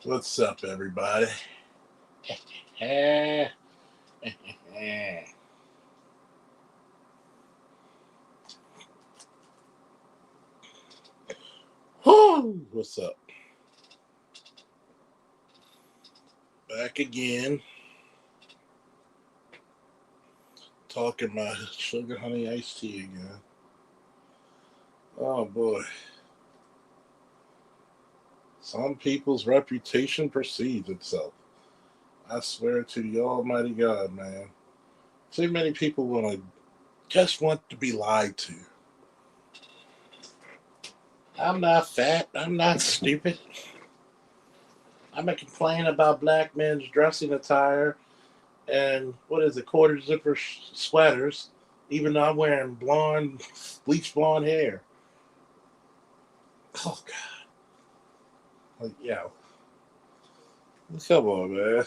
What's up, everybody? What's up? Back again, talking my sugar honey iced tea again. Oh boy, some people's reputation precedes itself. I swear to the Almighty God, man. Too many people want to be lied to. I'm not fat. I'm not stupid. I'm gonna complain about black men's dressing attire and what is it, quarter zipper sweaters, even though I'm wearing blonde, bleach blonde hair. Oh God, like yo, come on, man.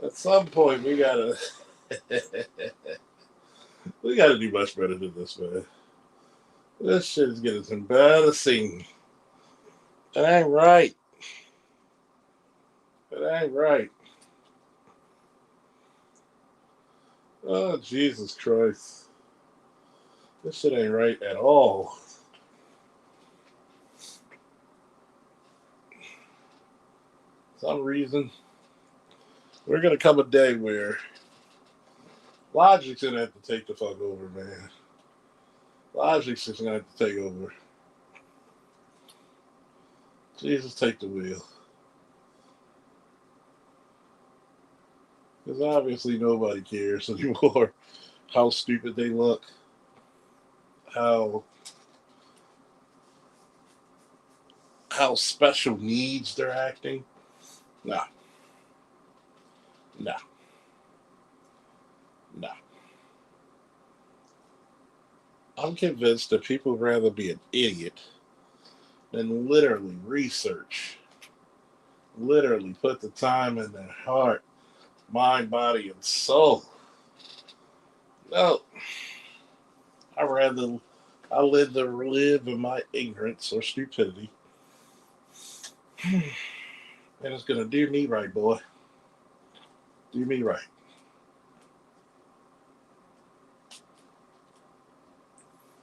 At some point, we gotta do much better than this, man. This shit is getting embarrassing. It ain't right. It ain't right. Oh Jesus Christ, this shit ain't right at all. For some reason, we're gonna come a day where logic's gonna have to take the fuck over, man. Logic's just gonna have to take over. Jesus, take the wheel. Because obviously nobody cares anymore how stupid they look, how how special needs they're acting. No, no, no. I'm convinced that people would rather be an idiot than literally research, literally put the time in their heart, mind, body, and soul. No, I rather I live in my ignorance or stupidity, and it's gonna do me right, boy. Do me right.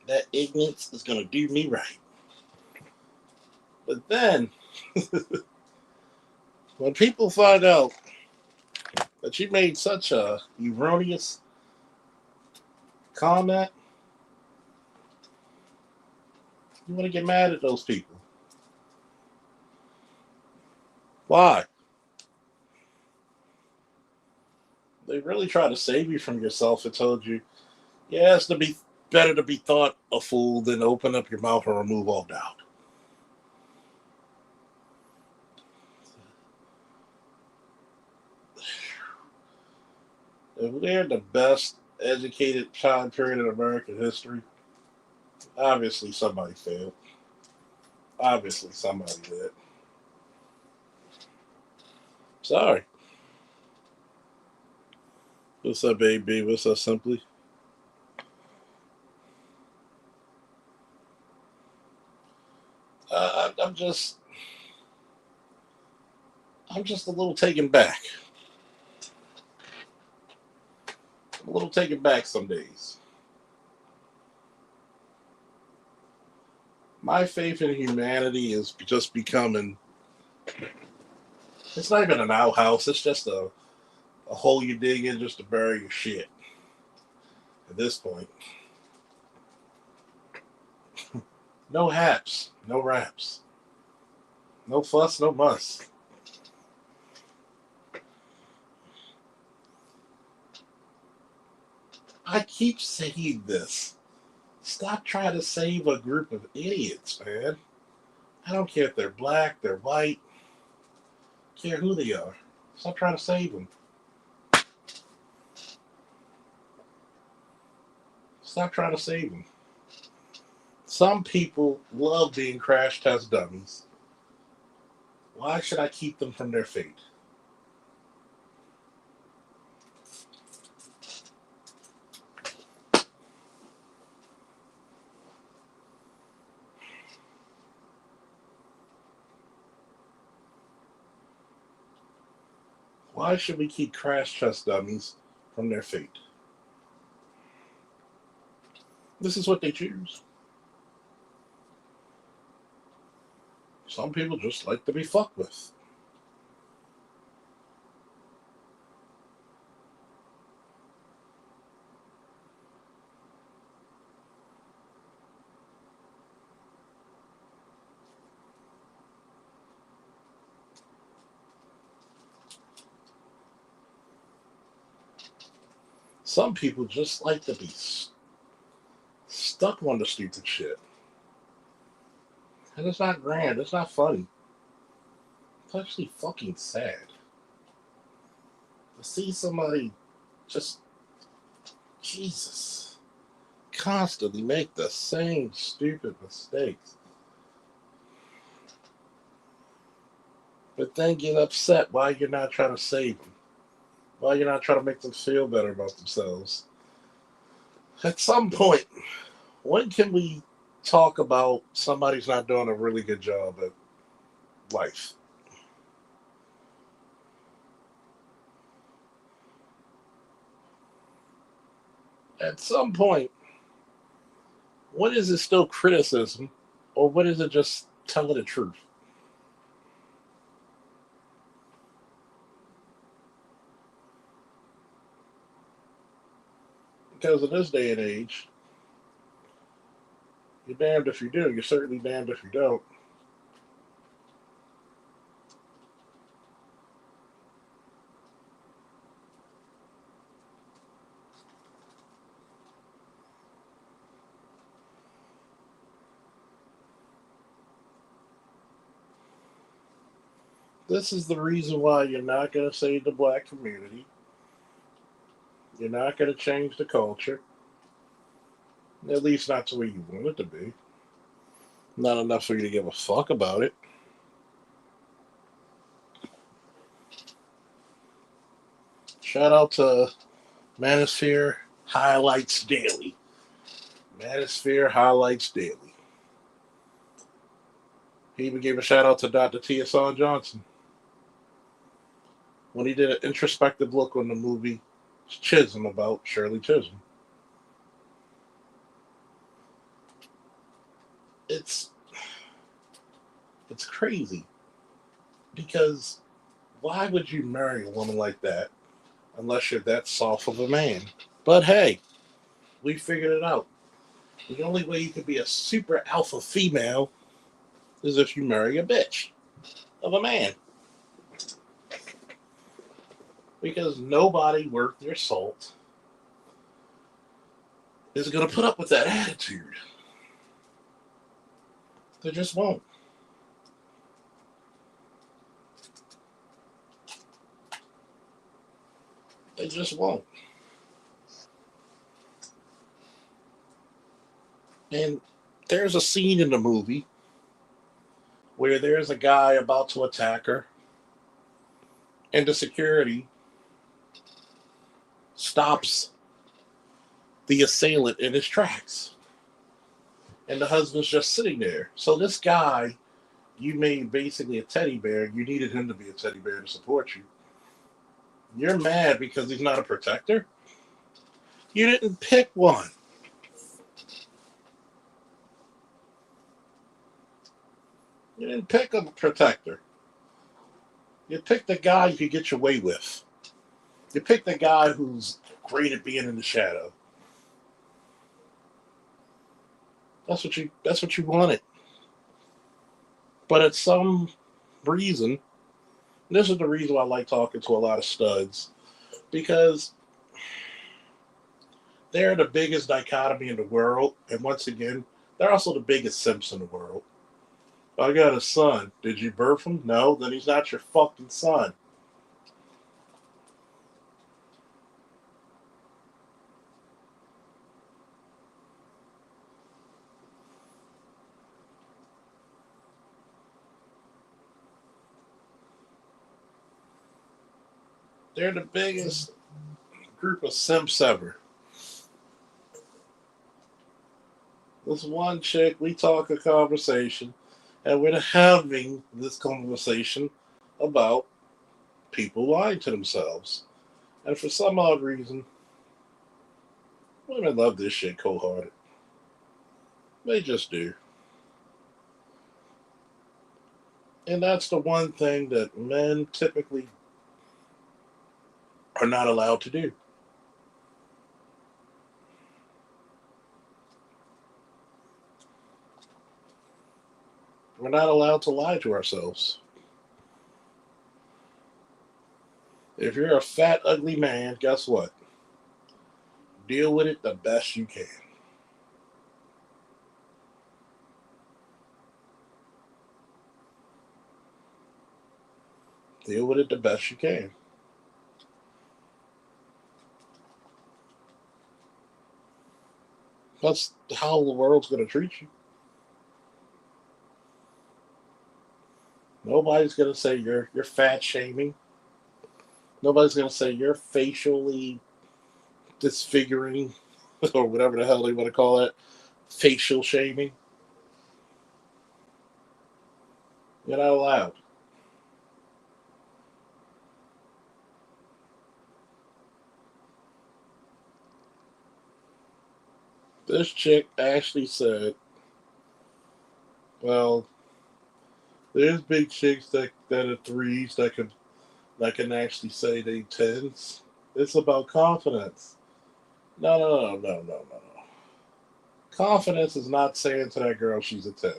That ignorance is gonna do me right. But then, when people find out that you made such a erroneous comment, you want to get mad at those people. Why? They really try to save you from yourself and told you, yeah, it's to be better to be thought a fool than open up your mouth and remove all doubt. If we're the best educated time period in American history, obviously somebody failed. Obviously somebody did. Sorry. What's up, baby? What's up, Simply? I'm just a little taken back. A little taken back some days. My faith in humanity is just becoming. It's not even an outhouse. It's just a hole you dig in just to bury your shit. At this point, no haps, no raps, no fuss, no muss. I keep saying this. Stop trying to save a group of idiots, man. I don't care if they're black, they're white, I don't care who they are. Stop trying to save them. Stop trying to save them. Some people love being crash test dummies. Why should I keep them from their fate? Why should we keep crash test dummies from their fate? This is what they choose. Some people just like to be fucked with. Some people just like to be stuck on the streets and shit. And it's not grand. It's not funny. It's actually fucking sad to see somebody just, Jesus, constantly make the same stupid mistakes. But then get upset why you're not trying to save them. Why you're not trying to make them feel better about themselves. At some point, when can we talk about somebody's not doing a really good job at life? At some point, when is it still criticism or when is it just telling the truth? Because in this day and age, you're damned if you do, you're certainly damned if you don't. This is the reason why you're not going to save the black community. You're not going to change the culture, at least not to where you want it to be. Not enough for you to give a fuck about it. Shout out to Manosphere Highlights Daily. Manosphere Highlights Daily. He even gave a shout out to Dr. T. Hassan Johnson when he did an introspective look on the movie Chisholm about Shirley Chisholm. It's it's crazy because why would you marry a woman like that unless you're that soft of a man? But hey, we figured it out. The only way you could be a super alpha female is if you marry a bitch of a man. Because nobody worth their salt is going to put up with that attitude. They just won't. They just won't. And there's a scene in the movie where there's a guy about to attack her, and the security stops the assailant in his tracks. And the husband's just sitting there. So this guy, you made basically a teddy bear. You needed him to be a teddy bear to support you. You're mad because he's not a protector? You didn't pick one. You didn't pick a protector. You picked the guy you could get your way with. You picked the guy who's great at being in the shadow. That's what you wanted. But at some reason, this is the reason why I like talking to a lot of studs, because they're the biggest dichotomy in the world, and once again, they're also the biggest simps in the world. I got a son. Did you birth him? No, then he's not your fucking son. They're the biggest group of simps ever. This one chick, we talk a conversation, and we're having this conversation about People lying to themselves. And for some odd reason, women love this shit cold hearted. They just do. And that's the one thing that men typically are not allowed to do. We're not allowed to lie to ourselves. If you're a fat, ugly man, guess what? Deal with it the best you can. Deal with it the best you can. That's how the world's going to treat you. Nobody's going to say you're fat shaming. Nobody's going to say you're facially disfiguring or whatever the hell they want to call it. Facial shaming. You're not allowed. This chick actually said, well, there's big chicks that are threes that can actually say they tens. It's about confidence. No, no, no, no, no, no, no. Confidence is not saying to that girl she's a 10.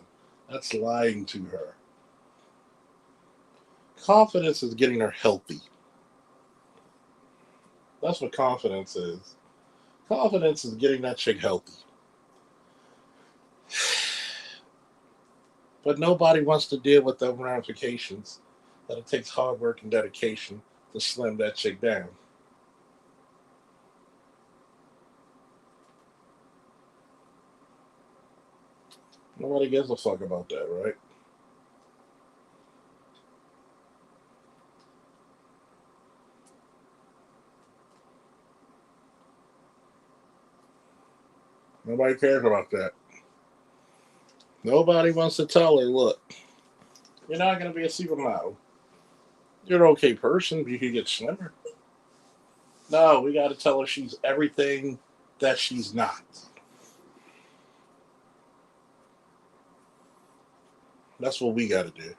That's lying to her. Confidence is getting her healthy. That's what confidence is. Confidence is getting that chick healthy. But nobody wants to deal with the ramifications that it takes hard work and dedication to slim that chick down. Nobody gives a fuck about that, right? Nobody cares about that. Nobody wants to tell her, look, you're not going to be a supermodel. You're an okay person, but you could get slimmer. No, we got to tell her she's everything that she's not. That's what we got to do.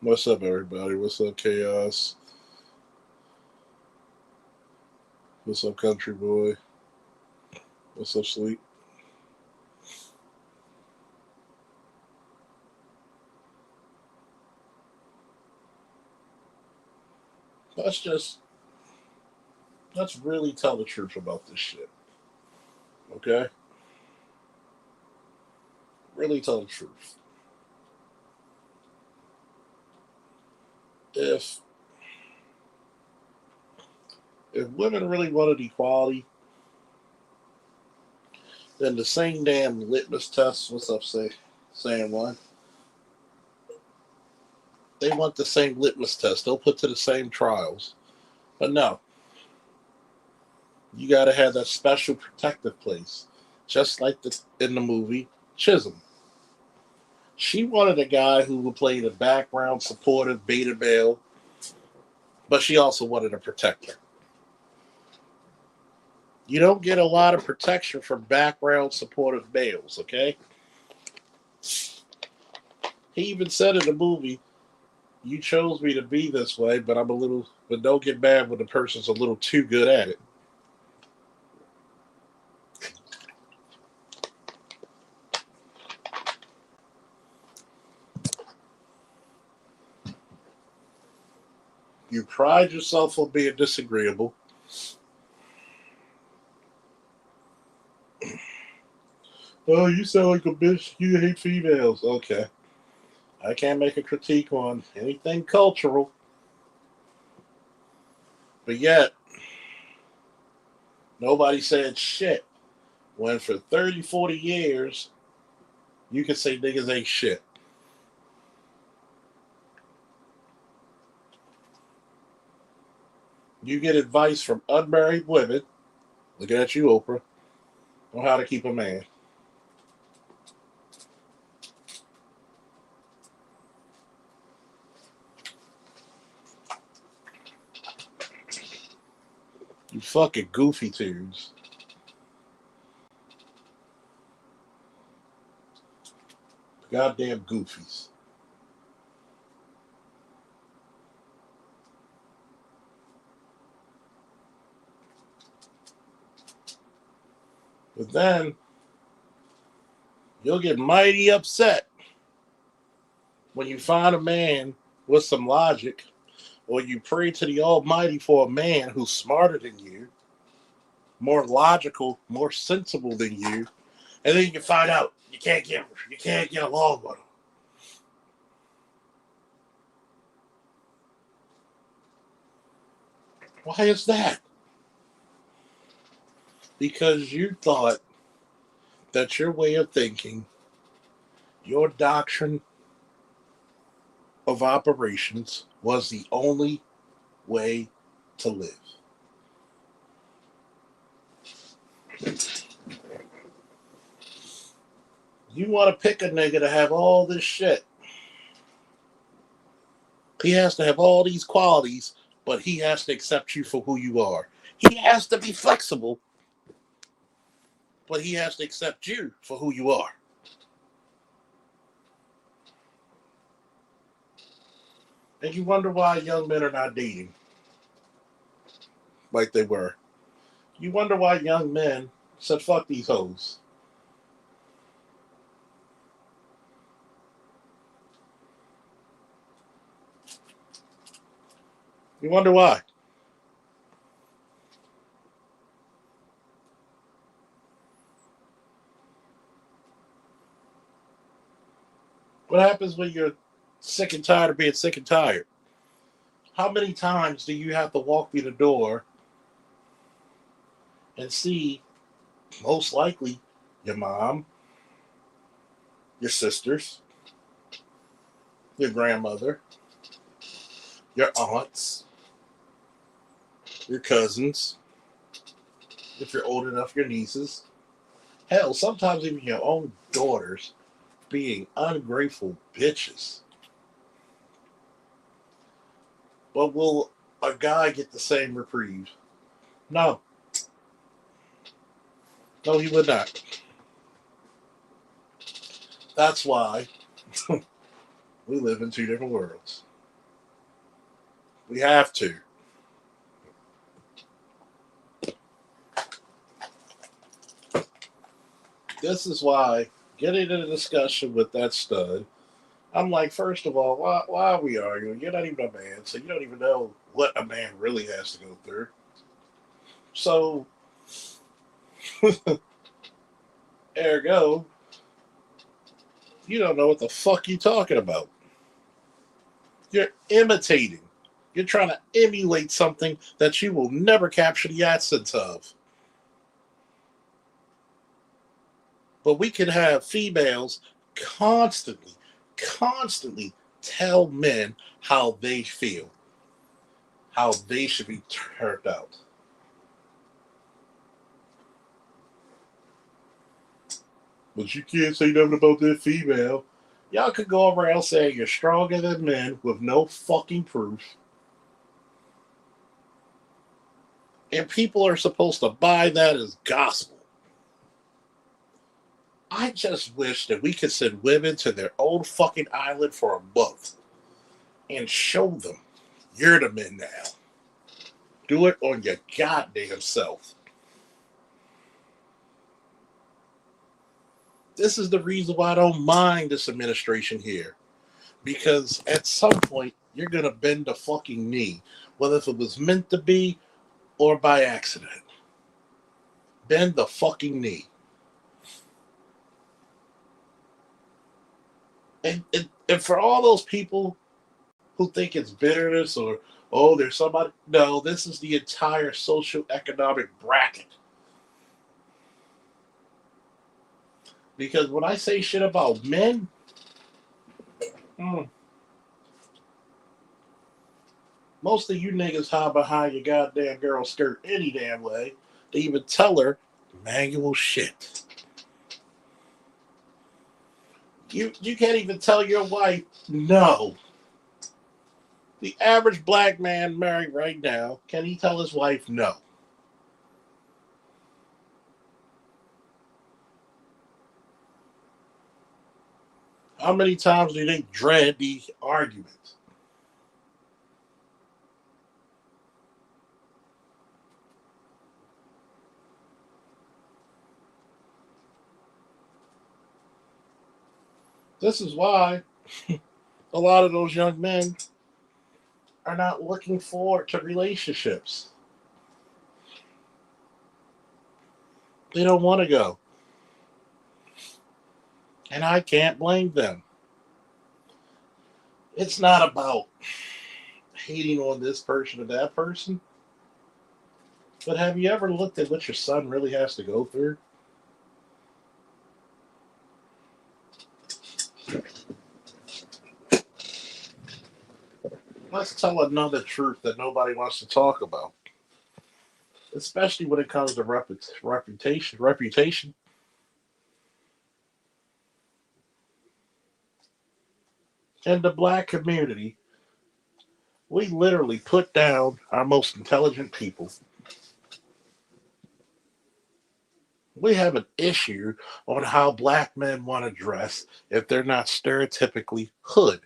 What's up, everybody? What's up, Chaos? What's up, Country Boy? What's up, Sleep? Let's just let's really tell the truth about this shit. Okay? Really tell the truth. If if women really wanted equality, then the same damn litmus test. What's up, saying one? They want the same litmus test. They'll put to the same trials. But no, you got to have that special protective place, just like in the movie Chisholm. She wanted a guy who would play the background, supportive beta male, but she also wanted a protector. You don't get a lot of protection from background supportive males, okay? He even said in the movie, "You chose me to be this way, but I'm a little. But don't get mad when the person's a little too good at it." You pride yourself on being disagreeable. Oh, you sound like a bitch. You hate females. Okay. I can't make a critique on anything cultural, but yet nobody said shit. When for 30, 40 years, you can say niggas ain't shit. You get advice from unmarried women Looking at you, Oprah. On how to keep a man. You fucking goofy tunes. Goddamn goofies. But then you'll get mighty upset when you find a man with some logic, or you pray to the Almighty for a man who's smarter than you, more logical, more sensible than you, and then you find out you can't get along with him. Why is that? Because you thought that your way of thinking, your doctrine of operations was the only way to live. You want to pick a nigga to have all this shit. He has to have all these qualities, but he has to accept you for who you are. He has to be flexible, but he has to accept you for who you are. And you wonder why young men are not dating like they were. You wonder why young men said, fuck these hoes. You wonder why. What happens when you're sick and tired of being sick and tired? How many times do you have to walk through the door and see, most likely, your mom, your sisters, your grandmother, your aunts, your cousins, if you're old enough, your nieces, hell, sometimes even your own daughters being ungrateful bitches. But will a guy get the same reprieve? No. No, he would not. That's why we live in two different worlds. We have to. This is why getting in a discussion with that stud, I'm like, first of all, why are we arguing? You're not even a man, so you don't even know what a man really has to go through. So, ergo, you don't know what the fuck you talking about. You're imitating. You're trying to emulate something that you will never capture the essence of. But we can have females constantly, constantly tell men how they feel, how they should be turned out. But you can't say nothing about that female. Y'all could go around saying you're stronger than men with no fucking proof. And people are supposed to buy that as gospel. I just wish that we could send women to their own fucking island for a month and show them you're the men now. Do it on your goddamn self. This is the reason why I don't mind this administration here. Because at some point, you're going to bend a fucking knee, whether if it was meant to be or by accident. Bend the fucking knee. And for all those people who think it's bitterness or, oh, there's somebody. No, this is the entire social economic bracket. Because when I say shit about men, mm, most of you niggas hide behind your goddamn girl skirt any damn way. to even tell her manual shit. You can't even tell your wife no. The average black man married right now, can he tell his wife no? How many times do they dread these arguments? This is why a lot of those young men are not looking forward to relationships. They don't want to go. And I can't blame them. It's not about hating on this person or that person, but have you ever looked at what your son really has to go through? Let's tell another truth that nobody wants to talk about, especially when it comes to reputation. Reputation. In the black community, we literally put down our most intelligent people. We have an issue on how black men want to dress if they're not stereotypically hood.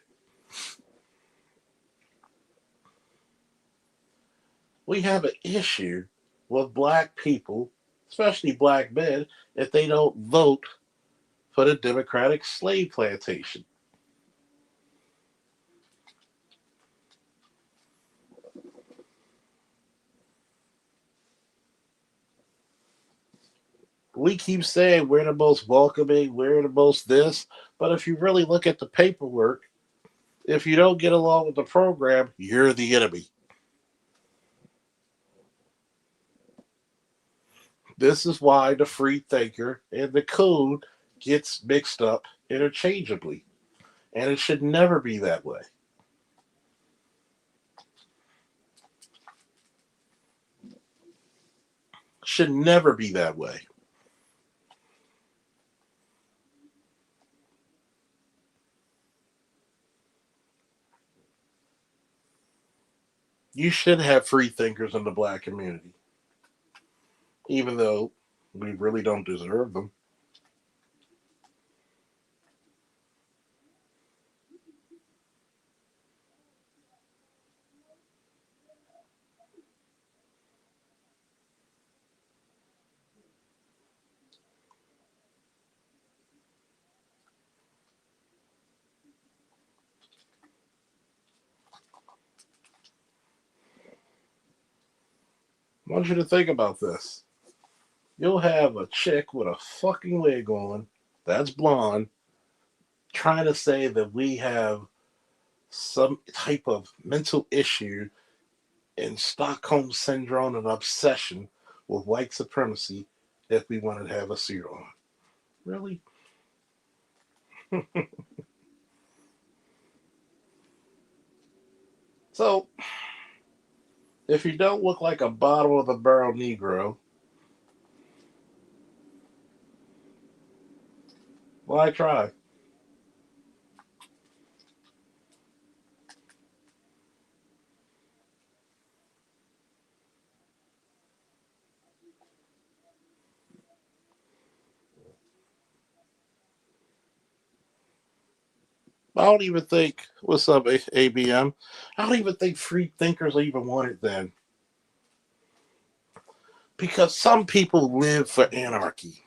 We have an issue with black people, especially black men, if they don't vote for the Democratic slave plantation. We keep saying we're the most welcoming, we're the most this, but if you really look at the paperwork, if you don't get along with the program, you're the enemy. This is why the free thinker and the coon gets mixed up interchangeably. And it should never be that way. Should never be that way. You should have free thinkers in the black community, even though we really don't deserve them. I want you to think about this. You'll have a chick with a fucking wig on that's blonde trying to say that we have some type of mental issue and Stockholm syndrome and obsession with white supremacy if we wanted to have a suit on. Really? So, if you don't look like a bottom of the barrel Negro, why try? I don't even think, what's up, ABM? I don't even think free thinkers even want it then. Because some people live for anarchy.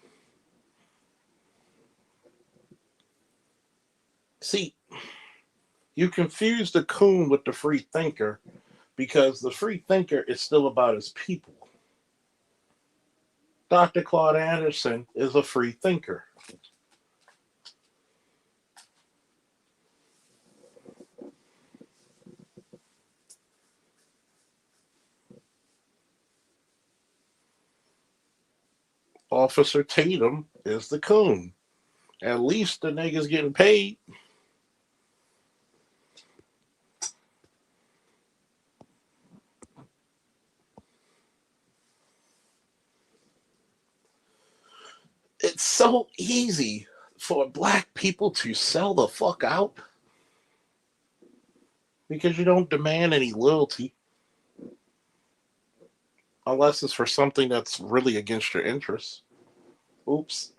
See, you confuse the coon with the free thinker because the free thinker is still about his people. Dr. Claude Anderson is a free thinker. Officer Tatum is the coon. At least the nigga's getting paid. It's so easy for black people to sell the fuck out because you don't demand any loyalty unless it's for something that's really against your interests. Oops.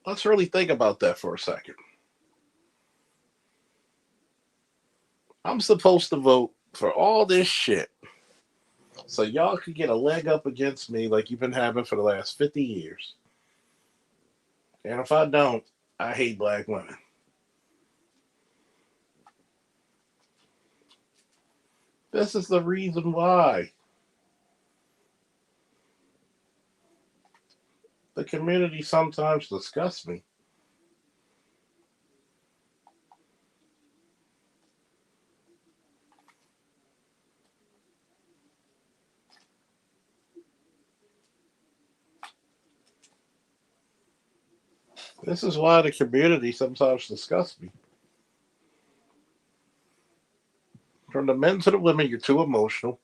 Let's really think about that for a second. I'm supposed to vote for all this shit so y'all could get a leg up against me like you've been having for the last 50 years. And if I don't, I hate black women. This is the reason why the community sometimes disgusts me. This is why the community sometimes disgusts me. From the men to the women, you're too emotional.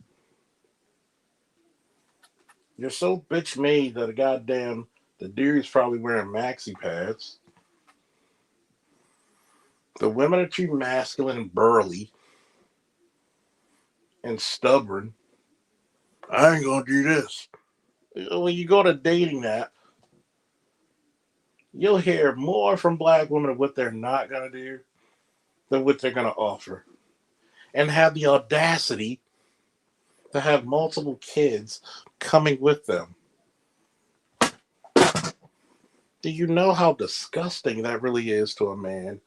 You're so bitch made that the dude's probably wearing maxi pads. The women are too masculine and burly and stubborn. I ain't gonna do this. When you go to dating app, you'll hear more from black women of what they're not gonna do than what they're gonna offer. And have the audacity to have multiple kids coming with them. Do you know how disgusting that really is to a man?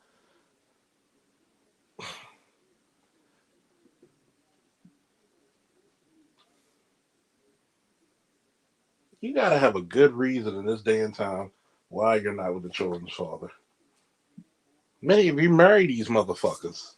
You gotta have a good reason in this day and time why you're not with the children's father. Many of you marry these motherfuckers.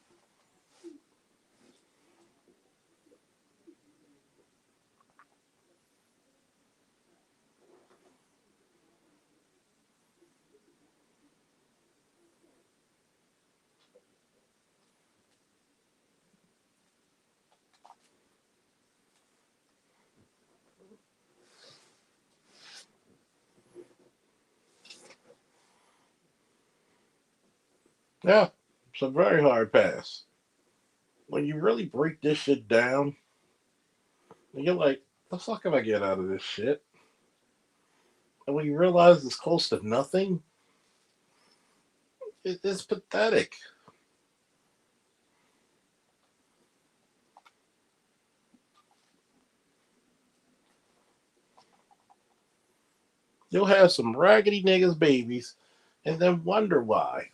Yeah, it's a very hard pass. When you really break this shit down, you're like, the fuck am I get out of this shit? And when you realize it's close to nothing, it's pathetic. You'll have some raggedy niggas babies and then wonder why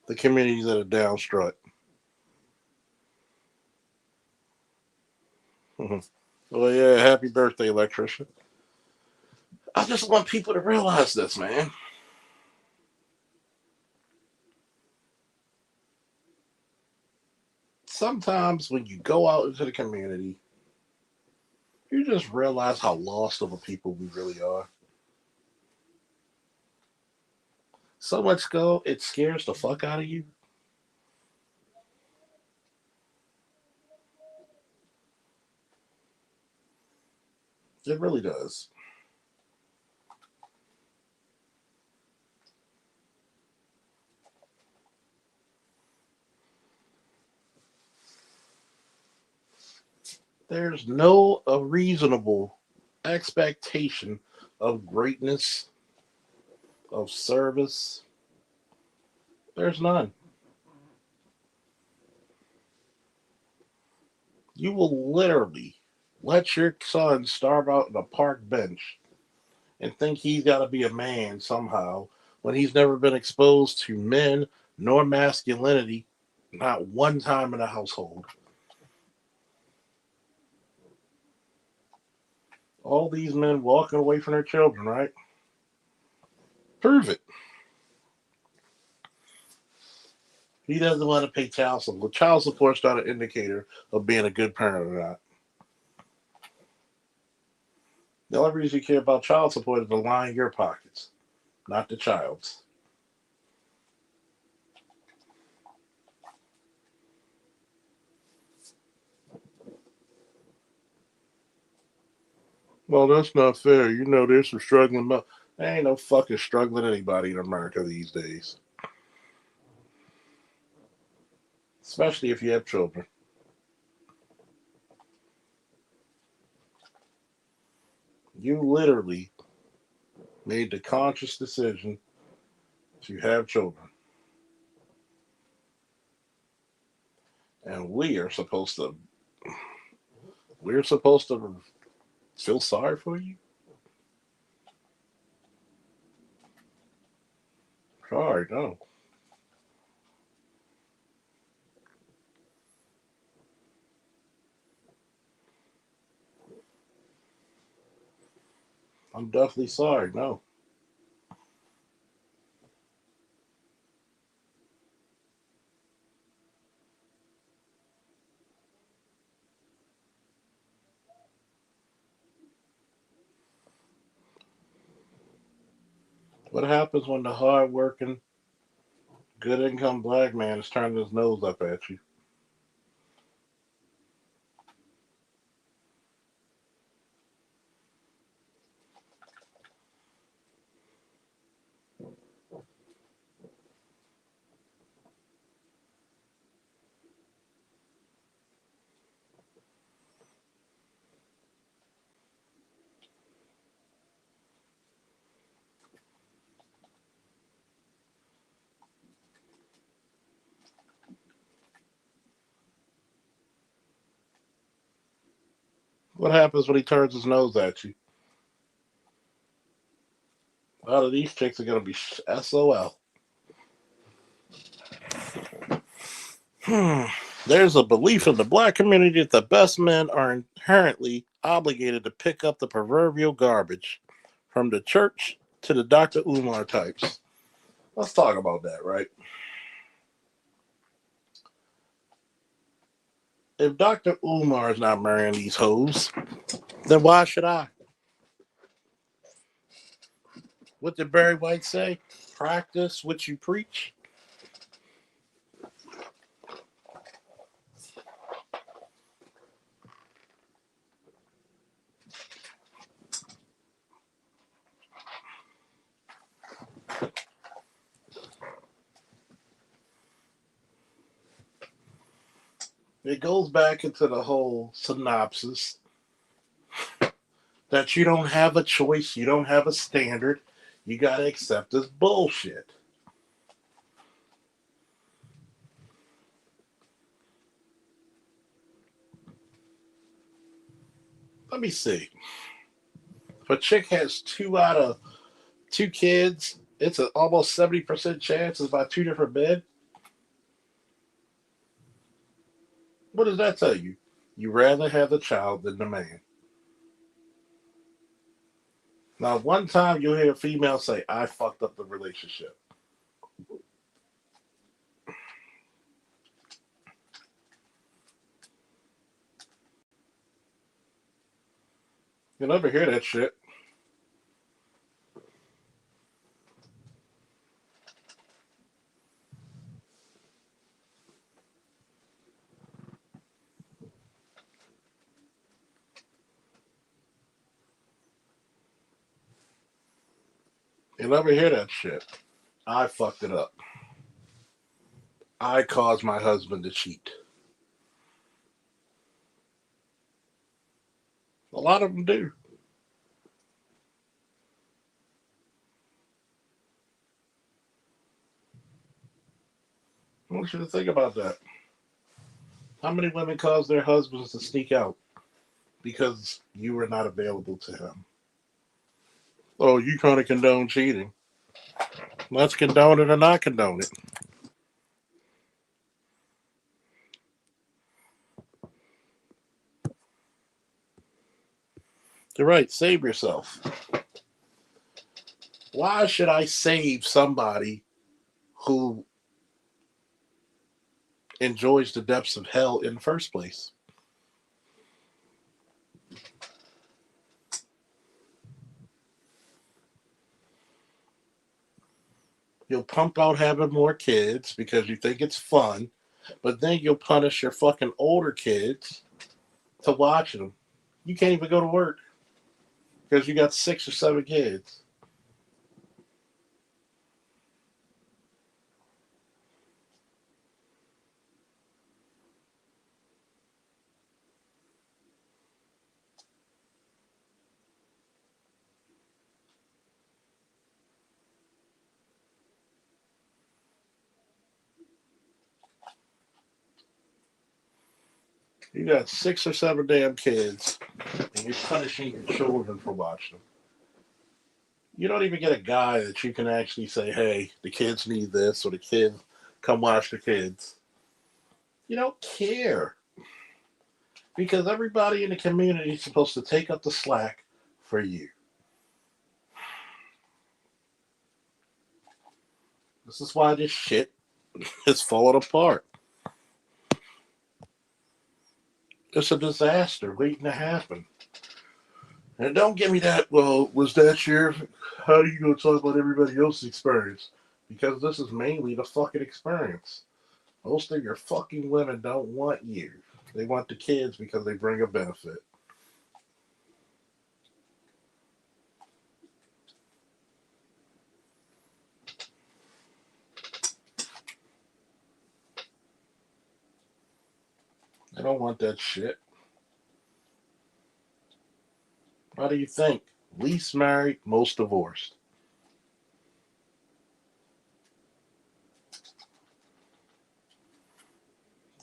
the community's at a downstrut. Well, yeah, happy birthday, electrician. I just want people to realize this, man. Sometimes when you go out into the community, you just realize how lost of a people we really are. So much go, it scares the fuck out of you. It really does. There's no a reasonable expectation of greatness, of service. There's none. You will literally let your son starve out in a park bench and think he's got to be a man somehow when he's never been exposed to men nor masculinity, not one time in a household. All these men walking away from their children, right? Prove it. He doesn't want to pay child support. Well, child support's not an indicator of being a good parent or not. The only reason you care about child support is to line your pockets, not the child's. Well, that's not fair. You know, there's some struggling. There ain't no fucking struggling anybody in America these days, especially if you have children. You literally made the conscious decision to have children, and we're supposed to feel sorry for you. Sorry, no. I'm definitely sorry, no. What happens when the hard-working, good-income black man is turning his nose up at you? What happens when he turns his nose at you? A lot of these chicks are gonna be SOL. Hmm. There's a belief in the black community that the best men are inherently obligated to pick up the proverbial garbage, from the church to the Dr. Umar types. Let's talk about that, right? If Dr. Umar is not marrying these hoes, then why should I? What did Barry White say? Practice what you preach. It goes back into the whole synopsis that you don't have a choice, you don't have a standard, you gotta accept this bullshit. Let me see. If a chick has two out of two kids, it's an almost 70% chance it's by two different men. What does that tell you? You rather have the child than the man. Now, one time you'll hear a female say, I fucked up the relationship. You'll never hear that shit. You'll never hear that shit. I fucked it up. I caused my husband to cheat. A lot of them do. I want you to think about that. How many women cause their husbands to sneak out because you were not available to him? Oh, you trying to condone cheating? Let's condone it or not condone it. You're right. Save yourself. Why should I save somebody who enjoys the depths of hell in the first place? You'll pump out having more kids because you think it's fun, but then you'll punish your fucking older kids to watch them. You can't even go to work. because you got 6 or 7 kids. You got 6 or 7 damn kids, and you're punishing your children for watching them. You don't even get a guy that you can actually say, "Hey, the kids need this," or "The kids, come watch the kids." You don't care because everybody in the community is supposed to take up the slack for you. This is why this shit is falling apart. It's a disaster waiting to happen. And don't give me that, well, was that your, how are you going to talk about everybody else's experience? Because this is mainly the fucking experience. Most of your fucking women don't want you. They want the kids because they bring a benefit. They don't want that shit. How do you think? Least married, most divorced.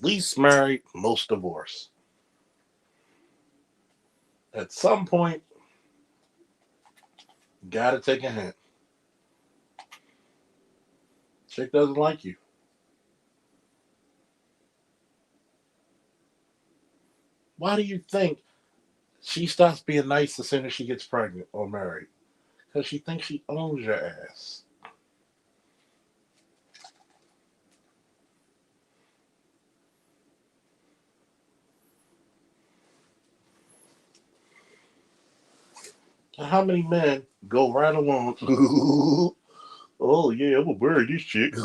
Least married, most divorced. At some point, you gotta take a hint. Chick doesn't like you. Why do you think she stops being nice as soon as she gets pregnant or married? Because she thinks she owns your ass. How many men go right along? Oh yeah, I'm gonna marry this chick.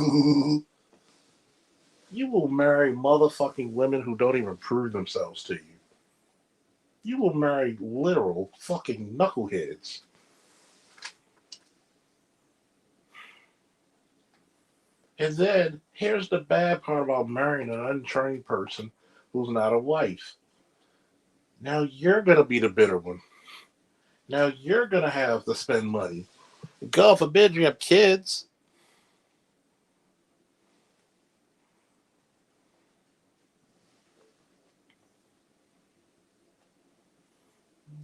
You will marry motherfucking women who don't even prove themselves to you. You will marry literal fucking knuckleheads. And then here's the bad part about marrying an untrained person who's not a wife. Now you're gonna be the bitter one. Now you're gonna have to spend money. God forbid you have kids.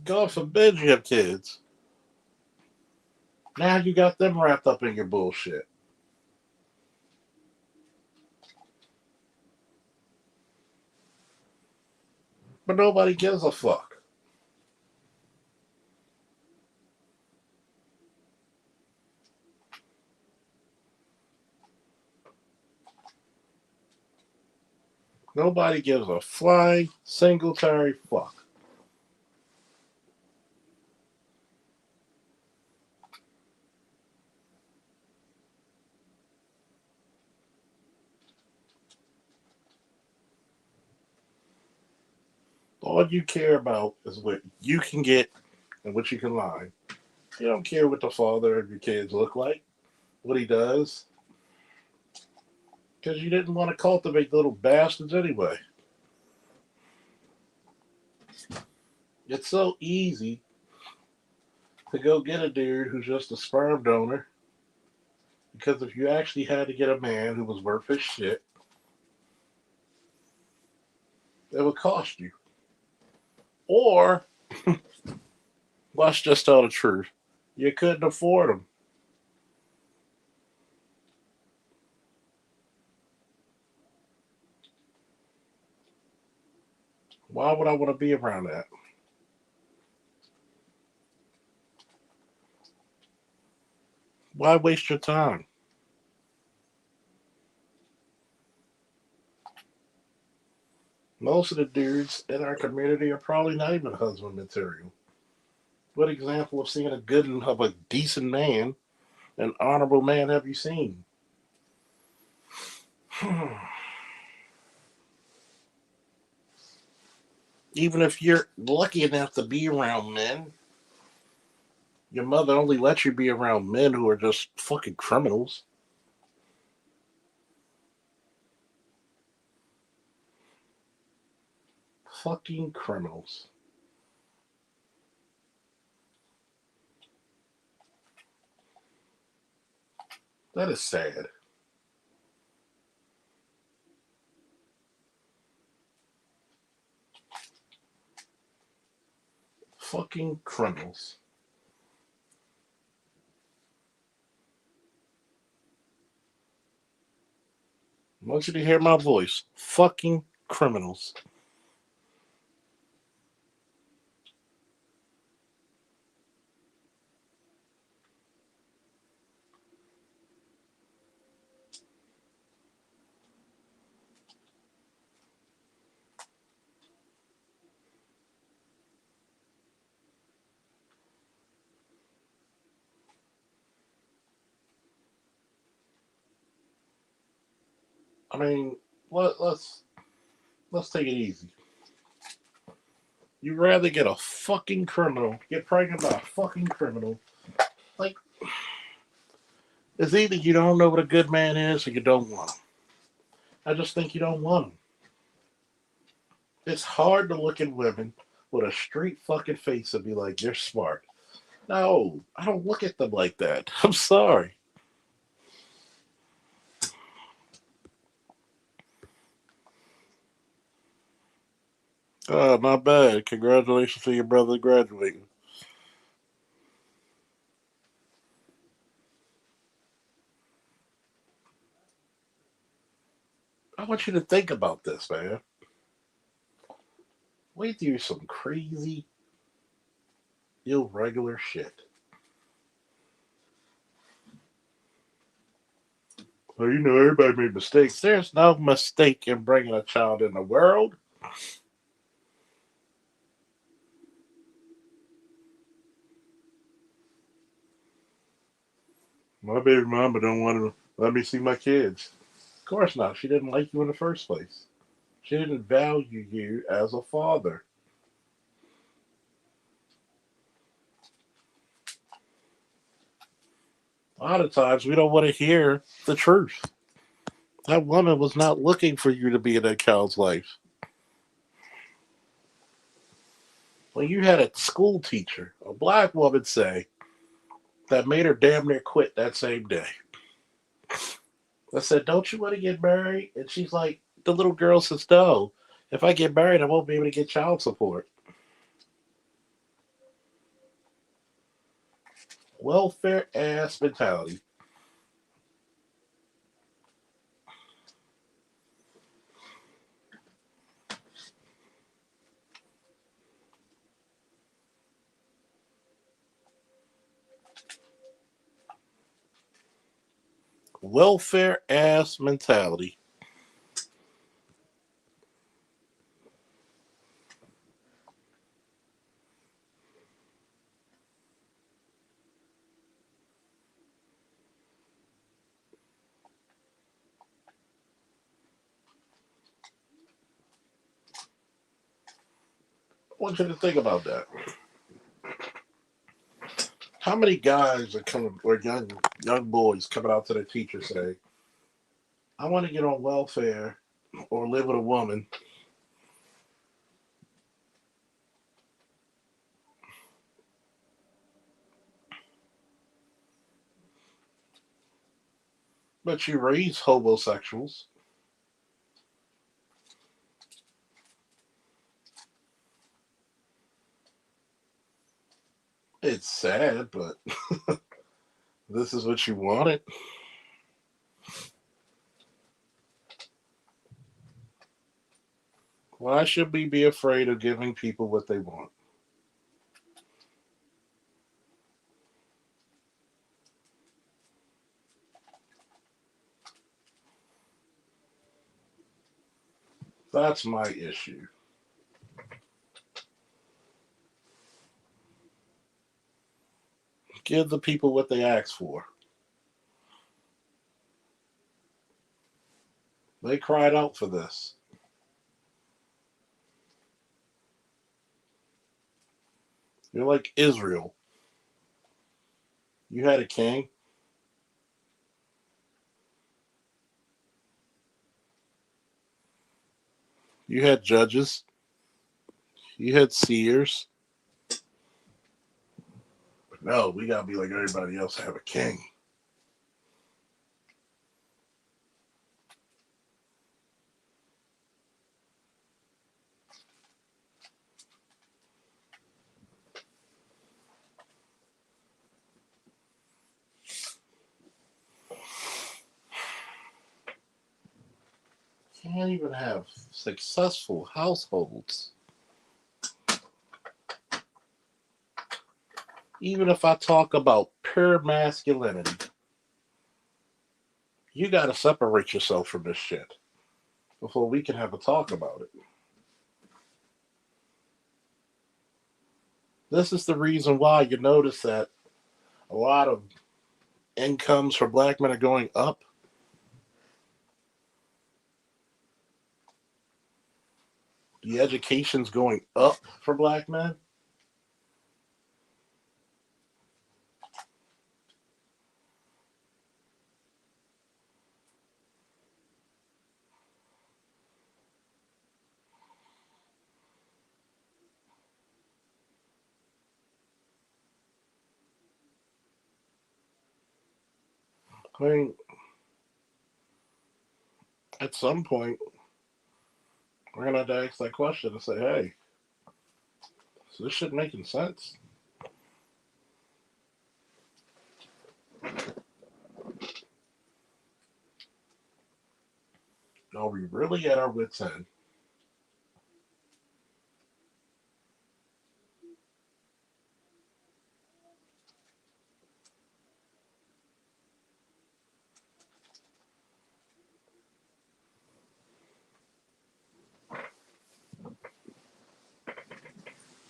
God forbid you have kids. Now you got them wrapped up in your bullshit. But nobody gives a fuck. Nobody gives a flying singletary fuck. All you care about is what you can get and what you can lie. You don't care what the father of your kids look like, what he does, because you didn't want to cultivate little bastards anyway. It's so easy to go get a dude who's just a sperm donor, because if you actually had to get a man who was worth his shit, it would cost you. Or, let's just tell the truth, you couldn't afford them. Why would I want to be around that? Why waste your time? Most of the dudes in our community are probably not even husband material. What example of seeing a good and of a decent man, an honorable man, have you seen? Even if you're lucky enough to be around men, Your mother only lets you be around men who are just fucking criminals. Fucking criminals. That is sad. Fucking criminals. I want you to hear my voice. Fucking criminals. I mean, let's take it easy. You'd rather get a fucking criminal, get pregnant by a fucking criminal. Like, it's either you don't know what a good man is or you don't want him. I just think you don't want him. It's hard to look at women with a straight fucking face and be like, you're smart. No, I don't look at them like that. I'm sorry. Not bad. Congratulations to your brother graduating. I want you to think about this, man. We do some crazy, irregular shit. Well, you know, everybody made mistakes. There's no mistake in bringing a child in the world. My baby mama don't want to let me see my kids. Of course not. She didn't like you in the first place. She didn't value you as a father. A lot of times we don't want to hear the truth. That woman was not looking for you to be in that child's life. When you had a school teacher, a black woman, say that made her damn near quit that same day. I said, "Don't you want to get married?" And she's like, the little girl says, "No. If I get married, I won't be able to get child support." Welfare ass mentality. Welfare ass mentality. I want you to think about that. How many guys are coming, or young boys coming out to their teacher say, "I want to get on welfare or live with a woman, but you raise homosexuals." It's sad, but this is what you wanted. Why should we be afraid of giving people what they want? That's my issue. Give the people what they ask for. They cried out for this. You're like Israel. You had a king. You had judges. You had seers. But no, we gotta be like everybody else. Have a king. Can't even have successful households. Even if I talk about pure masculinity, you gotta separate yourself from this shit before we can have a talk about it. This is the reason why you notice that a lot of incomes for black men are going up. The education's going up for black men. I mean, at some point, we're gonna have to ask that question and say, "Hey, is this shit making sense?" Are we really at our wits' end?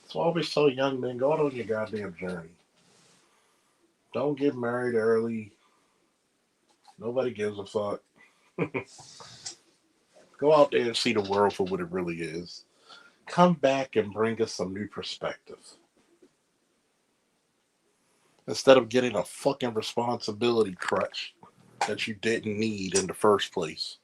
So I always tell young men, go out on your goddamn journey. Don't get married early. Nobody gives a fuck. Go out there and see the world for what it really is. Come back and bring us some new perspective. Instead of getting a fucking responsibility crutch that you didn't need in the first place.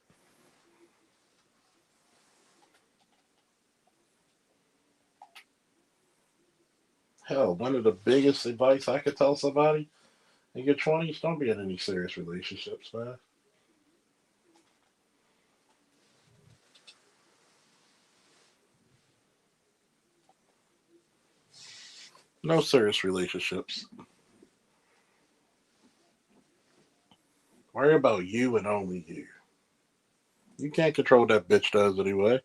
Hell, one of the biggest advice I could tell somebody in your 20s, don't be in any serious relationships, man. No serious relationships. Worry about you and only you. You can't control what that bitch does anyway.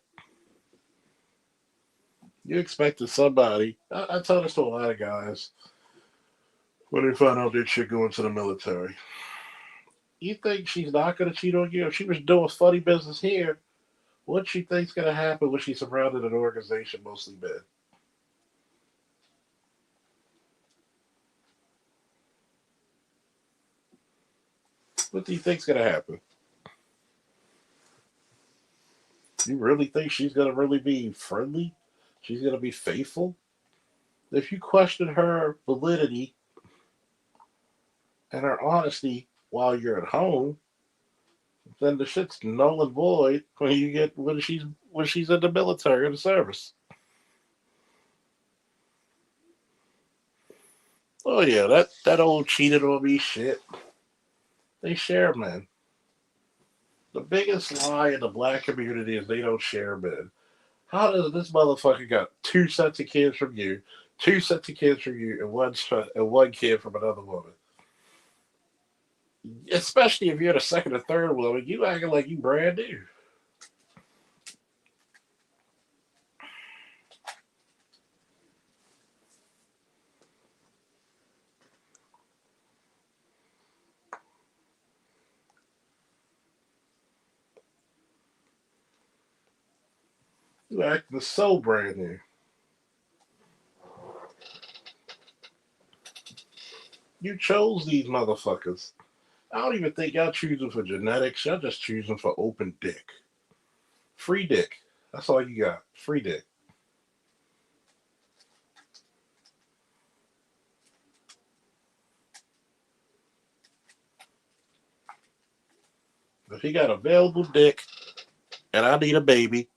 You expected somebody. I tell this to a lot of guys when they find out their chick going to the military. You think she's not going to cheat on you? If she was doing funny business here, what she think's going to happen when she's surrounded an organization mostly men? What do you think's going to happen? You really think she's going to really be friendly? She's going to be faithful? If you question her validity and her honesty while you're at home, then the shit's null and void when you get when she's in the military or the service. Oh yeah, that old cheated on me shit. They share men. The biggest lie in the black community is they don't share men. How does this motherfucker got two sets of kids from you, two sets of kids from you, and one kid from another woman? Especially if you're the second or third woman, you acting like you brand new. You acting so brand new. You chose these motherfuckers. I don't even think y'all choosing for genetics. Y'all just choosing for open dick. Free dick. That's all you got. Free dick. If he got available dick and I need a baby,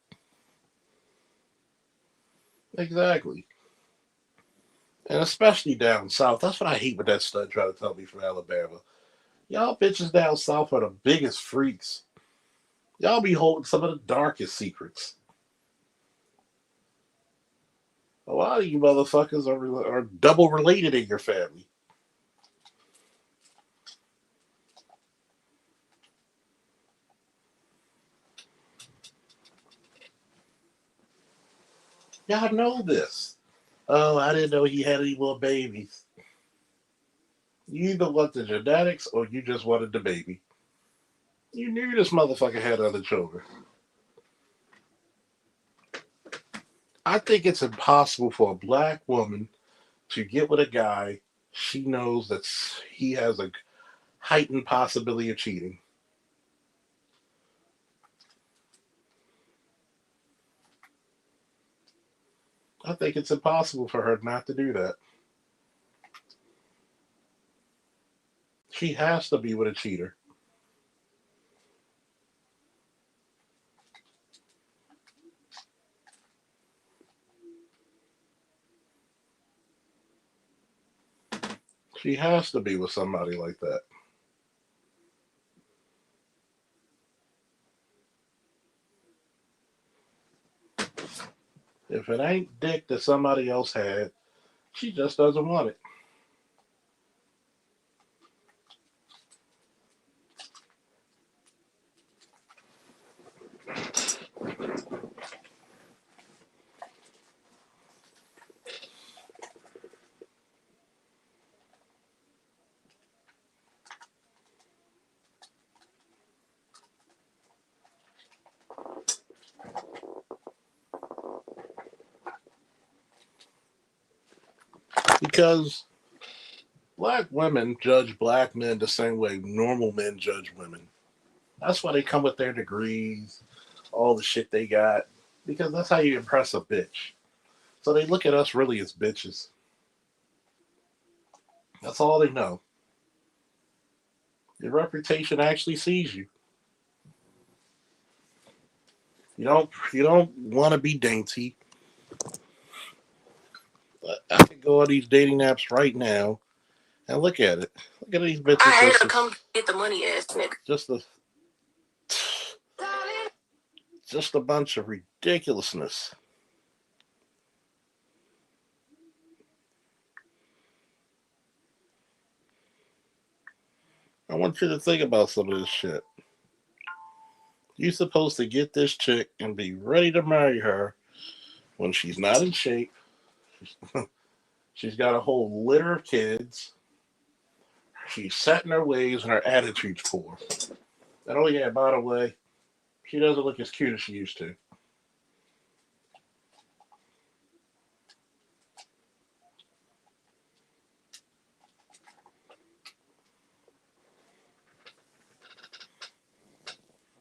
exactly. And especially down south. That's what I hate with that stud trying to tell me from Alabama. Y'all bitches down south are the biggest freaks. Y'all be holding some of the darkest secrets. A lot of you motherfuckers are double related in your family. Y'all know this. Oh, I didn't know he had any more babies. You either want the genetics or you just wanted the baby. You knew this motherfucker had other children. I think it's impossible for a black woman to get with a guy she knows that he has a heightened possibility of cheating. I think it's impossible for her not to do that. She has to be with a cheater. She has to be with somebody like that. If it ain't dick that somebody else had, she just doesn't want it. Because black women judge black men the same way normal men judge women. That's why they come with their degrees, all the shit they got. Because that's how you impress a bitch. So they look at us really as bitches. That's all they know. Your reputation actually sees you. You don't want to be dainty. I can go on these dating apps right now and look at it. Look at these bitches. I hate to come get the money ass nigga. Just a bunch of ridiculousness. I want you to think about some of this shit. You're supposed to get this chick and be ready to marry her when she's not in shape. She's got a whole litter of kids. She's set in her ways and her attitude's poor. And oh yeah, by the way, she doesn't look as cute as she used to.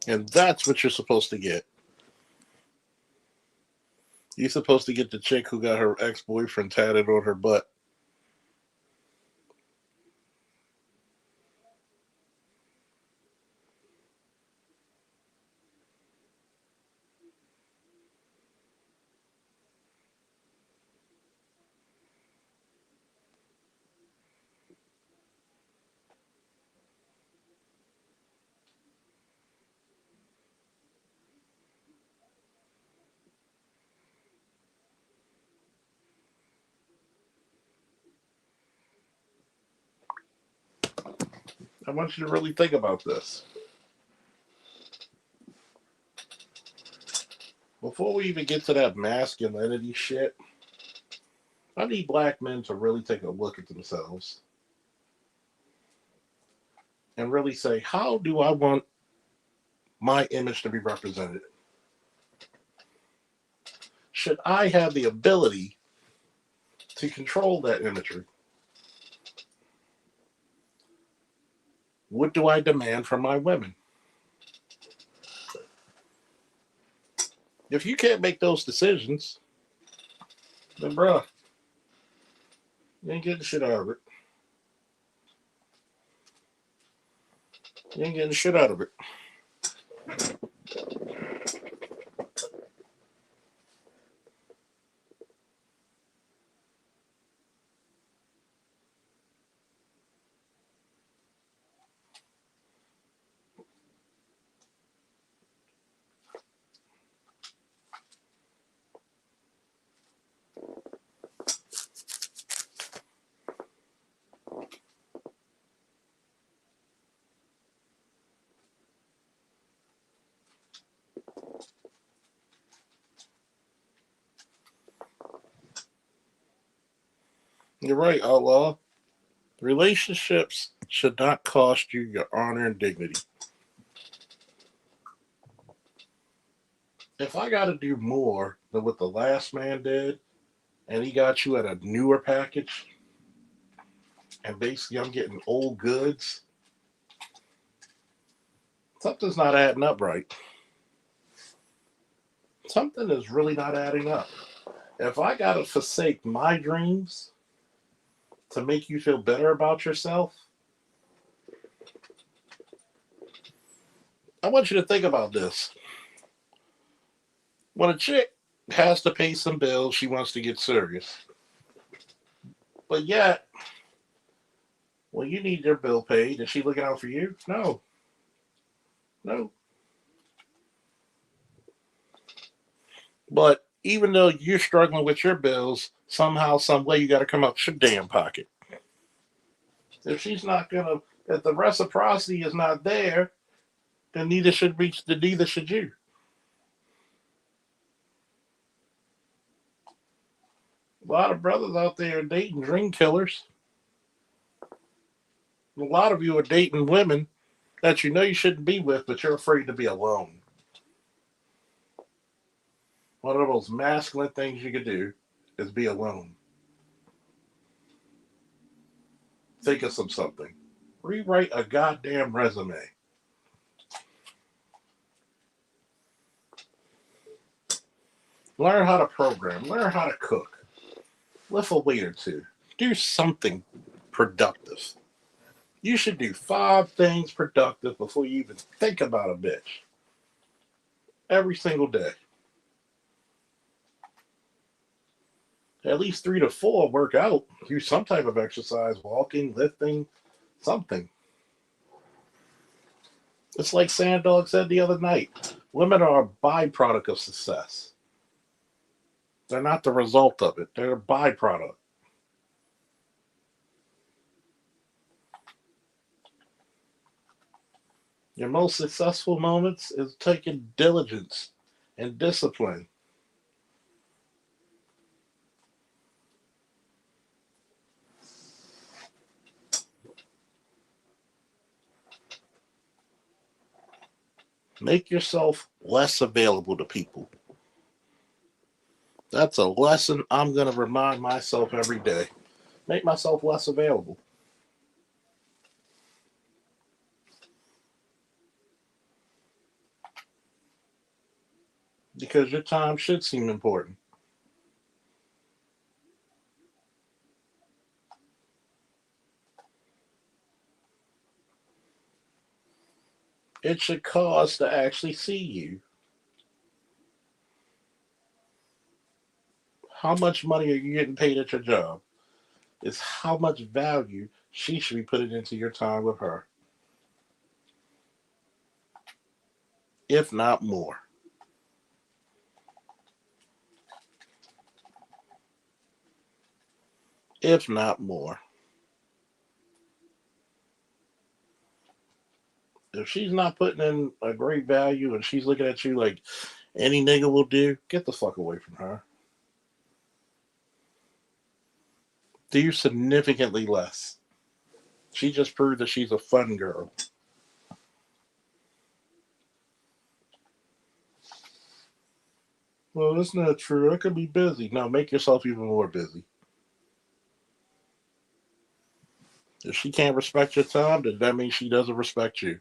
And that's what you're supposed to get. You're supposed to get the chick who got her ex-boyfriend tatted on her butt. I want you to really think about this. Before we even get to that masculinity shit, I need black men to really take a look at themselves and really say, how do I want my image to be represented? Should I have the ability to control that imagery? What do I demand from my women? If you can't make those decisions, then bruh, you ain't getting shit out of it. You ain't getting shit out of it. You're right, outlaw. Relationships should not cost you your honor and dignity. If I got to do more than what the last man did, and he got you at a newer package, and basically I'm getting old goods, something's not adding up right. Something is really not adding up. If I got to forsake my dreams to make you feel better about yourself, I want you to think about this. When a chick has to pay some bills, she wants to get serious. But yet, when you need your bill paid, is she looking out for you? No, no. But even though you're struggling with your bills, somehow, some way, you got to come up with your damn pocket. If she's not gonna, if the reciprocity is not there, then neither should you. A lot of brothers out there are dating dream killers. A lot of you are dating women that you know you shouldn't be with, but you're afraid to be alone. One of the most masculine things you could do is be alone. Think of something. Rewrite a goddamn resume. Learn how to program. Learn how to cook. Lift a weight or two. Do something productive. You should do 5 things productive before you even think about a bitch. Every single day. At least 3 to 4 work out. Do some type of exercise, walking, lifting, something. It's like Sandog said the other night. Women are a byproduct of success. They're not the result of it. They're a byproduct. Your most successful moments is taking diligence and discipline. Make yourself less available to people. That's a lesson I'm going to remind myself every day. Make myself less available because your time should seem important. It should cause to actually see you. How much money are you getting paid at your job? Is how much value she should be putting into your time with her, if not more. If not more. If she's not putting in a great value and she's looking at you like any nigga will do, get the fuck away from her. Do significantly less. She just proved that she's a fun girl. Well, that's not true. I could be busy. No, make yourself even more busy. If she can't respect your time, then that means she doesn't respect you.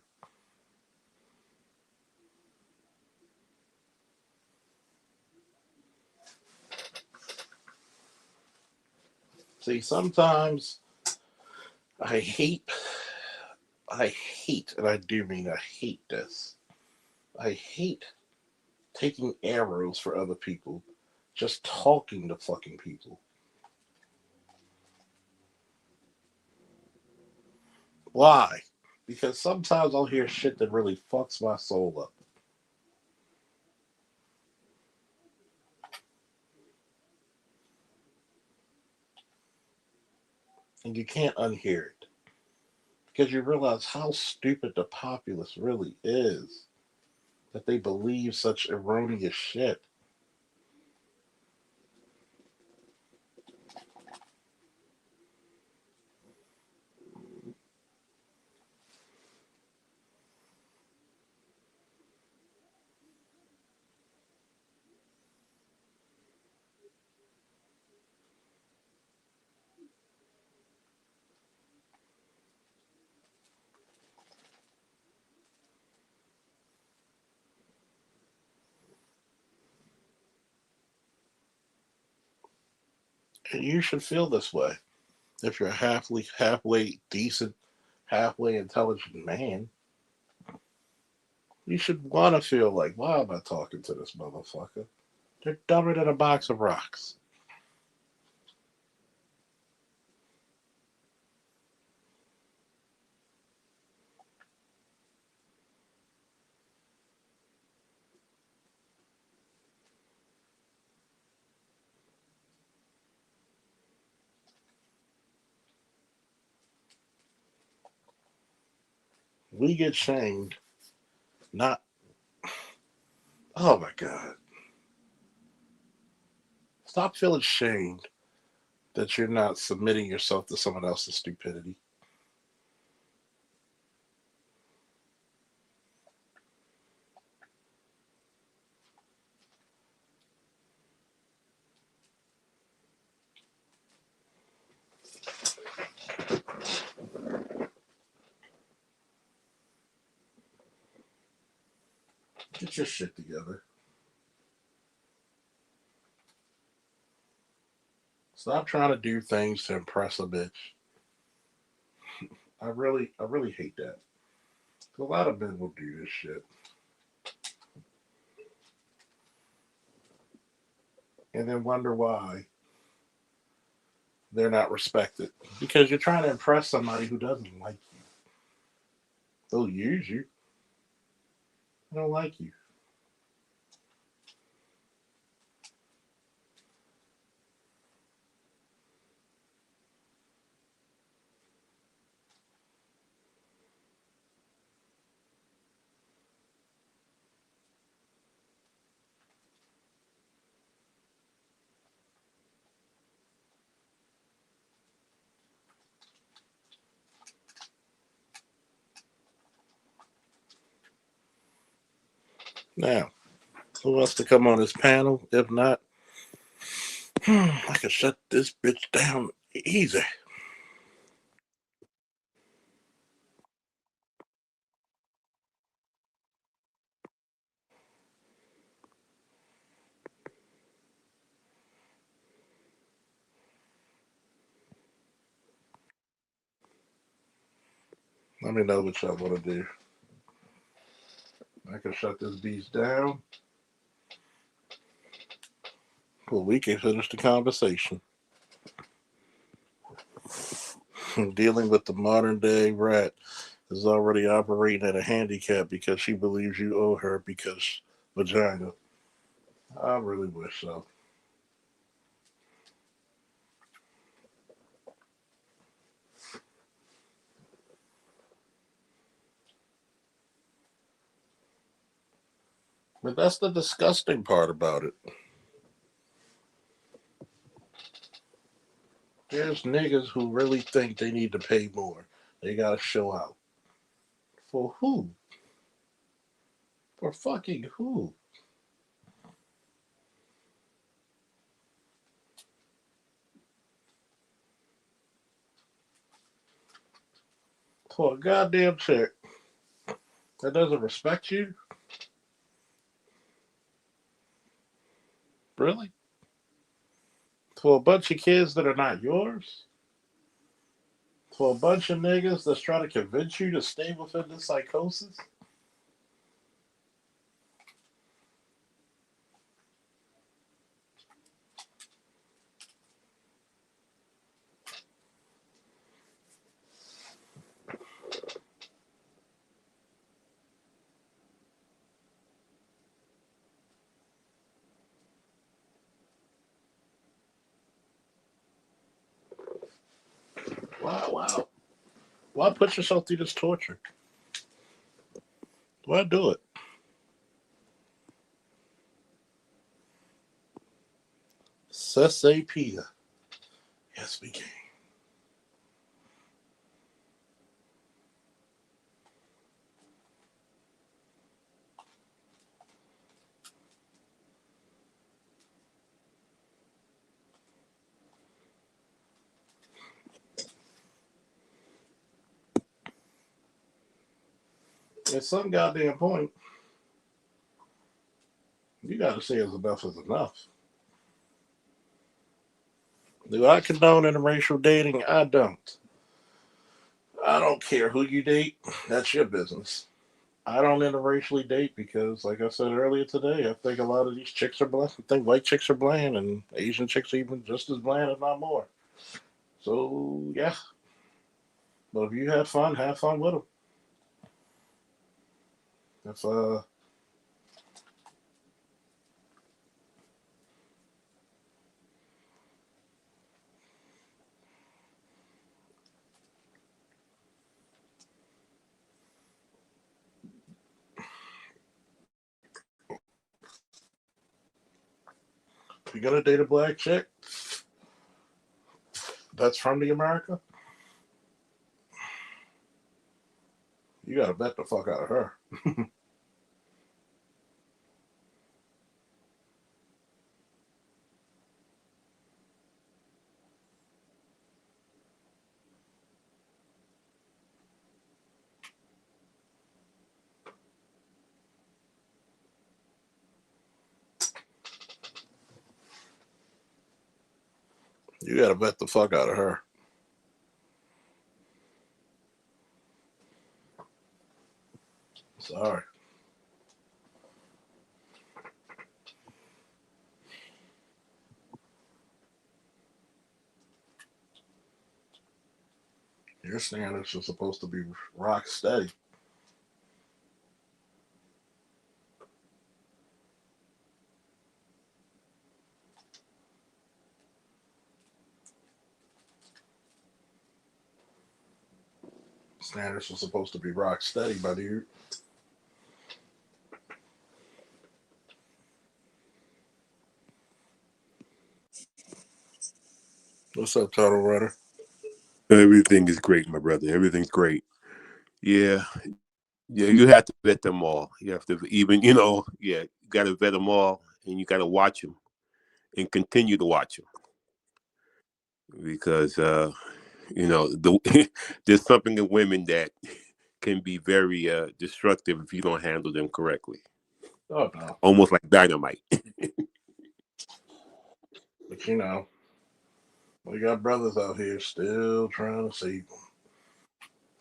See, sometimes I hate, I hate, and I do mean I hate this. I hate taking arrows for other people, just talking to fucking people. Why? Because sometimes I'll hear shit that really fucks my soul up. And you can't unhear it. Because you realize how stupid the populace really is. That they believe such erroneous shit. And you should feel this way. If you're a halfway decent, halfway intelligent man, you should want to feel like, why am I talking to this motherfucker? They're dumber than a box of rocks. We get shamed, not, oh my God. Stop feeling shamed that you're not submitting yourself to someone else's stupidity. Get your shit together. Stop trying to do things to impress a bitch. I really hate that. A lot of men will do this shit and then wonder why they're not respected. Because you're trying to impress somebody who doesn't like you. They'll use you. They don't like you. Now, who wants to come on this panel? If not, I can shut this bitch down easy. Let me know what y'all want to do. I can shut this beast down. Well, we can finish the conversation. Dealing with the modern day rat is already operating at a handicap because she believes you owe her because vagina. I really wish so. But that's the disgusting part about it. There's niggas who really think they need to pay more. They gotta show out. For who? For fucking who? For a goddamn chick that doesn't respect you? Really? For a bunch of kids that are not yours? For a bunch of niggas that's trying to convince you to stay within this psychosis? Why put yourself through this torture? Why do it? Cesse Peter. Yes, we can. At some goddamn point, you got to say it's enough is enough. Do I condone interracial dating? I don't. I don't care who you date. That's your business. I don't interracially date because, like I said earlier today, I think a lot of these chicks are bland. I think white chicks are bland, and Asian chicks are even just as bland, if not more. So yeah, but if you have fun with them. If you're gonna date a black chick that's from the America, you gotta bet the fuck out of her. You gotta bet the fuck out of her. Sorry. Your standards are supposed to be rock steady. Standards are supposed to be rock steady, buddy. What's up, Total Runner? Everything is great, my brother. Everything's great. Yeah, yeah. You have to vet them all. You have to even, yeah. You got to vet them all, and you got to watch them and continue to watch them because there's something in women that can be very destructive if you don't handle them correctly. Oh no. Almost like dynamite. But we got brothers out here still trying to save them.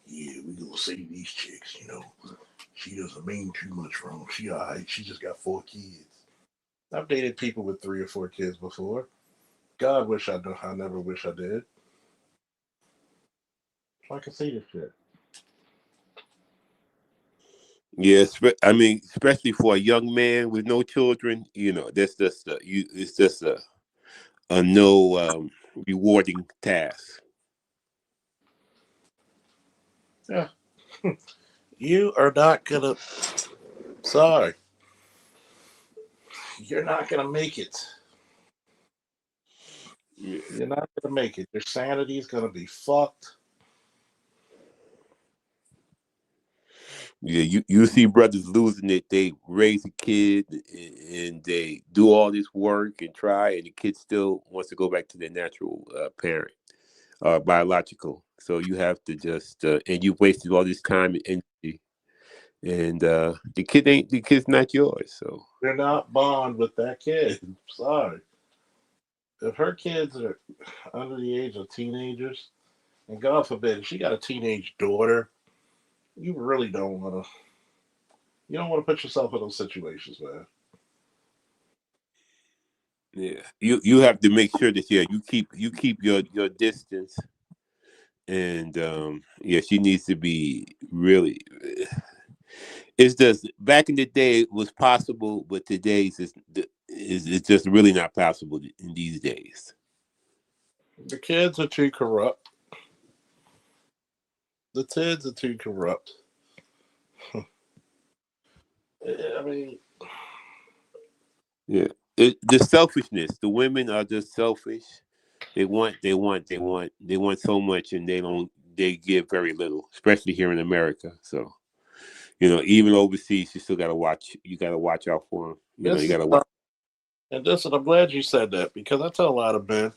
Yeah, we gonna save these chicks. She doesn't mean too much for them. She alright. She just got 4 kids. I've dated people with 3 or 4 kids before. God wish I do. I never wish I did. So I can see this shit. Yeah, I mean, especially for a young man with no children, that's just it's just a no rewarding task. Yeah, you are not gonna. Sorry, you're not gonna make it. Yeah, You're not gonna make it. Your sanity is gonna be fucked. you see brothers losing it. They raise a kid and they do all this work and try, and the kid still wants to go back to their natural parent, biological. So you have to just and you wasted all this time and energy, and the kid's not yours. So You're not bond with that kid. Sorry. If her kids are under the age of teenagers, and God forbid, if she got a teenage daughter, you really don't want to. You don't want to put yourself in those situations, man. yeah, you have to make sure that you keep your distance, and yeah, she needs to be really. It's just back in the day it was possible, but today's is it's just really not possible in these days. The kids are too corrupt. The Tids are too corrupt. I mean, Yeah, the selfishness. The women are just selfish. They want so much, and they give very little, especially here in America. So even overseas, you still gotta watch. You gotta watch out for them. You this is gotta watch. and this, and I'm glad you said that because I tell a lot of men,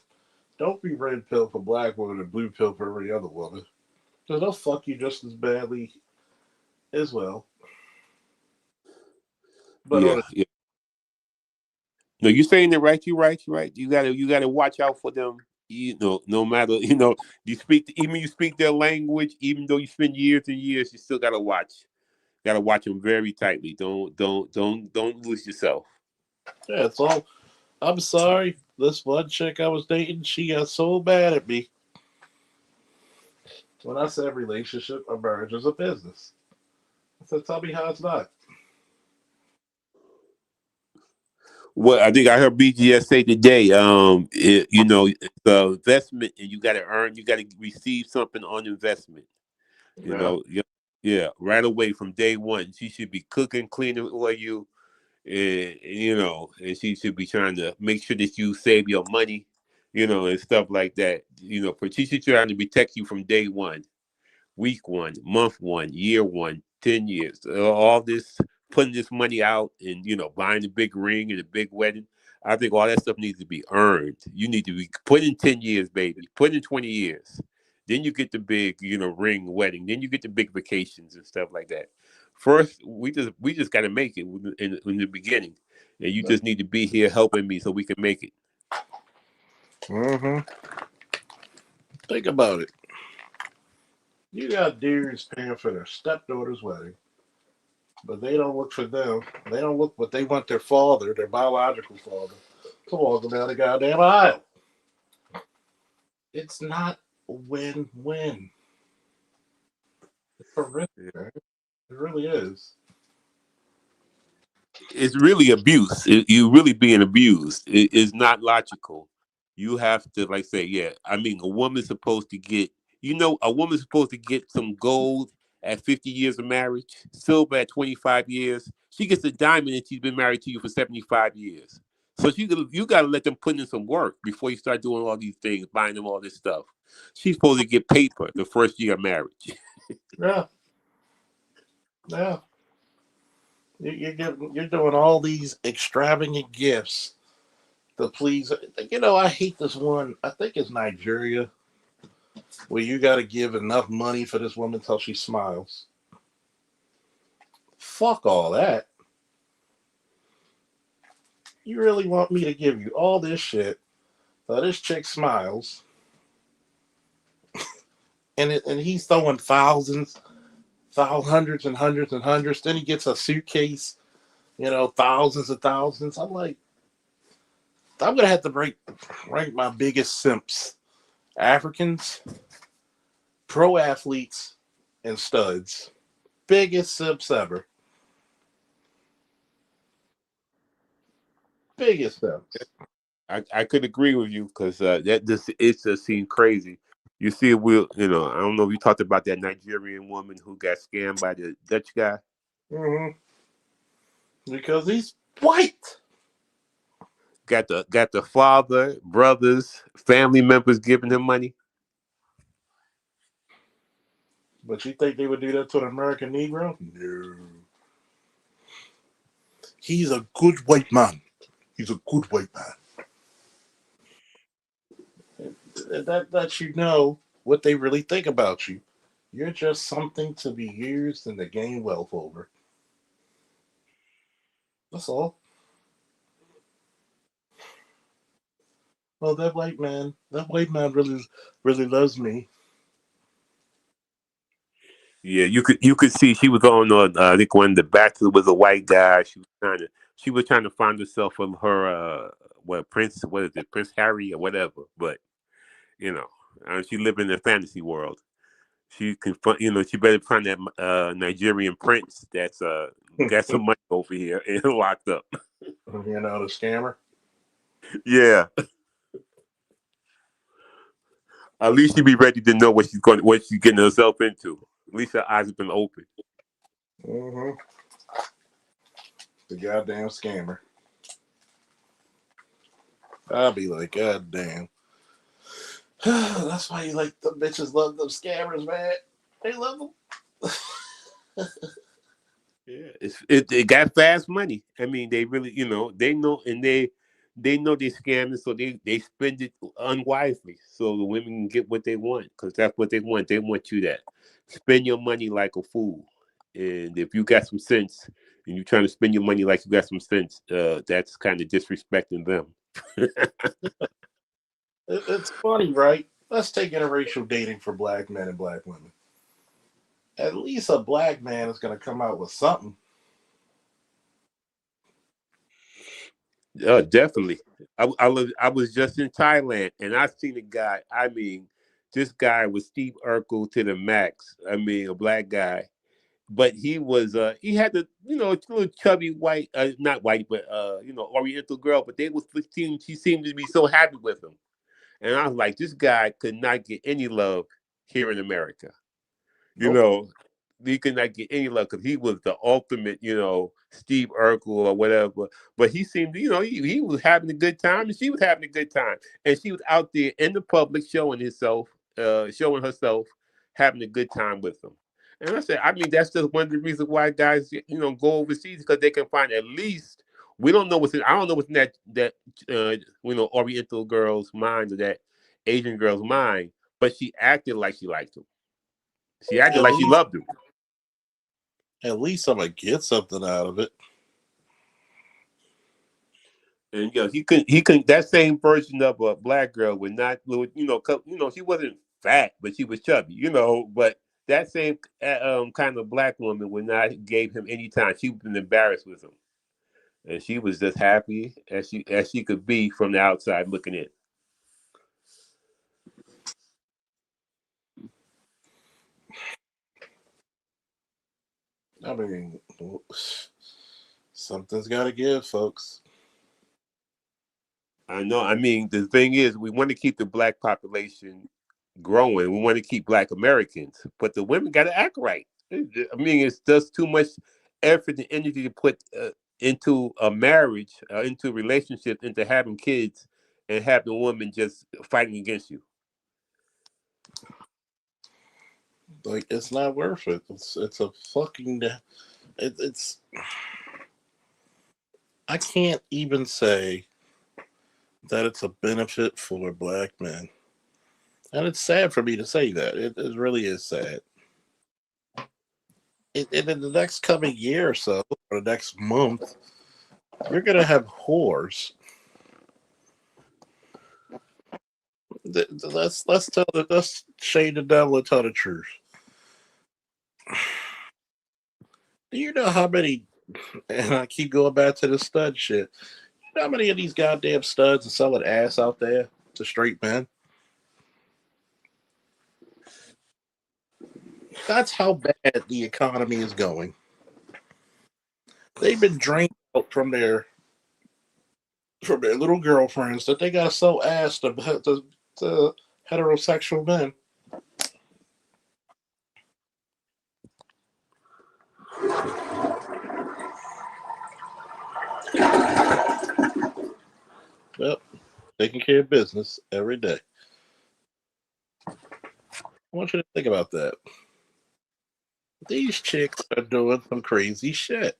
don't be red pill for black women and blue pill for every other woman. Because they'll fuck you just as badly as well. But on Yeah, yeah. No, you're saying it right. You're right. You're right. You gotta watch out for them. No matter you speak their language, even though you spend years and years, you still gotta watch. Gotta watch them very tightly. Don't lose yourself. yeah, it's all. I'm sorry. This one chick I was dating, she got so mad at me when I said relationship, a marriage is a business. I said, tell me how it's not. Well, I think I heard BGS say today, it's the investment, and you got to earn, you got to receive something on investment. Yeah. Yeah, yeah, right away from day one. She should be cooking, cleaning for you, and she should be trying to make sure that you save your money, and stuff like that. But she should try to protect you from day one, week one, month one, year one, 10 years. All this putting this money out and buying the big ring and the big wedding. I think all that stuff needs to be earned. You need to be put in 10 years, baby. Put in 20 years. Then you get the big, ring wedding. Then you get the big vacations and stuff like that. First, we just got to make it in the beginning, and you just need to be here helping me so we can make it. Mm-hmm. Think about it. You got dudes paying for their stepdaughter's wedding, but they don't look for them. They don't look, but they want their father, their biological father, to walk them down the goddamn aisle. It's not a win-win. It's horrific, man. It really is. It's really abuse. You really being abused. It's not logical. You have to like say, yeah. I mean, a woman's supposed to get some gold at 50 years of marriage, silver at 25 years. She gets a diamond and she's been married to you for 75 years. So you got to let them put in some work before you start doing all these things, buying them all this stuff. She's supposed to get paper the first year of marriage. Yeah, yeah. You're doing all these extravagant gifts to please. I hate this one. I think it's Nigeria, where you got to give enough money for this woman till she smiles. Fuck all that. You really want me to give you all this shit so this chick smiles, and he's throwing thousands, hundreds and hundreds and hundreds. Then he gets a suitcase, thousands and thousands. I'm like, I'm gonna have to rank my biggest simps: Africans, pro athletes, and studs. Biggest simps ever. Biggest simps. I could agree with you because it just seemed crazy. You see, I don't know if you talked about that Nigerian woman who got scammed by the Dutch guy. Hmm. Because he's white. Got the father, brothers, family members giving him money. But you think they would do that to an American Negro? No. He's a good white man. He's a good white man. That lets you know what they really think about you. You're just something to be used and to gain wealth over. That's all. Well, that white man really loves me. Yeah, you could see she was on I think when the Bachelor was a white guy. She was trying to find herself from her what is it, Prince Harry or whatever. But you know, she lived in a fantasy world. She better find that Nigerian prince that's got some money over here and locked up. The scammer. Yeah, At least she be ready to know what she's getting herself into. At least her eyes have been open. Mm-hmm. The goddamn scammer. I'll be like, God damn. That's why you like the bitches love them scammers, man. They love them. Yeah, it got fast money. I mean, they really, they know, and they know they scamming, so they spend it unwisely, so the women can get what they want, because that's what they want. They want you to spend your money like a fool, and if you got some sense and you're trying to spend your money like you got some sense, that's kind of disrespecting them. It's funny, right? Let's take interracial dating for black men and black women. At least a black man is going to come out with something. Definitely. I was just in Thailand and I seen a guy. I mean, this guy was Steve Urkel to the max. I mean, a black guy, but he had the little chubby white, not white, but Oriental girl. But she seemed to be so happy with him, and I was like, this guy could not get any love here in America. You Nope. know, he could not get any love because he was the ultimate, Steve Urkel or whatever. But he seemed, he was having a good time and she was having a good time. And she was out there in the public showing herself, having a good time with them. And I said, I mean, that's just one of the reasons why guys, go overseas because they can find at least. We don't know I don't know what's in Oriental girl's mind or that Asian girl's mind, but she acted like she liked him. She acted At like she least, loved him. at least I'm gonna get something out of it. And he could that same version of a black girl would not, she wasn't fat, but she was chubby, but that same kind of black woman would not gave him any time. She was embarrassed with him. And she was just happy as she could be from the outside looking in. I mean, something's got to give, folks. I know. I mean, the thing is, we want to keep the black population growing. We want to keep black Americans, but the women got to act right. I mean, it's just too much effort and energy to put into a marriage, into relationships, into having kids, and have the woman just fighting against you. Like, it's not worth it. It's a fucking. It's. I can't even say that it's a benefit for black men. And it's sad for me to say that. It really is sad. In the next coming year or so, or the next month, you're going to have whores. Let's shade the devil and tell the truth. Do you know how many? And I keep going back to the stud shit. You know how many of these goddamn studs are selling ass out there to straight men? That's how bad the economy is going. They've been drained out from their little girlfriends that they got to sell ass to heterosexual men. Yep, taking care of business every day. I want you to think about that. These chicks are doing some crazy shit.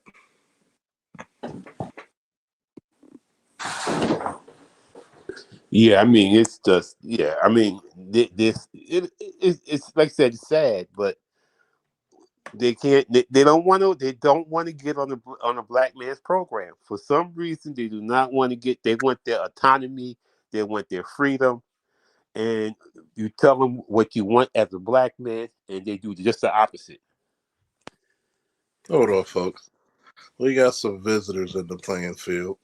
Yeah, I mean, it's just I mean, it's like I said, it's sad, but they can't. They don't want to. They don't want to get on a black man's program for some reason. They do not want to get. They want their autonomy. They want their freedom. And you tell them what you want as a black man, and they do just the opposite. Hold on, folks. We got some visitors in the playing field.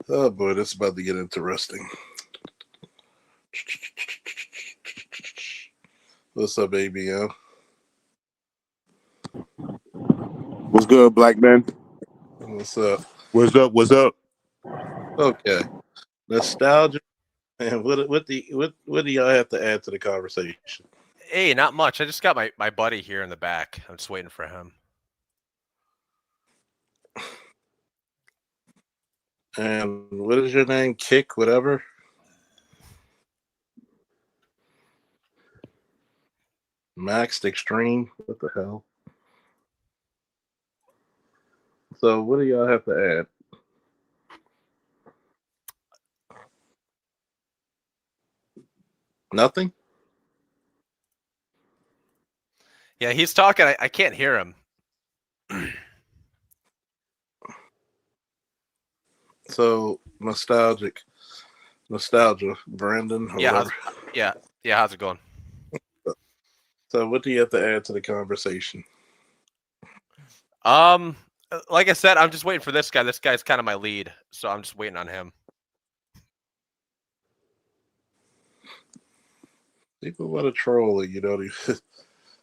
Oh boy, this is about to get interesting. What's up, ABM? What's good, black man? What's up? What's up? What's up? Okay. Nostalgia And what do y'all have to add to the conversation? Hey, not much. I just got my buddy here in the back. I'm just waiting for him. And what is your name? Kick whatever. Maxed Extreme. What the hell? So what do y'all have to add? Nothing. Yeah, he's talking. I can't hear him. So nostalgia, Brandon or Yeah, whatever. yeah. How's it going? So what do you have to add to the conversation? Like I said, I'm just waiting for this guy. This guy's kind of my lead, so I'm just waiting on him. People want to troll it,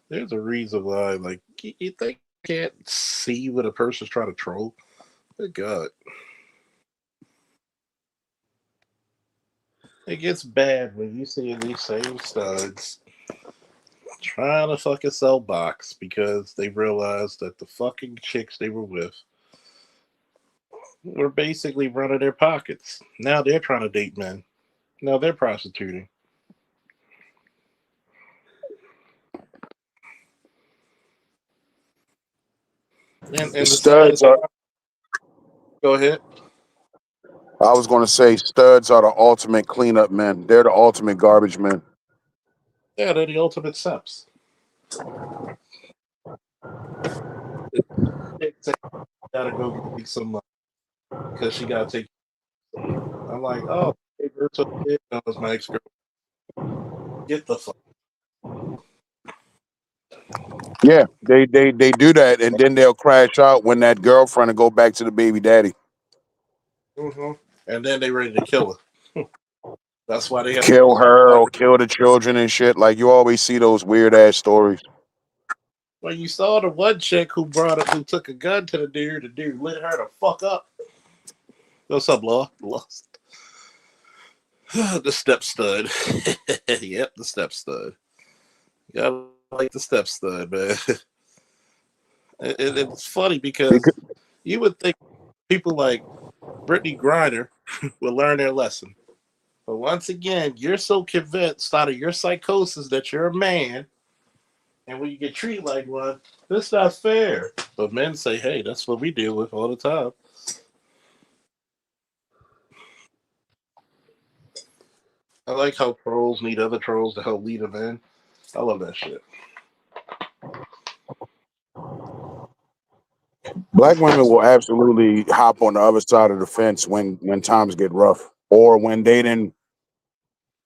there's a reason why. Like you think you can't see what a person's trying to troll? Good God. It gets bad when you see these same studs trying to fucking sell box because they realized that the fucking chicks they were with were basically running their pockets. Now they're trying to date men. Now they're prostituting. And The the studs saddest are. part, go ahead. I was going to say studs are the ultimate cleanup men. They're the ultimate garbage men. Yeah, they're the ultimate seps. Gotta go get some money because she gotta take. I'm like, oh, hey, Virtual Kid, that was my ex girl. Get the fuck. Yeah, they do that, and then they'll crash out when that girlfriend will go back to the baby daddy, Mm-hmm. And then they ready to kill her. That's why they have to kill go her or undercover. kill the children and shit. Like you always see those weird ass stories. Well, you saw the one chick who took a gun to the dude lit her the fuck up. What's up, Law? Lost. The step stud. Yep, the step stud. Gotta like the step stud, man. It's funny because Because, you would think people like Brittany Griner will learn their lesson. But once again, you're so convinced out of your psychosis that you're a man, and when you get treated like one, this not fair. But men say, hey, that's what we deal with all the time. I like how trolls need other trolls to help lead them in. I love that shit. black women will absolutely hop on the other side of the fence when times get rough, or when they didn't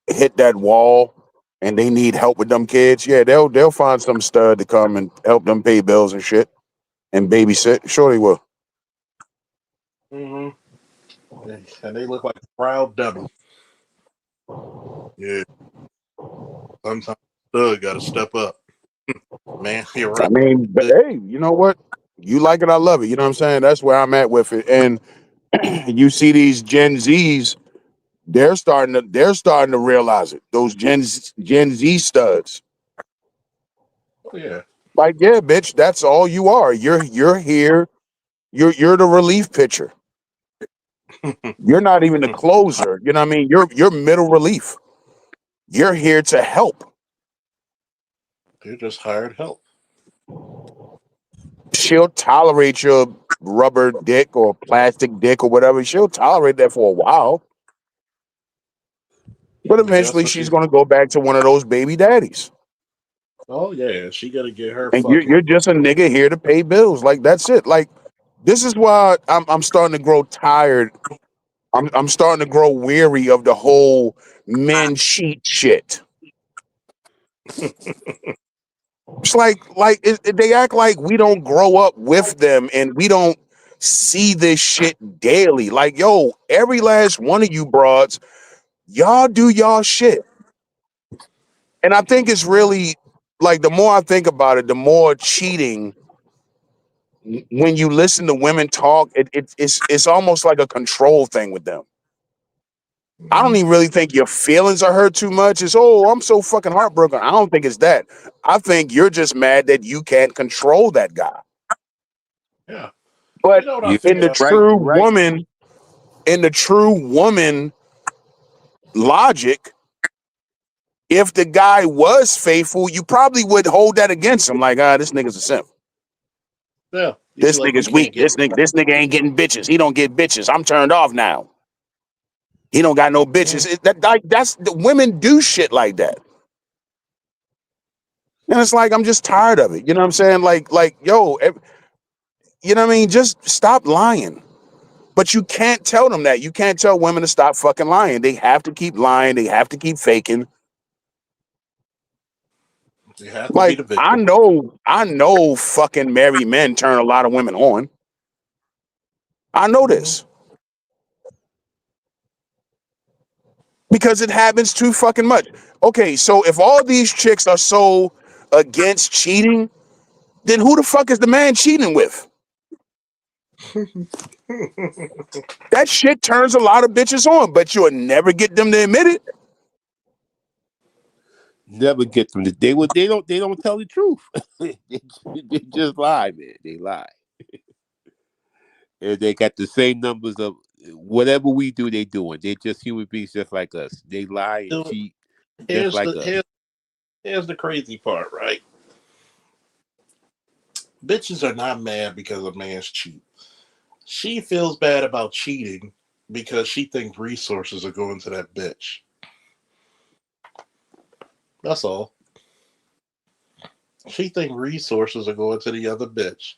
hit that wall and they need help with them kids. Yeah, they'll find some stud to come and help them pay bills and shit and babysit. Sure, they will. Mm-hmm. And they look like a proud dummy. Yeah, sometimes thug got to step up. Man, you're I right. mean, but hey, you know what? You like it, I love it. You know what I'm saying? That's where I'm at with it. And you see these Gen Zs, they're starting to realize it. Those Gen Z studs. Oh, yeah. Like, yeah, bitch, that's all you are. You're here. You're the relief pitcher. You're not even the closer. You know what I mean? You're middle relief. You're here to help. They're just hired help. She'll tolerate your rubber dick or plastic dick or whatever. She'll tolerate that for a while. But But guess eventually what she's she's. gonna go back to one of those baby daddies. Oh, yeah. She got to get her And you're fucking. just a nigga here to pay bills. Like that's it. Like this is why I'm starting to grow tired. I'm starting to grow weary of the whole men cheat shit. It's they act like we don't grow up with them and we don't see this shit daily. Like, yo, every last one of you broads, y'all do y'all shit. And I think it's really like the more I think about it, the more cheating when you listen to women talk, it's almost like a control thing with them. I don't even really think your feelings are hurt too much. It's, oh, I'm so fucking heartbroken. I don't think it's that. I think you're just mad that you can't control that guy. Yeah. But You know what I Yeah, in figured the out? right, true right. woman, in the true woman logic, if the guy was faithful, you probably would hold that against him. Like, this nigga's a simp. Yeah. You'd be This like, you nigga's can't weak. get This nigga ain't getting bitches. He don't get bitches. I'm turned off now. He don't got no bitches. That's the women do shit like that. And it's like, I'm just tired of it. You know what I'm saying? Yo, you know what I mean? Just stop lying. But you can't tell them that. You can't tell women to stop fucking lying. They have to keep lying. They have to keep faking. You have to be Like, the victim. I know fucking married men turn a lot of women on. I know Mhm. this. Because it happens too fucking much. Okay, so if all these chicks are so against cheating, then who the fuck is the man cheating with? That shit turns a lot of bitches on, but you'll never get them to admit it. Never get them. They don't tell the truth. They just lie, man. They lie. And they got the same numbers of whatever we do, they doing. They're just human beings just like us. They lie and So cheat just here's like the us. here's the crazy part, right? Bitches are not mad because a man's cheat. She feels bad about cheating because she thinks resources are going to that bitch. That's all. She thinks resources are going to the other bitch.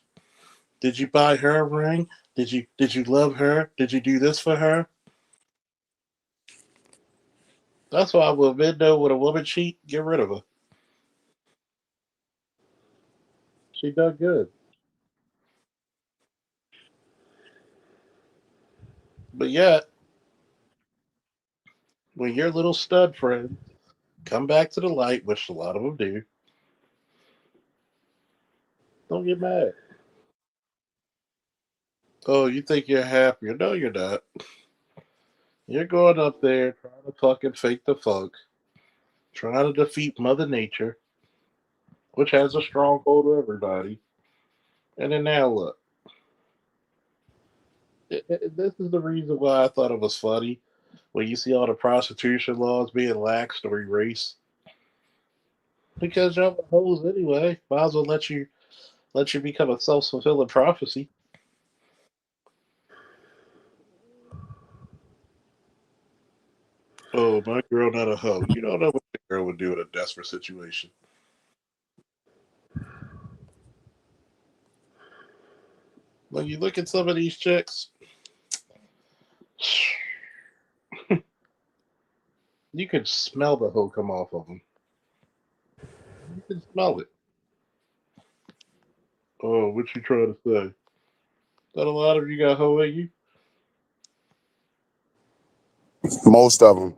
Did you buy her a ring? Did you love her? Did you do this for her? That's why when men know when a woman cheat, get rid of her. She done good. But yet, when your little stud friend come back to the light, which a lot of them do, don't get mad. Oh, you think you're happier? No, you're not. You're going up there trying to fucking fake the funk, trying to defeat Mother Nature, which has a stronghold of everybody. And then now look. This is the reason why I thought it was funny when you see all the prostitution laws being laxed or erased. Because y'all are hoes anyway. Might as well let you become a self fulfilling prophecy. Oh, my girl not a hoe. You don't know what your girl would do in a desperate situation. When you look at some of these chicks, you can smell the hoe come off of them. You can smell it. Oh, what you trying to say? That a lot of you got hoe in you? Most of them.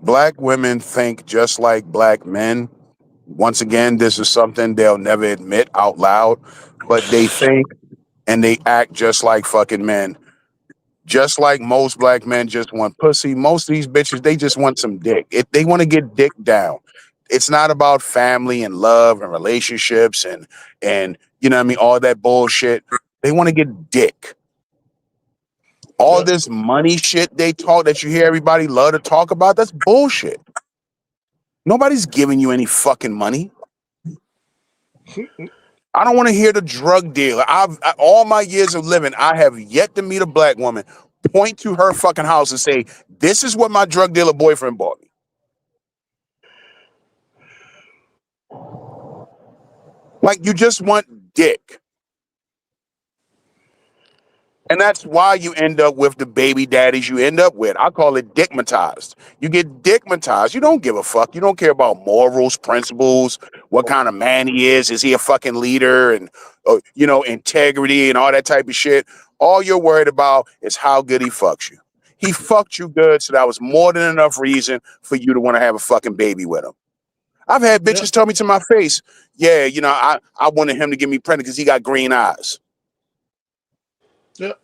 Black women think just like black men. Once again, this is something they'll never admit out loud, but they think and they act just like fucking men. Just like most black men just want pussy, most of these bitches, they just want some dick. They want to get dick down. It's not about family and love and relationships and you know what I mean, all that bullshit. They want to get dick. All Yep. this money shit they talk that you hear everybody love to talk about, that's bullshit. Nobody's giving you any fucking money. I don't want to hear the drug dealer. All my years of living, I have yet to meet a black woman point to her fucking house and say, "This is what my drug dealer boyfriend bought me." Like you just want dick. And that's why you end up with the baby daddies you end up with. I call it dickmatized. You get dickmatized. You don't give a fuck. You don't care about morals, principles, what kind of man he is. Is he a fucking leader and, integrity and all that type of shit? All you're worried about is how good he fucks you. He fucked you good, so that was more than enough reason for you to want to have a fucking baby with him. I've had Yep. bitches tell me to my face, yeah, I wanted him to give me pregnant because he got green eyes. Yep.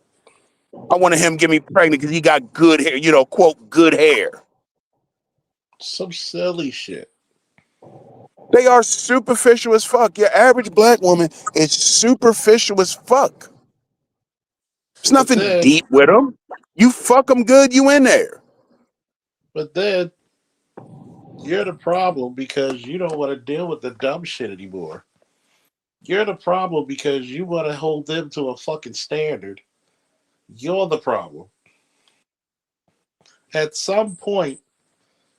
I wanted him to get me pregnant because he got good hair, you know, quote, good hair. Some silly shit. They are superficial as fuck. Your average black woman is superficial as fuck. There's But nothing then, deep with them. You fuck them good, you in there. but then you're the problem because you don't want to deal with the dumb shit anymore. You're the problem because you want to hold them to a fucking standard. You're the problem. At some point,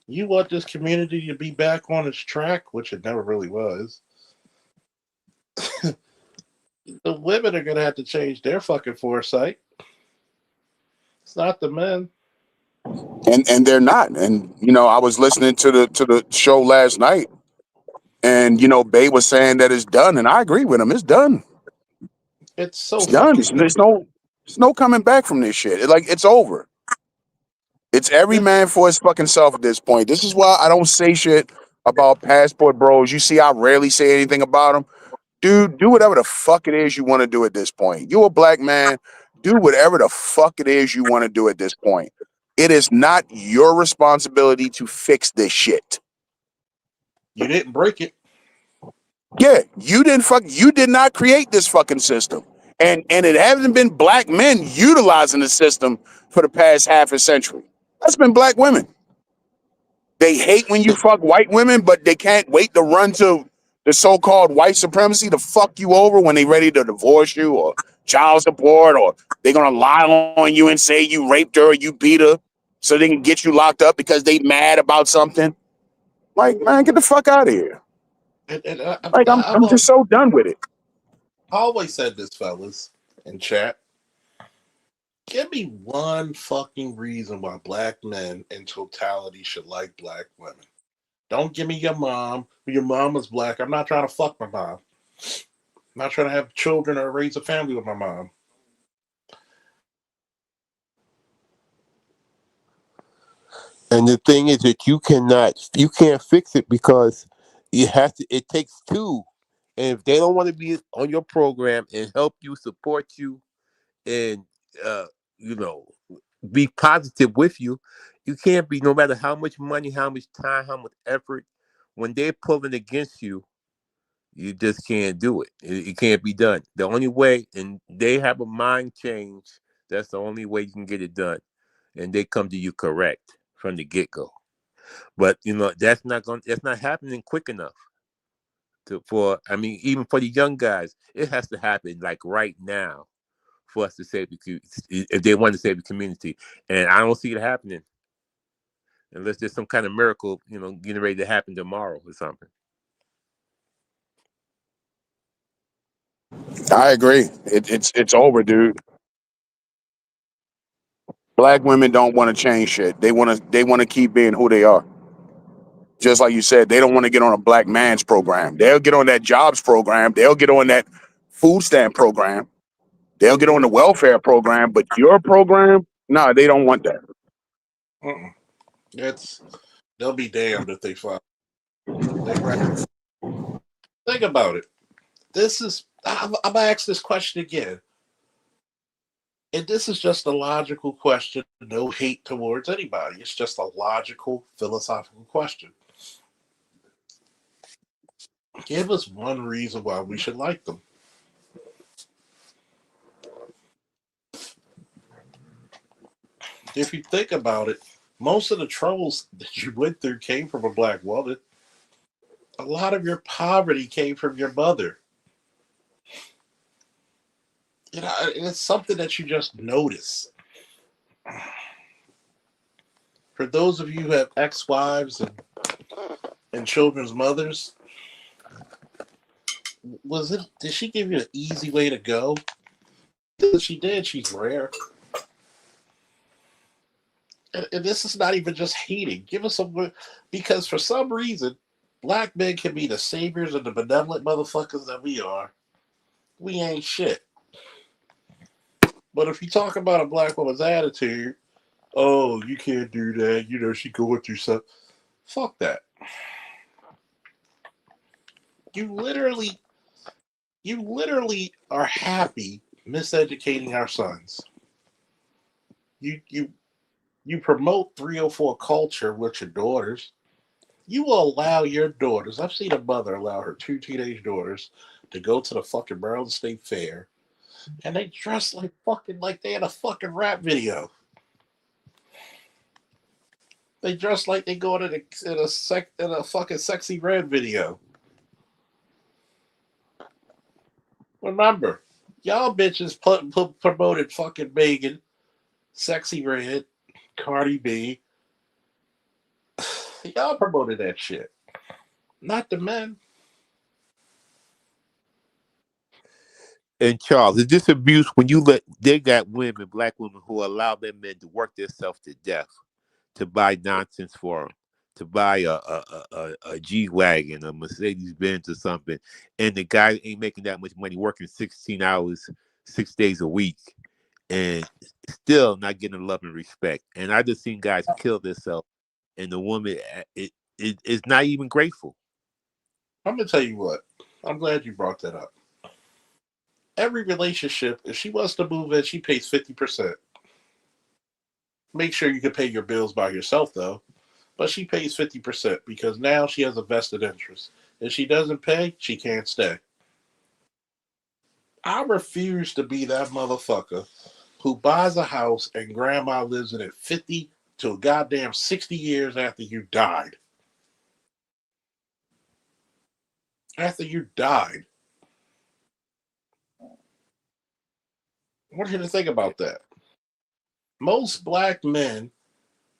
you want this community to be back on its track, which it never really was. The women are going to have to change their fucking foresight. It's not the men. And they're not. And you know, I was listening to the show last night, and you know, Bay was saying that it's done, and I agree with him. It's done. It's so It's done. fucking done. There's no coming back from this shit. It's over. It's every This, man for his fucking self at this point. This is why I don't say shit about passport bros. You see, I rarely say anything about them. Dude, do whatever the fuck it is you want to do at this point. You're a black man. Do whatever the fuck it is you want to do at this point. It is not your responsibility to fix this shit. you didn't break it. Yeah, you did not create this fucking system. And it hasn't been black men utilizing the system for the past half a century. That's been black women. They hate when you fuck white women, but they can't wait to run to the so-called white supremacy to fuck you over when they ready to divorce you or child support, or they're gonna lie on you and say you raped her or you beat her so they can get you locked up because they mad about something. Like, man, get the fuck out of here. And Like, I'm just so done with it. I always said this, fellas, in chat. Give me one fucking reason why black men in totality should like black women. Don't give me your mom. Your mom is black. I'm not trying to fuck my mom. I'm not trying to have children or raise a family with my mom. And the thing is that you can't fix it because it takes two. And if they don't want to be on your program and help you, support you, and uh, you know, be positive with you, you can't be, no matter how much money, how much time, how much effort, when they're pulling against you, you just can't do it. It can't be done. The only way, and they have a mind change, that's the only way you can get it done. And they come to you correct from the get go. But you know, that's not happening quick enough I mean, even for the young guys, it has to happen like right now for us to save if they want to save the community. And I don't see it happening unless there's some kind of miracle, you know, getting ready to happen tomorrow or something. I agree. It's over, dude. Black women don't want to change shit. They want to keep being who they are. Just like you said, they don't want to get on a black man's program. They'll get on that jobs program. They'll get on that food stamp program. They'll get on the welfare program. But your program, nah, they don't want that. Mm-mm. It's they'll be damned if they fuck. They think about it. This is I'm gonna ask this question again, and this is just a logical question. No hate towards anybody. It's just a logical, philosophical question. Give us one reason why we should like them. If you think about it, most of the troubles that you went through came from a black woman. A lot of your poverty came from your mother. You know, and it's something that you just notice. For those of you who have ex-wives and children's mothers, did she give you an easy way to go? If she did, she's rare. And this is not even just hating. Give us some, because for some reason, black men can be the saviors and the benevolent motherfuckers that we are. We ain't shit. But if you talk about a black woman's attitude, oh, you can't do that. You know, she going through something. Fuck that. You literally, you literally are happy miseducating our sons. You promote 304 culture with your daughters. You will allow your daughters. I've seen a mother allow her two teenage daughters to go to the fucking Maryland State Fair, and they dress like fucking like they in a fucking rap video. They dress like they going in a fucking Sexy Red video. Remember, y'all bitches promoted fucking Megan, Sexy Red, Cardi B. Y'all promoted that shit, not the men. And Charles, is this abuse when you let they got women, black women, who allow their men to work themselves to death to buy nonsense for them, to buy a G wagon, a Mercedes Benz or something, and the guy ain't making that much money, working 16 hours, 6 days a week, and still not getting love and respect. And I just seen guys kill themselves, and the woman is not even grateful. I'm gonna tell you what. I'm glad you brought that up. Every relationship, if she wants to move in, she pays 50%. Make sure you can pay your bills by yourself, though. But she pays 50% because now she has a vested interest. If she doesn't pay, she can't stay. I refuse to be that motherfucker who buys a house and grandma lives in it 50 to a goddamn 60 years after you died. After you died. I want you to think about that. Most black men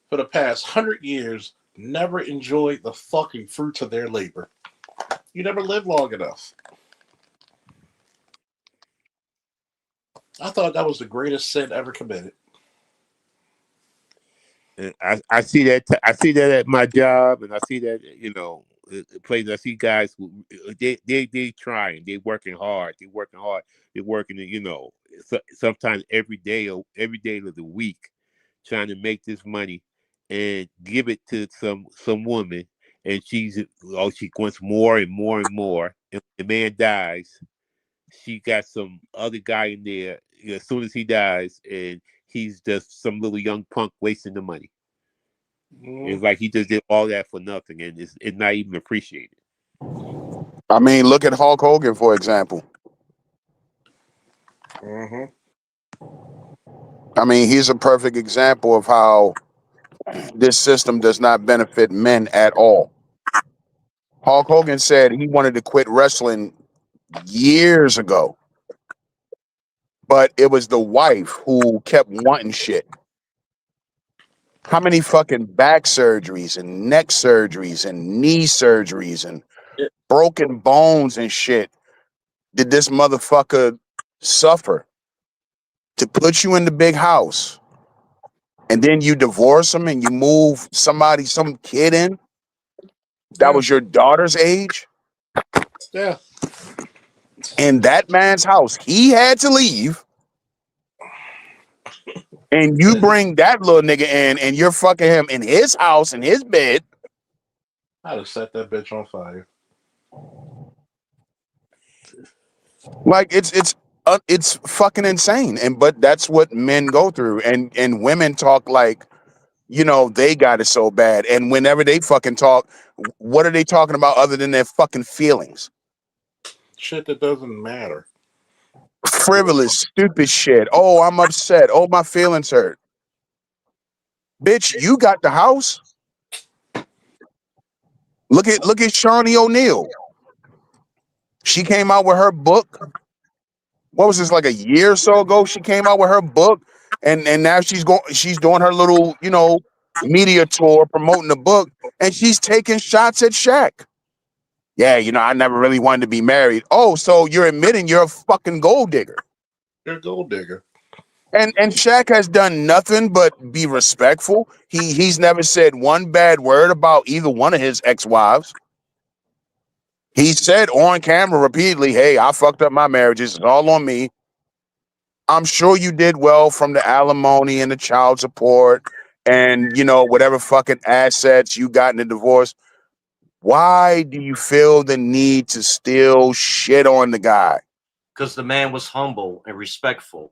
for the past 100 years never enjoyed the fucking fruits of their labor. You never lived long enough. I thought that was the greatest sin ever committed. And I see that I see that at my job, and I see that places. I see guys who they trying, they working hard, they're working sometimes every day of the week, trying to make this money and give it to some woman, and she wants more and more and more. And when the man dies, she got some other guy in there as soon as he dies, and he's just some little young punk wasting the money. It's like he just did all that for nothing, and it's not even appreciated. I mean, look at Hulk Hogan, for example. Mm-hmm. I mean, he's a perfect example of how this system does not benefit men at all. Hulk Hogan said he wanted to quit wrestling years ago, but it was the wife who kept wanting shit. How many fucking back surgeries and neck surgeries and knee surgeries and broken bones and shit did this motherfucker suffer to put you in the big house? And then you divorce him and you move some kid in that was your daughter's age Yeah. in that man's house. He had to leave. And you bring that little nigga in and you're fucking him in his house, in his bed. I'd have set that bitch on fire. Like it's fucking insane. But that's what men go through. And women talk like, they got it so bad. And whenever they fucking talk, what are they talking about other than their fucking feelings? Shit that doesn't matter. Frivolous, stupid shit. Oh, I'm upset. Oh, my feelings hurt. Bitch, you got the house. Look at Shawnee O'Neal. She came out with her book. What was this, like a year or so ago? She came out with her book, and now she's doing her little, media tour promoting the book, and she's taking shots at Shaq. Yeah, I never really wanted to be married. Oh, so you're admitting you're a fucking gold digger. You're a gold digger. And Shaq has done nothing but be respectful. He's never said one bad word about either one of his ex-wives. He said on camera repeatedly, hey, I fucked up my marriages. It's all on me. I'm sure you did well from the alimony and the child support and, whatever fucking assets you got in the divorce. Why do you feel the need to still shit on the guy? Because the man was humble and respectful.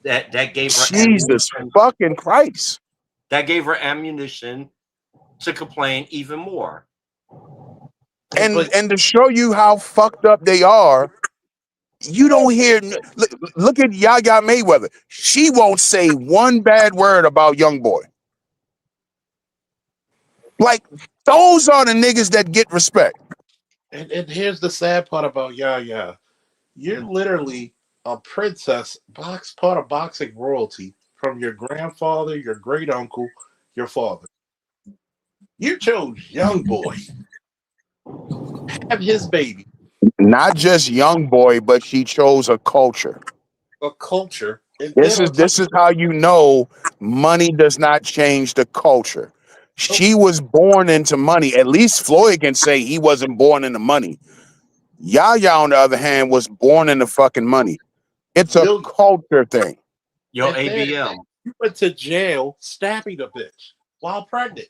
that gave her Jesus ammunition. fucking Christ. That gave her ammunition to complain even more. And But to show you how fucked up they are, you don't hear. Look at Yaya Mayweather. She won't say one bad word about Young Boy. Like, those are the niggas that get respect. and here's the sad part about Yaya. You're literally a princess, part of boxing royalty from your grandfather, your great uncle, your father. You chose Young Boy, have his baby, Not just Young Boy, but she chose a culture. a culture, and then This on top is how you know money does not change the culture. of She was born into money. At least Floyd can say he wasn't born into money. Yaya, on the other hand, was born into fucking money. It's a millions, culture thing. Yo, and then ABM. you went to jail stabbing a bitch while pregnant.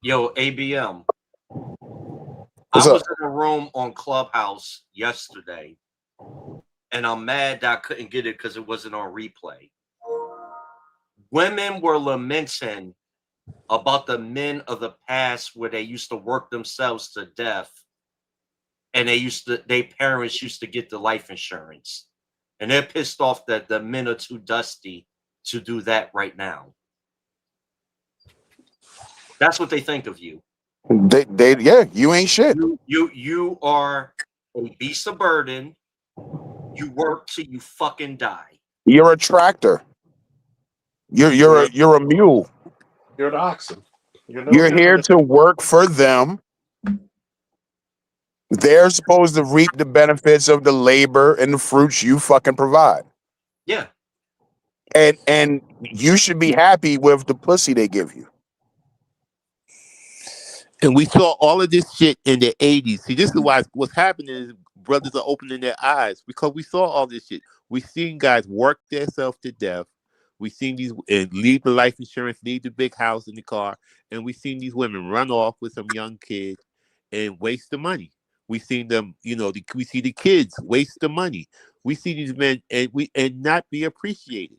Yo, ABM. What's I up? was in a room on Clubhouse yesterday, and I'm mad that I couldn't get it because it wasn't on replay. Women were lamenting about the men of the past where they used to work themselves to death, and their parents used to get the life insurance, and they're pissed off that the men are too dusty to do that right now. That's what they think of you. Yeah, you ain't shit. You are a beast of burden. You work till you fucking die. You're a tractor. You're a mule. You're an oxen. You're no You're here different to work for them. They're supposed to reap the benefits of the labor and the fruits you fucking provide. Yeah. And you should be happy with the pussy they give you. And we saw all of this shit in the 80s. See, this is why what's happening is brothers are opening their eyes because we saw all this shit. We seen guys work themselves to death. We seen these and leave the life insurance, leave the big house in the car, and we seen these women run off with some young kid and waste the money. We seen them, we see the kids waste the money. We see these men and not be appreciated.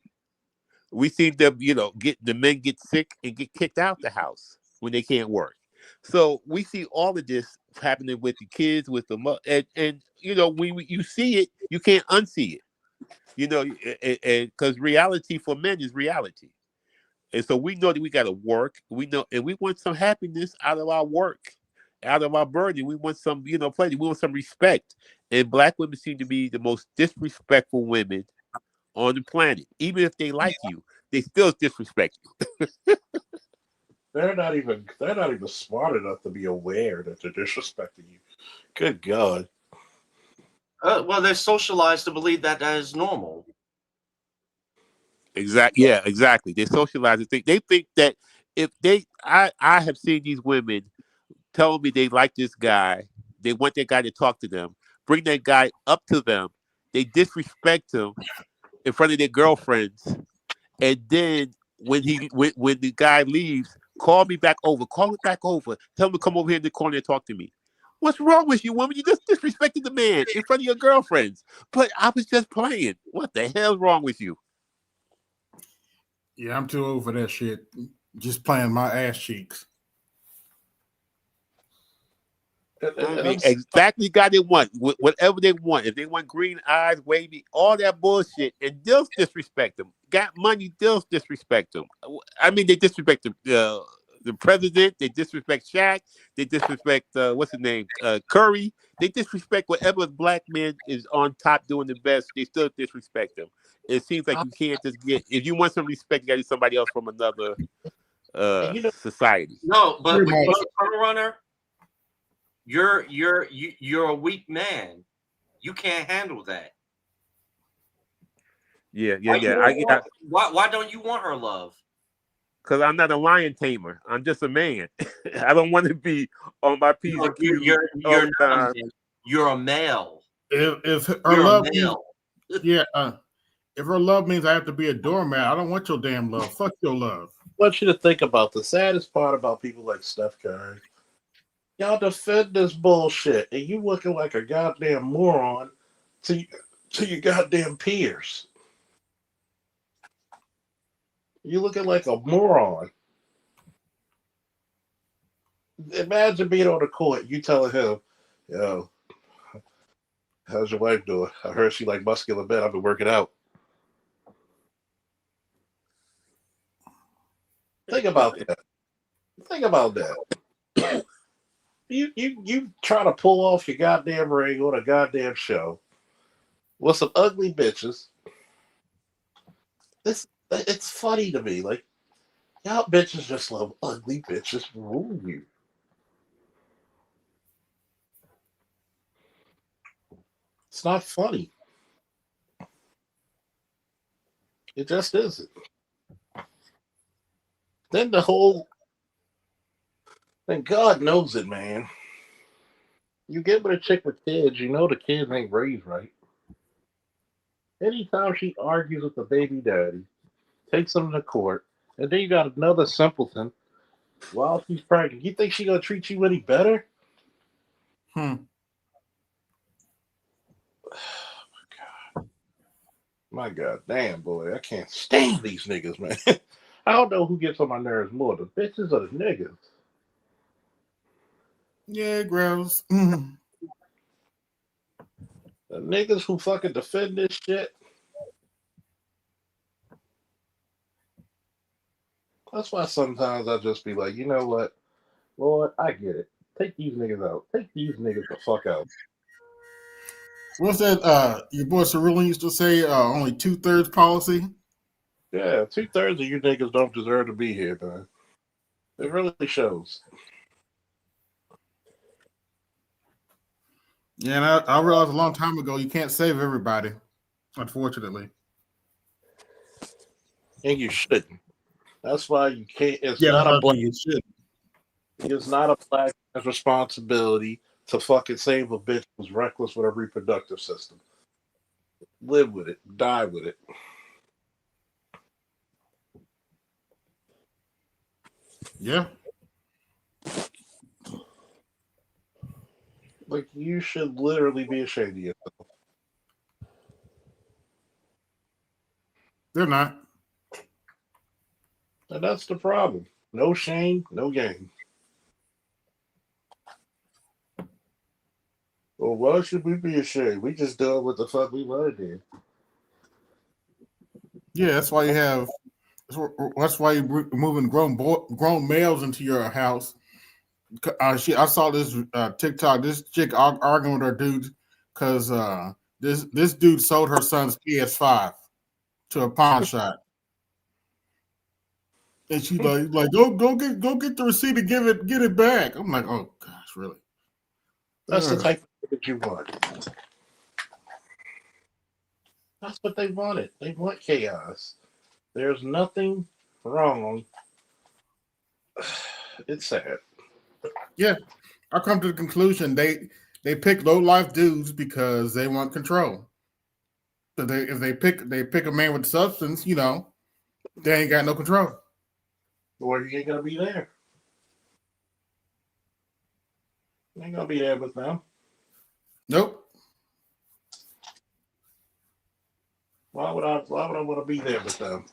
We seen them, get the men get sick and get kicked out the house when they can't work. So we see all of this happening with the kids, with the and when you see it, you can't unsee it. And because reality for men is reality, and so we know that we got to work. We know, and we want some happiness out of our work, out of our burden. We want some, pleasure. We want some respect. And black women seem to be the most disrespectful women on the planet. Even if they like you, they still disrespect you. they're not even smart enough to be aware that they're disrespecting you. Good God. Well, they're socialized to believe that is normal. Exactly. Yeah, exactly. They socialize and think that if I have seen these women tell me they like this guy, they want that guy to talk to them, bring that guy up to them, they disrespect him in front of their girlfriends, and then when the guy leaves, call me back over, tell him to come over here in the corner and talk to me. What's wrong with you, woman? You just disrespected the man in front of your girlfriends. But I was just playing. What the hell's wrong with you? Yeah, I'm too old for that shit. Just playing my ass cheeks. I mean, exactly got they want, whatever they want. If they want green eyes, wavy, all that bullshit, and they'll disrespect them. Got money, they'll disrespect them. I mean, they disrespect the president, they disrespect Shaq, they disrespect what's his name, Curry. They disrespect whatever black man is on top doing the best. They still disrespect them. It seems like you can't just get, if you want some respect, you got to get somebody else from another society. No, but Pretty when much. you're a front runner, you're a weak man. You can't handle that. Yeah. Why don't you want her love? Because I'm not a lion tamer. I'm just a man. I don't want to be on my P's and Q's You're all not the a time. man. You're a male. If her You're love a means, male. yeah, if her love means I have to be a doormat, I don't want your damn love. Fuck your love. I want you to think about the saddest part about people like Steph Curry. Y'all defend this bullshit, and you looking like a goddamn moron to your goddamn peers. You looking like a moron. Imagine being on the court, you telling him, yo, how's your wife doing? I heard she like muscular men. I've been working out. Think about that. Think about that. You try to pull off your goddamn ring on a goddamn show with some ugly bitches. It's funny to me. Like, y'all bitches just love ugly bitches rule you. It's not funny. It just isn't. Then then God knows it, man. You get with a chick with kids, you know the kids ain't raised right. Anytime she argues with the baby daddy, takes him to court, and then you got another simpleton while she's pregnant. You think she gonna treat you any better? My God, damn boy, I can't stand these niggas, man. I don't know who gets on my nerves more, the bitches or the niggas. Yeah, gross. The niggas who fucking defend this shit. That's why sometimes I just be like, you know what, Lord, I get it. Take these niggas out. Take these niggas the fuck out. What's that? Your boy Cerulean used to say only 2/3 policy. Yeah, 2/3 of you niggas don't deserve to be here, man. It really shows. Yeah, and I realized a long time ago you can't save everybody, unfortunately. And you shouldn't. That's why you can't. It's Yeah, not a black. you should. It's not a black man's responsibility to fucking save a bitch who's reckless with her reproductive system. Live with it. Die with it. Yeah. Like, you should literally be ashamed of yourself. They're not. And that's the problem. No shame, no game. Well, why should we be ashamed? We just doing what the fuck we want to do. Yeah, that's why you have. That's why you're moving grown males into your house. I saw this TikTok. This chick arguing with her dude because this dude sold her son's PS5 to a pawn shop, and she like go get the receipt and get it back. I'm like, oh gosh, really? That's the type of thing that you want. That's what they wanted. They want chaos. There's nothing wrong. It's sad. Yeah, I come to the conclusion they pick low life dudes because they want control. So if they pick a man with substance, you know, they ain't got no control. Or you ain't gonna be there. You ain't gonna be there with them. Nope. Why would I want to be there with them?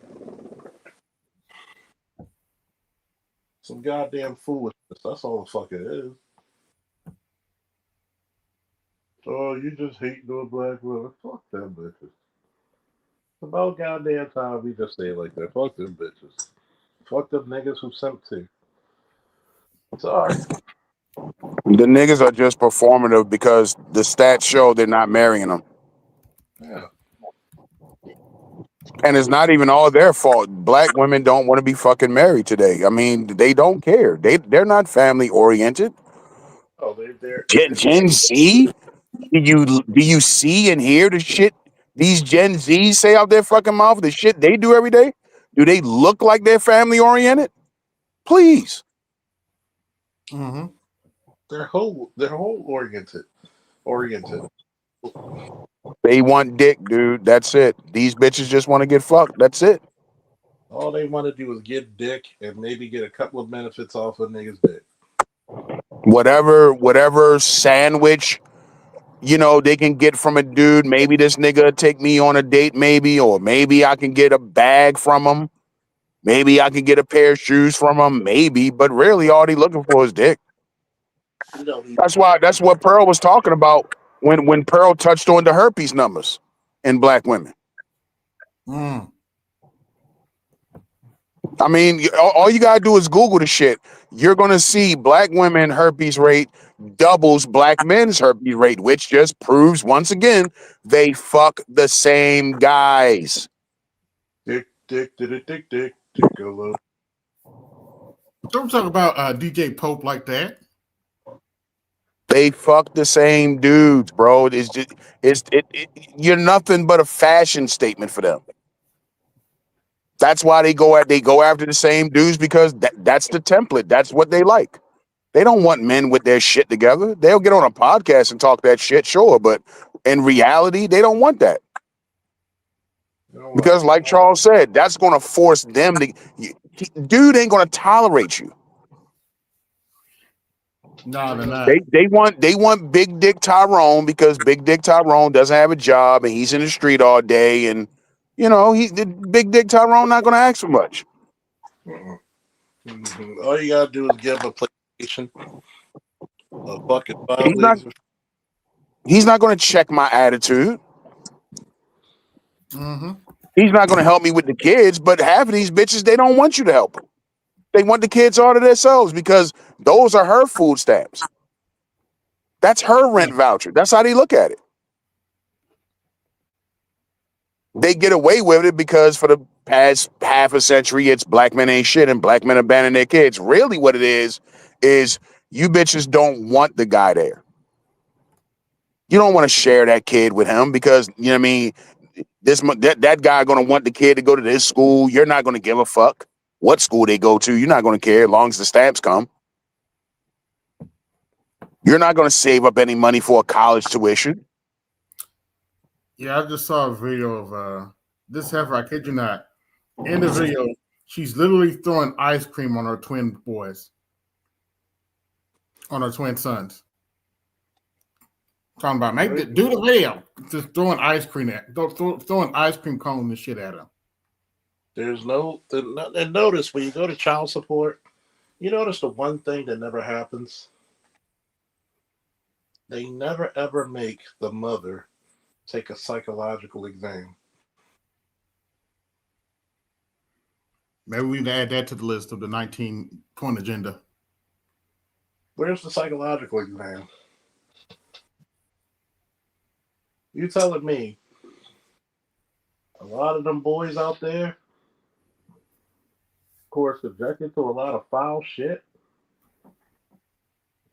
Some goddamn foolishness. That's all the fuck it is. Oh, you just hate no black women. Fuck them bitches. It's about goddamn time we just say it like that. Fuck them bitches. Fuck them niggas who sent to. Sorry. The niggas are just performative because the stats show they're not marrying them. Yeah. And it's not even all their fault. Black women don't want to be fucking married today. I mean, they don't care. They're not family oriented. Oh, they're Gen Z? Do you see and hear the shit these Gen Zs say out their fucking mouth? The shit they do every day? Do they look like they're family oriented? Please. Mm-hmm. They're whole oriented. They want dick, dude. That's it. These bitches just want to get fucked. That's it. All they want to do is get dick and maybe get a couple of benefits off of niggas' dick. Whatever sandwich, you know, they can get from a dude. Maybe this nigga take me on a date, maybe, or maybe I can get a bag from him. Maybe I could get a pair of shoes from him, maybe, but really all they looking for is dick. You don't need That's what Pearl was talking about when Pearl touched on the herpes numbers in black women. Mm. I mean, all you gotta do is Google the shit. You're gonna see black women herpes rate doubles black men's herpes rate, which just proves once again they fuck the same guys. dick, go low. Don't talk about DJ Pope like that. They fuck the same dudes, bro. It's just you're nothing but a fashion statement for them. That's why they go after the same dudes because that's the template. That's what they like. They don't want men with their shit together. They'll get on a podcast and talk that shit, sure, but in reality, they don't want that. You know Because like Charles said, that's going to force them to dude ain't going to tolerate you. No, they're not. They want Big Dick Tyrone because Big Dick Tyrone doesn't have a job and he's in the street all day, and you know Big Dick Tyrone not going to ask for much. All you gotta do is give him a PlayStation, a bucket five He's not- legs. He's not going to check my attitude. Mm-hmm. He's not going to help me with the kids. But half of these bitches, they don't want you to help them. They want the kids all to themselves because those are her food stamps. That's her rent voucher. That's how they look at it. They get away with it because for the past half a century, it's black men ain't shit and black men abandon their kids. Really what it is you bitches don't want the guy there. You don't want to share that kid with him because, you know what I mean, that guy going to want the kid to go to this school. You're not going to give a fuck what school they go to. You're not going to care as long as the stamps come. You're not going to save up any money for a college tuition. Yeah, I just saw a video of this heifer. I kid you not. In the video, she's literally throwing ice cream on her twin boys, on her twin sons. Talking about do the video, just throwing ice cream throwing ice cream cone and shit at them. There's and notice when you go to child support, you notice the one thing that never happens. They never ever make the mother take a psychological exam. Maybe we can add that to the list of the 1920 agenda. Where's the psychological exam? You telling me a lot of them boys out there, of course, subjected to a lot of foul shit.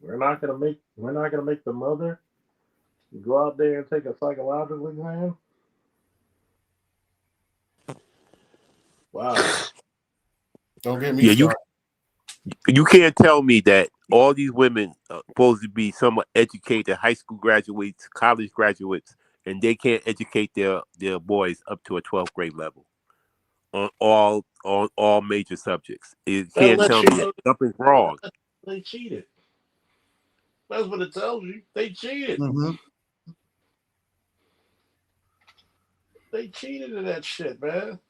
We're not gonna make the mother go out there and take a psychological exam. Wow. Don't get me started. You can't tell me that all these women are supposed to be somewhat educated, high school graduates, college graduates, and they can't educate their boys up to a 12th grade level on all major subjects. You can't tell me that something's wrong. They cheated. That's what it tells you. They cheated. Mm-hmm. They cheated in that shit, man.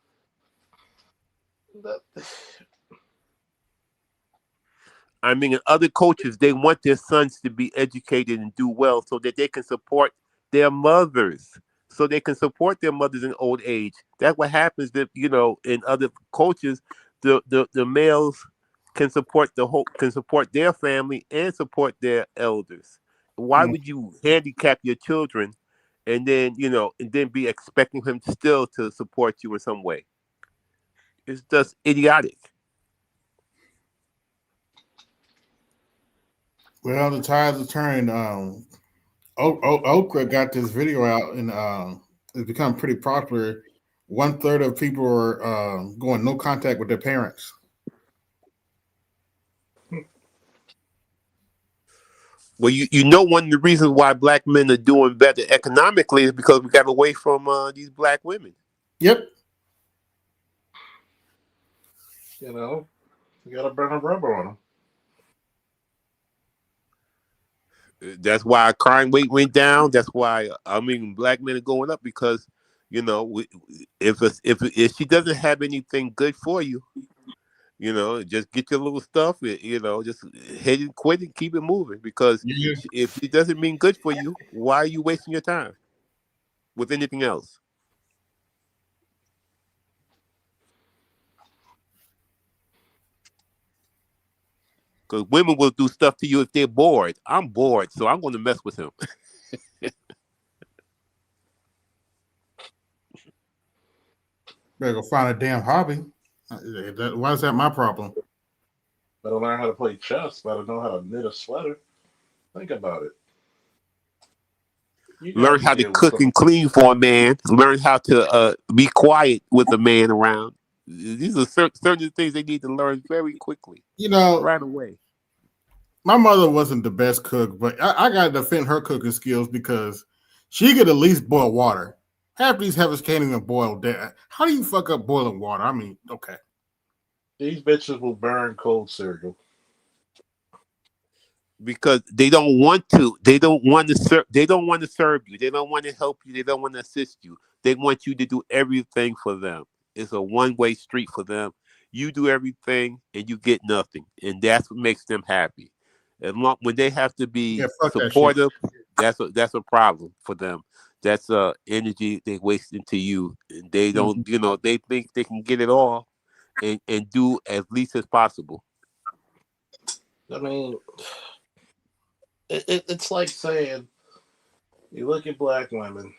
I mean, other coaches, they want their sons to be educated and do well so that they can support their mothers. So they can support their mothers in old age. That's what happens that, you know, in other coaches, the males can support their family and support their elders. Why would you handicap your children and then be expecting him still to support you in some way? It's just idiotic. Well, the tides have turned. Oprah got this video out and it's become pretty popular. 1/3 of people are going no contact with their parents. Well, one of the reasons why black men are doing better economically is because we got away from these black women. Yep. You know, you got to burn a rubber on them. That's why crime rate went down. That's why black men are going up because You know, if she doesn't have anything good for you, you know, just get your little stuff. You know, just hit it, quit it, keep it moving. Because Yeah. if it doesn't mean good for you, why are you wasting your time with anything else? Because women will do stuff to you if they're bored. I'm bored, so I'm going to mess with him. Better go find a damn hobby. Why is that my problem? Better learn how to play chess. Better know how to knit a sweater. Think about it. You gotta Learn be how to able cook and clean for a man. Learn how to be quiet with a man around. These are certain things they need to learn very quickly, You know, right away. my mother wasn't the best cook, but I got to defend her cooking skills because she could at least boil water. Half these heifers can't even boil that. How do you fuck up boiling water? I mean, okay. These bitches will burn cold cereal. Because they don't want to. They don't want to serve. They don't want to serve you. They don't want to help you. They don't want to assist you. They want you to do everything for them. It's a one-way street for them. You do everything and you get nothing, and that's what makes them happy. And when they have to Yeah, be fuck that shit. supportive, that's a problem for them. That's energy they waste into you. And they don't. You know, they think they can get it all, and do as least as possible. I mean, it's like saying you look at black women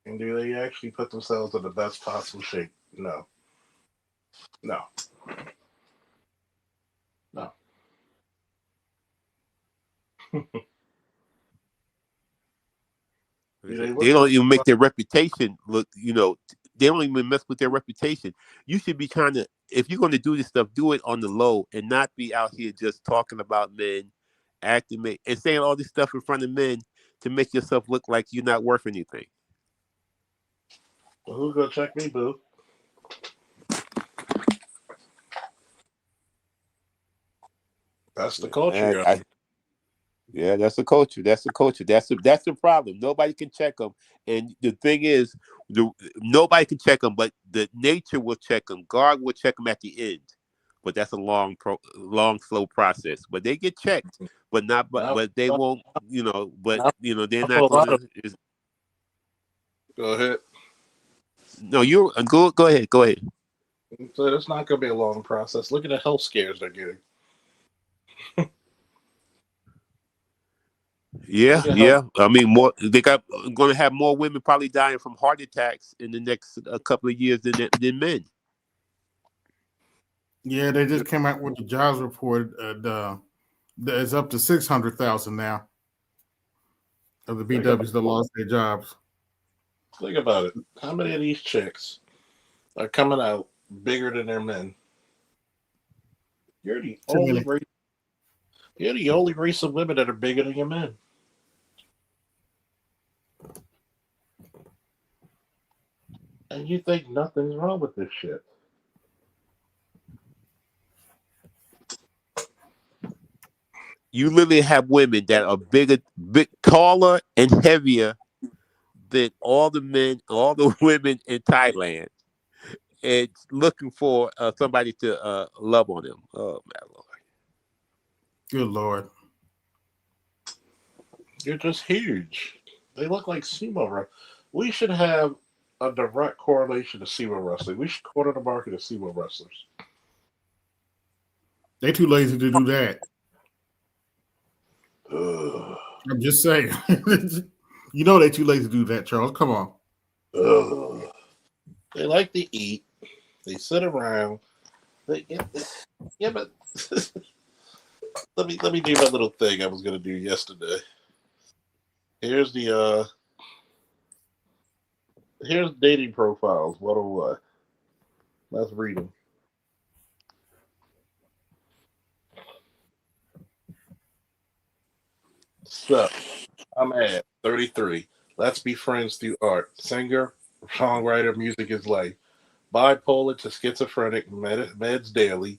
and do they actually put themselves in the best possible shape? No. No. No. They don't even make their reputation look, you know, they don't even mess with their reputation. You should be trying to, if you're going to do this stuff, do it on the low and not be out here just talking about men, acting, and saying all this stuff in front of men to make yourself look like you're not worth anything. Well, who's going to check me, boo? That's the culture. Yeah, that's the culture. That's the culture. That's the problem. Nobody can check them. And the thing is, nobody can check them, but the nature will check them. God will check them at the end. But that's a long, slow process. But they get checked, but but they won't. You know, but you know they're not going to. Go ahead. No, you go ahead. Go ahead. So it's not going to be a long process. Look at the health scares they're getting. Yeah. I mean, more. They going to have more women probably dying from heart attacks in the next couple of years than men. Yeah, they just came out with the jobs report. It's up to 600,000 now of the BWs that lost their jobs. Think about it. How many of these chicks are coming out bigger than their men? You're the only race of women that are bigger than your men. And you think nothing's wrong with this shit. You literally have women that are taller and heavier than all the men, all the women in Thailand, and looking for somebody to love on them. Oh my Lord! Good Lord! You're just huge. They look like sumo wrestlers. We should have a direct correlation to sumo wrestling. We should corner the market of sumo wrestlers. They too lazy to do that. Ugh. I'm just saying. You know they too lazy to do that, Charles. Come on. Ugh. They like to eat. They sit around. But let me do my little thing I was gonna do yesterday. Here's dating profiles 101. Let's read them. So, I'm at 33. Let's be friends through art. Singer, songwriter, music is life. Bipolar to schizophrenic, meds daily.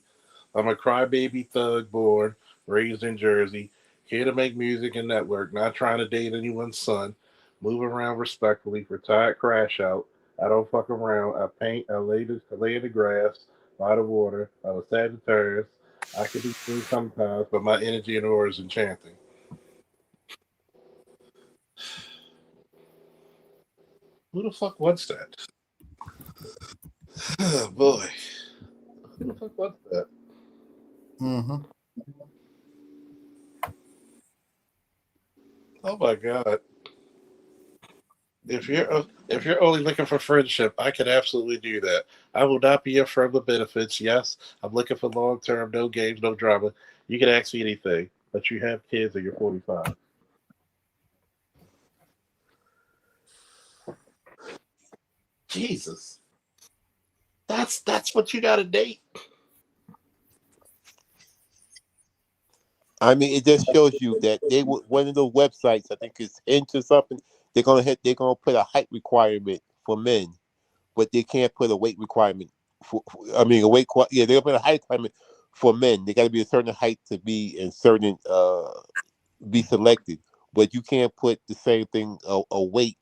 I'm a crybaby thug born, raised in Jersey. Here to make music and network, not trying to date anyone's son. Move around respectfully. Retired crash out. I don't fuck around. I paint. I lay in the grass by the water. I'm a Sagittarius. I can be seen sometimes, but my energy and aura is enchanting. Who the fuck wants that? Oh boy. Who the fuck wants that? Mm-hmm. Oh my god. If you're only looking for friendship, I can absolutely do that. I will not be your friend with benefits. Yes, I'm looking for long term, no games, no drama. You can ask me anything, but you have kids and you're 45. Jesus, that's what you got to date. I mean, it just shows you that one of the websites, I think it's Hinge or something. They're gonna put a height requirement for men, but they can't put a weight requirement I mean, yeah, they're gonna put a height requirement for men. They got to be a certain height to be in certain be selected, but you can't put the same thing a weight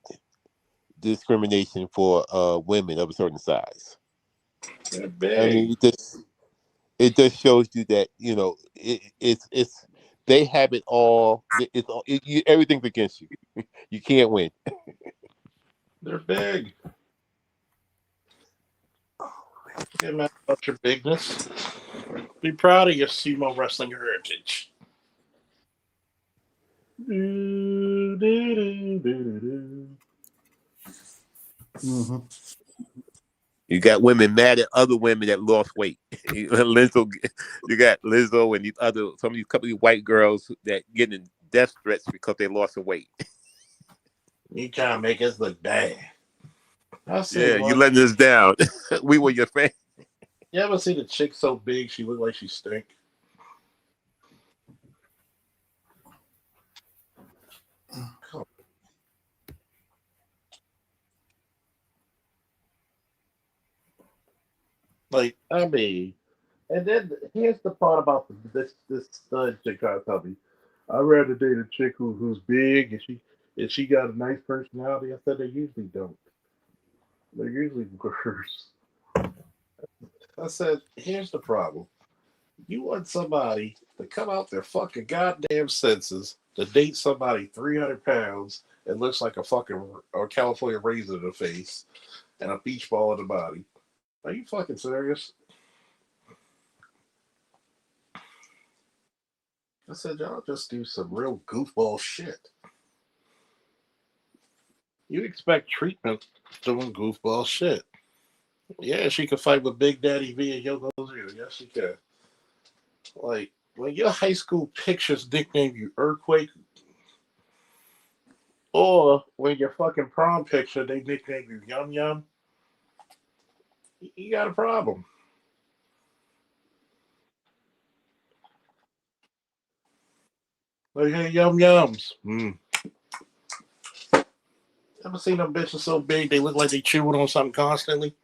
discrimination for women of a certain size. They're I big. mean, it just shows you that it's they have it all. Everything's against you. You can't win. They're big. Get mad about your bigness. Be proud of your sumo wrestling heritage. Do, do, do, do, do. Mm-hmm. You got women mad at other women that lost weight. Lizzo, you got Lizzo and some of these couple of white girls that getting death threats because they lost some weight. You trying to make us look bad. I Yeah, seen you one. letting us down. We were your fans. You ever seen a chick so big she looked like she stink? Like, I mean, and then here's the part about this stud chick trying to tell me. I'd rather date a chick who's big and she got a nice personality. I said they usually don't. They're usually worse. I said, here's the problem. You want somebody to come out their fucking goddamn senses to date somebody 300 pounds and looks like a fucking or California raisin in the face and a beach ball in the body. Are you fucking serious? I said, y'all just do some real goofball shit. You expect treatment doing goofball shit. Yeah, she could fight with Big Daddy V and Yokozuna. Yes, she could. Like, when your high school pictures nickname you Earthquake, or when your fucking prom picture they nickname you Yum Yum, you got a problem. Like, hey, Yum Yums. Ever seen them bitches so big they look like they chewing on something constantly?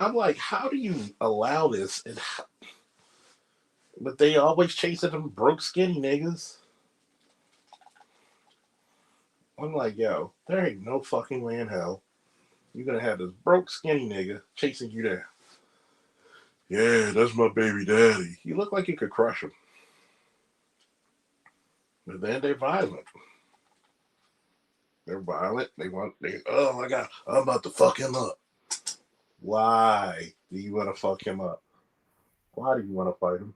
I'm like, how do you allow this? But they always chasing them broke skinny niggas. I'm like, yo, there ain't no fucking way in hell you're gonna have this broke skinny nigga chasing you there. Yeah, that's my baby daddy. You look like you could crush him. But then they're violent. They're violent. Oh my god, I'm about to fuck him up. Why do you want to fuck him up? Why do you want to fight him?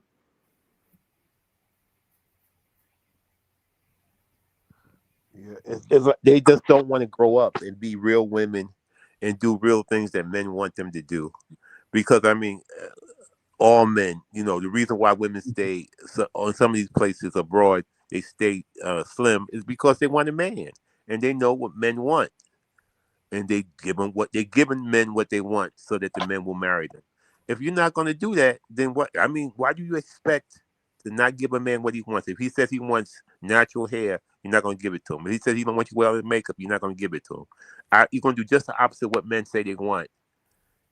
Yeah, it's like they just don't want to grow up and be real women and do real things that men want them to do. Because I mean, all men, the reason why women stay on some of these places abroad, they stay slim is because they want a man and they know what men want, and they're giving men what they want so that the men will marry them. If you're not going to do that, then what? I mean, why do you expect to not give a man what he wants? If he says he wants natural hair, you're not going to give it to him. If he says he don't want you to wear makeup, you're not going to give it to him. You're going to do just the opposite of what men say they want,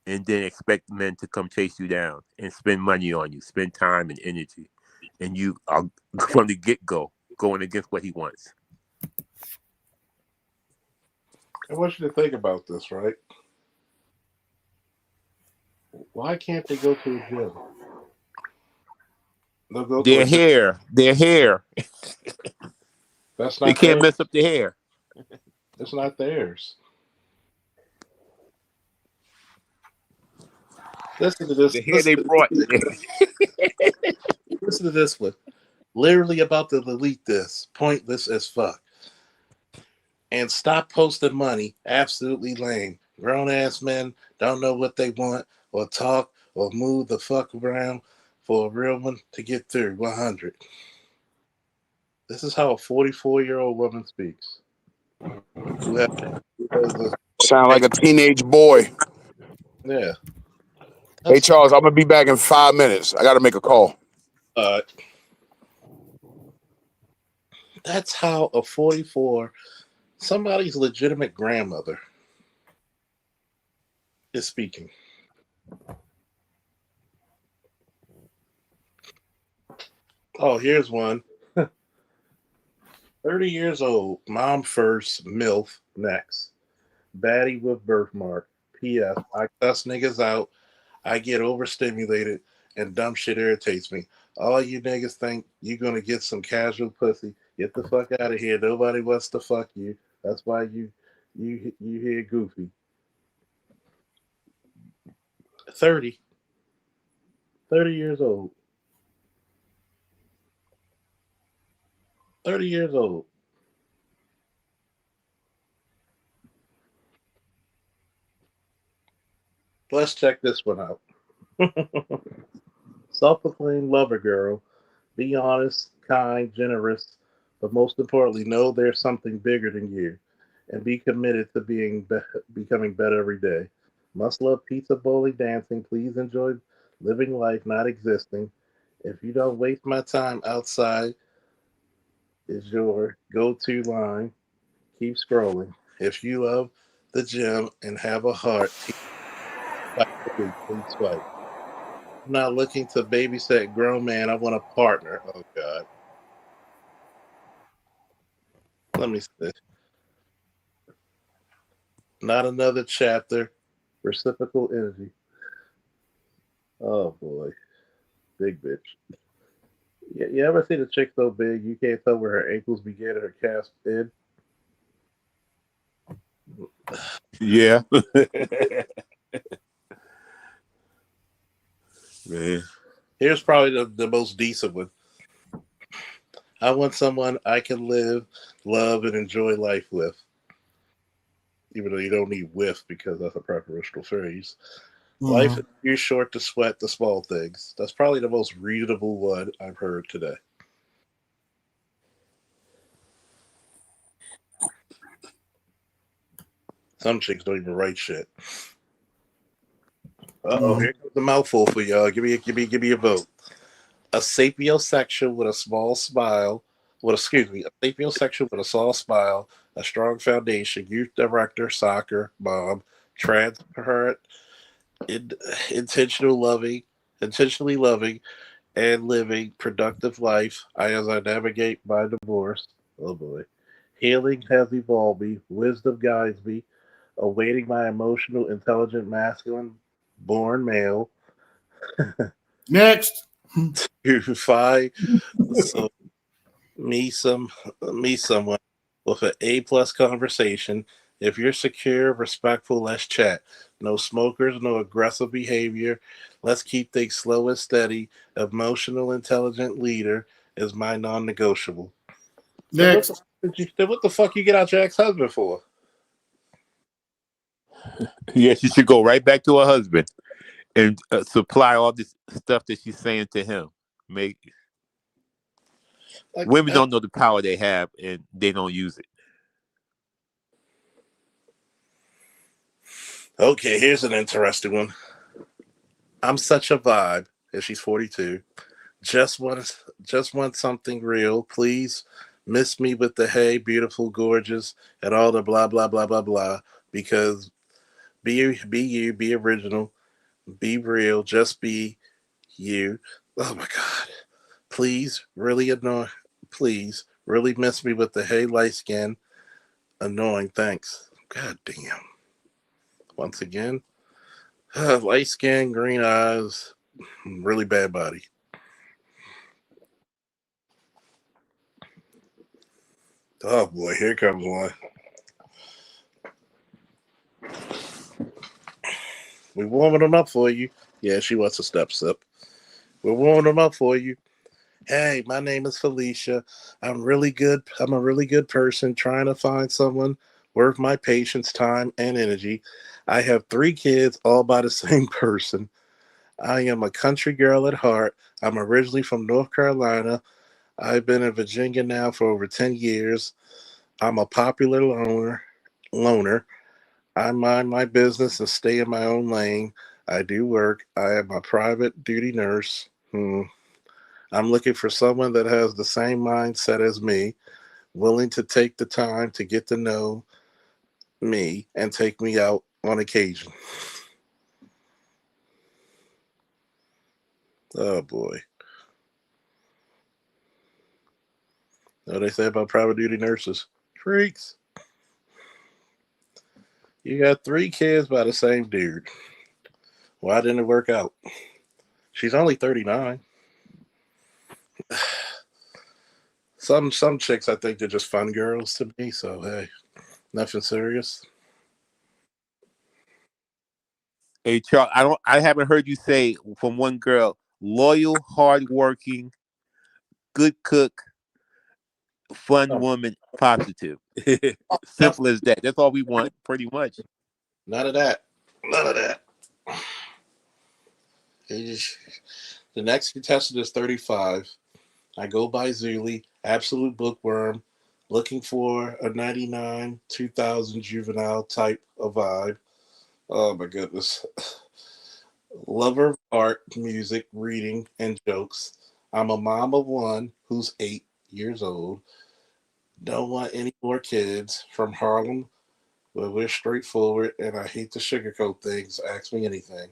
and then expect men to come chase you down and spend money on you, spend time and energy, and you are from the get go. going against what he wants. I want you to think about this, right? Why can't they go to a gym? They'll go to a gym. Their hair. That's They not can't theirs. mess up their hair. It's not theirs. Listen to this. The hair they brought. Listen to this one. Literally about to delete this. Pointless as fuck. And stop posting money. Absolutely lame. Grown ass men don't know what they want or talk or move the fuck around for a real one to get through 100. This is how a 44-year-old woman speaks. Who has a, Sound like a teenage boy. yeah. Hey Charles, I'm gonna be back in 5 minutes. I gotta make a call. That's how a 44, somebody's legitimate grandmother, is speaking. Oh, here's one. 30 years old, mom first, MILF next. Baddie with birthmark. P.S. I cuss niggas out. I get overstimulated and dumb shit irritates me. All you niggas think you gonna get some casual pussy. Get the fuck out of here. Nobody wants to fuck you. That's why you hear goofy. 30 years old. 30 years old. Let's check this one out. Self-proclaimed lover girl. Be honest, kind, generous, but most importantly, know there's something bigger than you, and be committed to becoming better every day. Must love pizza, bowling, dancing. Please enjoy living life, not existing. If you don't waste my time outside, is your go-to line. Keep scrolling. If you love the gym and have a heart, please swipe. I'm not looking to babysit grown man. I want a partner. Oh God. Let me see. Not another chapter. Reciprocal energy. Oh boy. Big bitch. You ever see the chick so big you can't tell where her ankles begin and her calves end? Yeah. Man. Here's probably the most decent one. I want someone I can live, love, and enjoy life with. Even though you don't need with because that's a prepositional phrase. Life is too short to sweat the small things. That's probably the most reasonable one I've heard today. Some chicks don't even write shit. Here comes the mouthful for y'all. Give me a vote. A sapiosexual with a small smile. A sapiosexual with a small smile, a strong foundation, youth director, soccer, mom, transparent, intentionally loving, and living productive life as I navigate my divorce. Oh boy. Healing has evolved me. Wisdom guides me. Awaiting my emotional, intelligent, masculine, born male. Next. To find someone with an A+ conversation. If you're secure, respectful, let's chat. No smokers, no aggressive behavior. Let's keep things slow and steady. Emotional, intelligent leader is my non-negotiable. Next. So what the fuck you get out your ex-husband for? Yeah, she should go right back to her husband and supply all this stuff that she's saying to him. Women don't know the power they have, and they don't use it. Okay, here's an interesting one. I'm such a vibe, and she's 42. Just want something real. Please miss me with the hey, beautiful, gorgeous, and all the blah blah blah blah blah. Because be you, be original, be real, just be you. Oh my God. Please, Really miss me with the hey, light skin. Annoying. Thanks. God damn. Once again, light skin, green eyes, really bad body. Oh boy, here comes one. We're warming them up for you. Yeah, she wants a step sip. We're warming them up for you. Hey, my name is Felicia. I'm really good. I'm a really good person trying to find someone worth my patience, time, and energy. I have 3 kids, all by the same person. I am a country girl at heart. I'm originally from North Carolina. I've been in Virginia now for over 10 years. I'm a popular loner. I mind my business and stay in my own lane. I do work. I am a private duty nurse. I'm looking for someone that has the same mindset as me, willing to take the time to get to know me and take me out on occasion. Oh boy. What do they say about private duty nurses? Freaks. You got 3 kids by the same dude. Why didn't it work out? She's only 39. Some chicks I think they're just fun girls to me, so hey, nothing serious. Hey, Charles, I haven't heard you say from one girl, loyal, hardworking, good cook, fun Oh, woman, positive. nothing, Simple as that. That's all we want, pretty much. none of that. None of that. The next contestant is 35. I go by Zuli, absolute bookworm, looking for a 99, 2000 juvenile type of vibe. Oh my goodness. Lover of art, music, reading, and jokes. I'm a mom of one who's 8 years old. Don't want any more kids from Harlem, but we're straightforward and I hate to sugarcoat things. Ask me anything.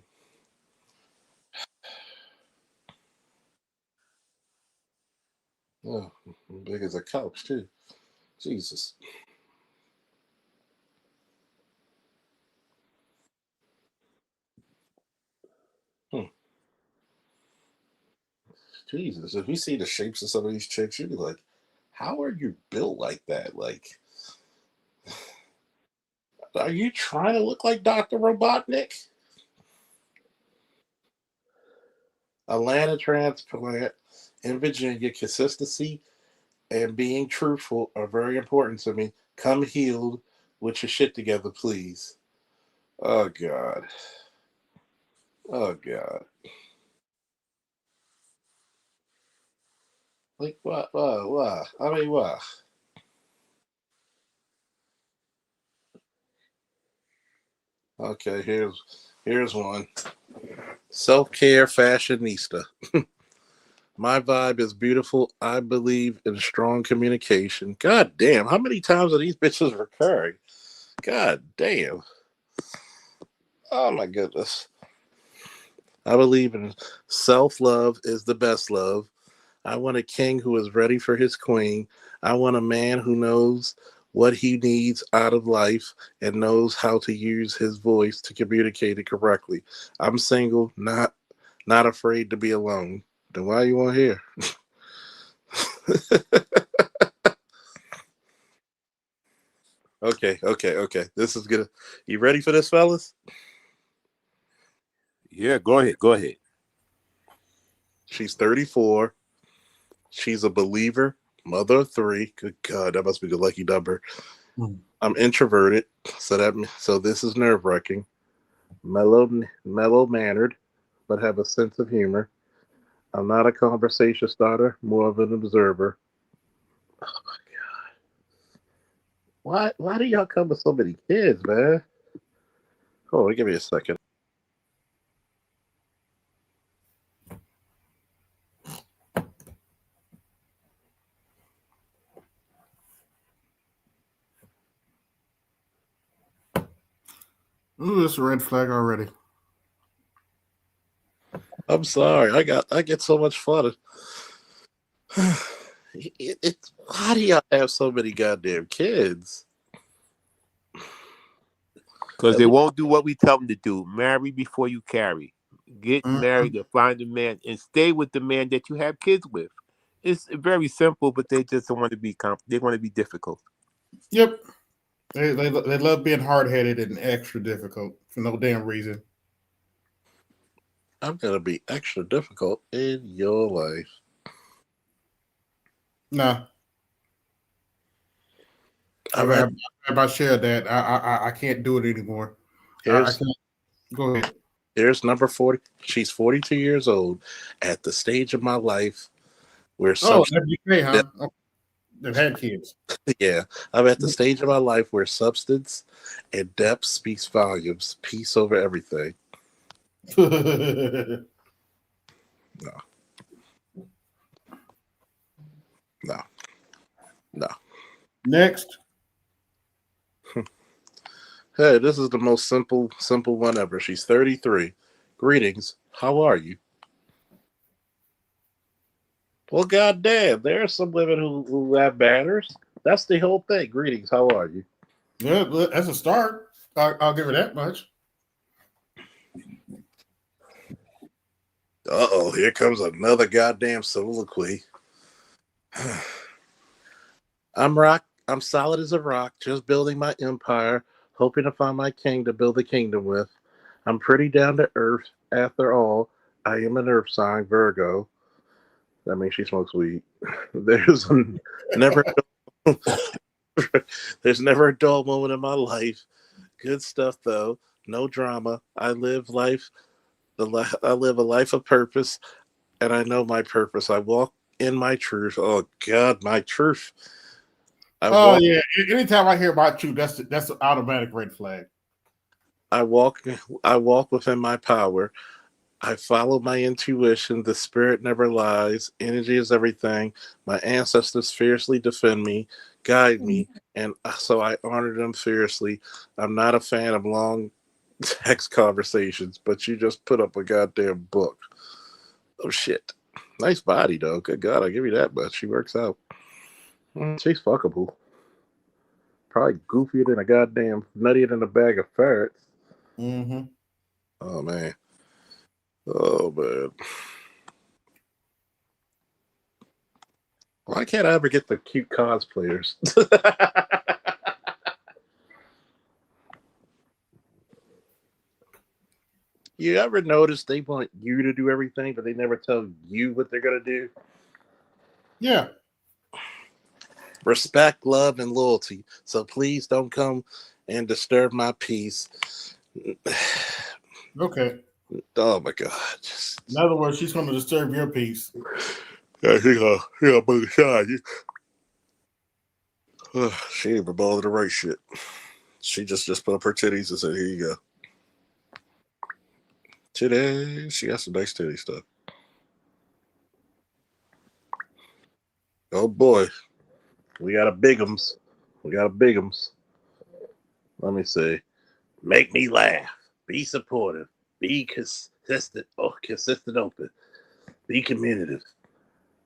Oh, big as a couch, too. Jesus. Hmm. Jesus. If you see the shapes of some of these chicks, you'd be like, how are you built like that? Like, are you trying to look like Dr. Robotnik? Atlanta transplant in Virginia, consistency and being truthful are very important to me. Come healed with your shit together, please. Oh, God. Oh, God. Like, what? I mean, what? Okay, here's one. Self-care fashionista. My vibe is beautiful. I believe in strong communication. God damn, how many times are these bitches recurring? God damn. Oh my goodness. I believe in self love is the best love. I want a king who is ready for his queen. I want a man who knows what he needs out of life and knows how to use his voice to communicate it correctly. I'm single, not afraid to be alone. Then why you on here? Okay. This is gonna. You ready for this, fellas? Yeah, go ahead. Go ahead. She's 34. She's a believer, mother of 3. Good God, that must be the lucky number. I'm introverted, so this is nerve wracking. Mellow mannered, but have a sense of humor. I'm not a conversation starter, more of an observer. Why do y'all come with so many kids, man? Hold on, give me a second. Ooh, it's a red flag already. I'm sorry. I get so much fun. Why do y'all have so many goddamn kids? Because At they least won't do what we tell them to do. Marry before you carry. Get married to find a man and stay with the man that you have kids with. It's very simple, but they just don't want to be they want to be difficult. Yep. They love being hard headed and extra difficult for no damn reason. I'm gonna be extra difficult in your life. Nah. All right. I share that. I can't do it anymore. I Here's can't. Go ahead. here's number 40. She's 42 years old at the stage of my life where Oh, substance. FGK, huh? Oh, they've had kids. Yeah, I'm at the stage of my life where substance and depth speaks volumes. Peace over everything. No, no. Next. Hey, this is the most simple one ever. She's 33. Greetings. How are you? Well, goddamn, there are some women who have manners. That's the whole thing. Greetings. How are you? Yeah, that's a start. I'll give her that much. Uh-oh, here comes another goddamn soliloquy. I'm solid as a rock, just building my empire, hoping to find my king to build the kingdom with. I'm pretty down to earth. After all, I am an earth sign, Virgo. That means she smokes weed. There's never there's never a dull moment in my life. Good stuff though. No drama. I live a life of purpose, and I know my purpose. I walk in my truth. Oh God, my truth. Yeah. Anytime I hear about you, that's an automatic red flag. I walk within my power. I follow my intuition. The spirit never lies. Energy is everything. My ancestors fiercely defend me, guide me, and so I honor them fiercely. I'm not a fan of long text conversations, but you just put up a goddamn book. Oh shit. Nice body though. Good God, I'll give you that much. She works out. She's fuckable. Probably goofier than a goddamn nuttier than a bag of ferrets. Mm-hmm. Oh man. Oh man. Why can't I ever get the cute cosplayers? You ever notice they want you to do everything, but they never tell you what they're gonna do? Yeah. Respect, love, and loyalty. So please don't come and disturb my peace. Okay. Oh my God. In other words, she's going to disturb your peace. Yeah, he gonna bug shot you. She ain't even bothered to write shit. She just put up her titties and said, "Here you go." Today, she got some nice titty stuff. Oh boy, we got a bigums. Let me see. Make me laugh. Be supportive. Be consistent. Consistent open. Be communicative.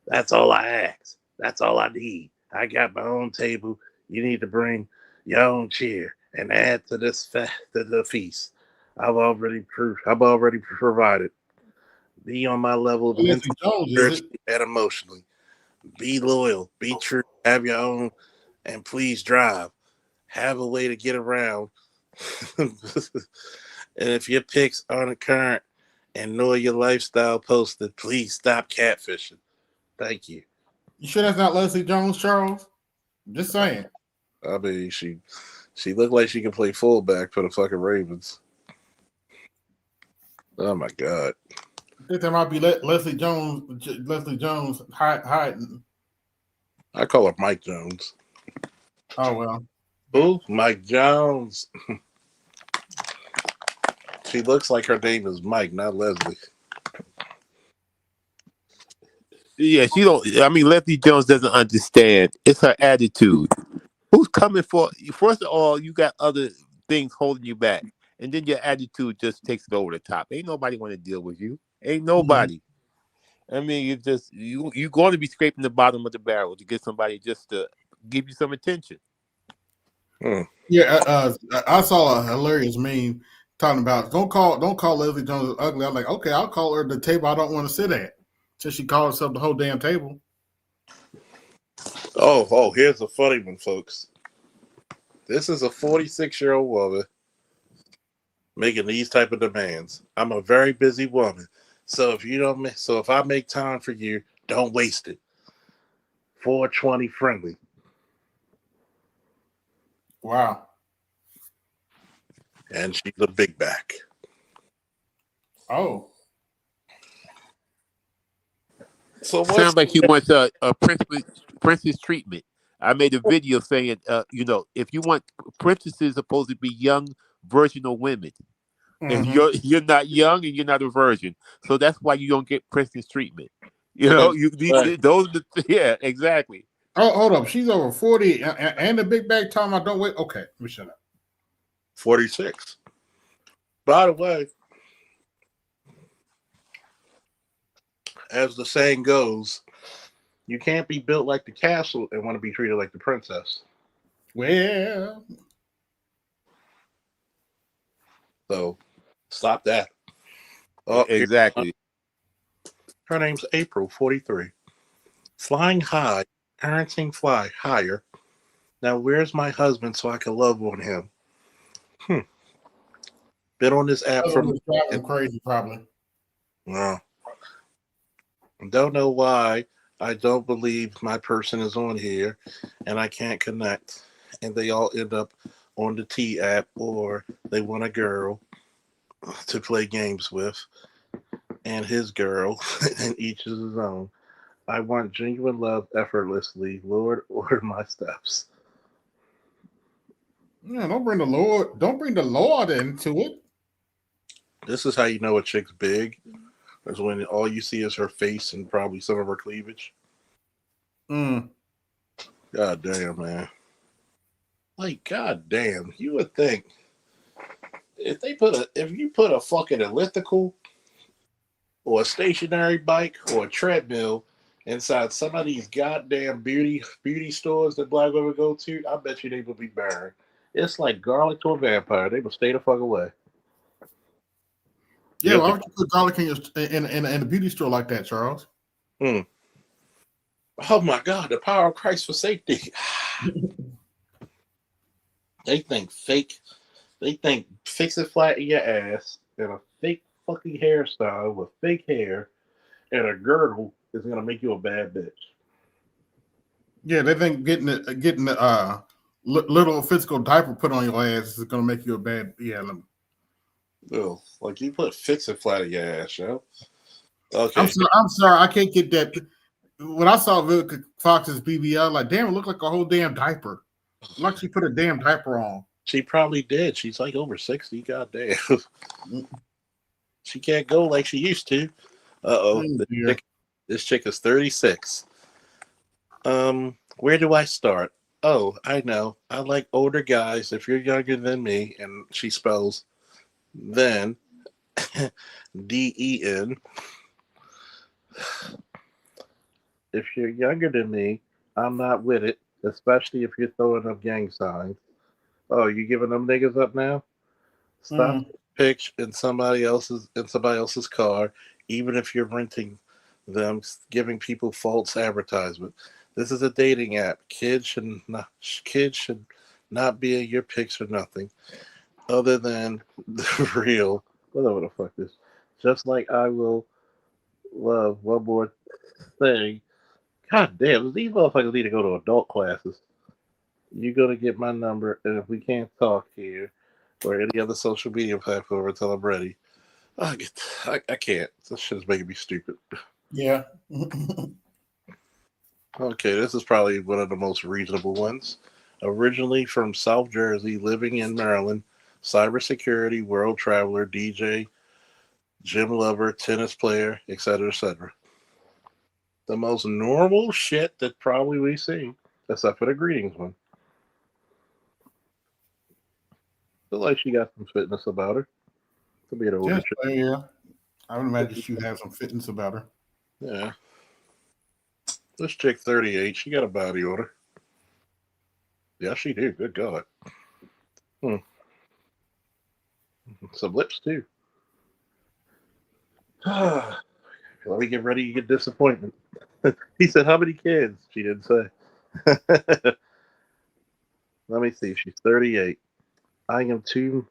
That's all I ask. That's all I need. I got my own table. You need to bring your own chair and add to to the feast. I've already provided. Be on my level of Leslie mentally, Jones, is it? spiritually, and emotionally. Be loyal. Be true. Have your own, and please drive. Have a way to get around. And if your pics aren't current and nor your lifestyle posted, please stop catfishing. Thank you. You sure that's not Leslie Jones, Charles? Just saying. I mean, she looked like she can play fullback for the fucking Ravens. Oh my God. I think that might be Leslie Jones. Leslie Jones hiding. I call her Mike Jones. Oh well. Who? Mike Jones. She looks like her name is Mike, not Leslie. Yeah, she don't. I mean, Leslie Jones doesn't understand. It's her attitude. Who's coming for? First of all, you got other things holding you back, and then your attitude just takes it over the top. Ain't nobody want to deal with you. Ain't nobody. I mean, you're going to be scraping the bottom of the barrel to get somebody just to give you some attention. Yeah, I saw a hilarious meme talking about don't call Leslie Jones ugly. I'm like, okay, I'll call her the table I don't want to sit at. Since she called herself the whole damn table. Oh, here's a funny one, folks. This is a 46-year-old woman making these type of demands. I'm a very busy woman, so if I make time for you, don't waste it. 420 friendly. Wow. And she's a big back. Oh. So Sounds like he wants a princess treatment. I made a video saying, if you want princesses, supposed to be young virginal women, and you're not young and you're not a virgin, so that's why you don't get princess treatment. You need those. Yeah, exactly. Oh, hold up. She's over 40 and the big bag time. I don't wait. Okay, let me shut up. 46. By the way, as the saying goes, you can't be built like the castle and want to be treated like the princess. Well, So stop that. Exactly. Her name's April, 43. Flying high, parenting fly higher. Now where's my husband so I can love on him? Been on this app for driving crazy, probably. No. Don't know why I don't believe my person is on here and I can't connect. And they all end up on the T app or they want a girl to play games with and his girl, and each is his own. I want genuine love effortlessly. Lord, order my steps. Yeah, don't bring the Lord into it. This is how you know a chick's big. Is when all you see is her face and probably some of her cleavage. God damn, man. Like, god damn, you would think if you put a fucking elliptical or a stationary bike or a treadmill inside some of these goddamn beauty stores that black women go to, I bet you they would be barren. It's like garlic to a vampire. They would stay the fuck away. Yeah, why would you put garlic in a beauty store like that, Charles? Oh my God, the power of Christ for safety. They think fix it flat in your ass and a fake fucking hairstyle with fake hair and a girdle is gonna make you a bad bitch. Yeah, they think getting the little physical diaper put on your ass is gonna make you a bad Ugh, like you put fix it flat in your ass, yo. Okay. I'm sorry, I can't get that. When I saw Vivica Fox's BBL, I was like, damn, it looked like a whole damn diaper. Like she put a damn diaper on. She probably did. She's like over 60. Goddamn. She can't go like she used to. This chick is 36. Where do I start? Oh, I know. I like older guys. If you're younger than me, and she spells then DEN. If you're younger than me, I'm not with it, especially if you're throwing up gang signs. Oh, you giving them niggas up now? Stop pitch in somebody else's car, even if you're renting them, giving people false advertisement. This is a dating app. Kids should not be in your pics or nothing, other than the real. Whatever the fuck this. Just like I will love one more thing. God damn, these motherfuckers need to go to adult classes. You're gonna get my number, and if we can't talk here or any other social media platform until I'm ready, I can't. This shit is making me stupid. Yeah. Okay, this is probably one of the most reasonable ones. Originally from South Jersey, living in Maryland, cybersecurity, world traveler, DJ, gym lover, tennis player, etc., etc. The most normal shit that probably we see, except for the greetings one. Feel like she got some fitness about her. Could be an older chick. Yeah. I would imagine she would have some fitness about her. Yeah. This chick 38, she got a body odor. Yeah, she do. Good God. Some lips too. Let me get ready to get disappointment. He said, "How many kids?" She didn't say. Let me see. She's 38. I am to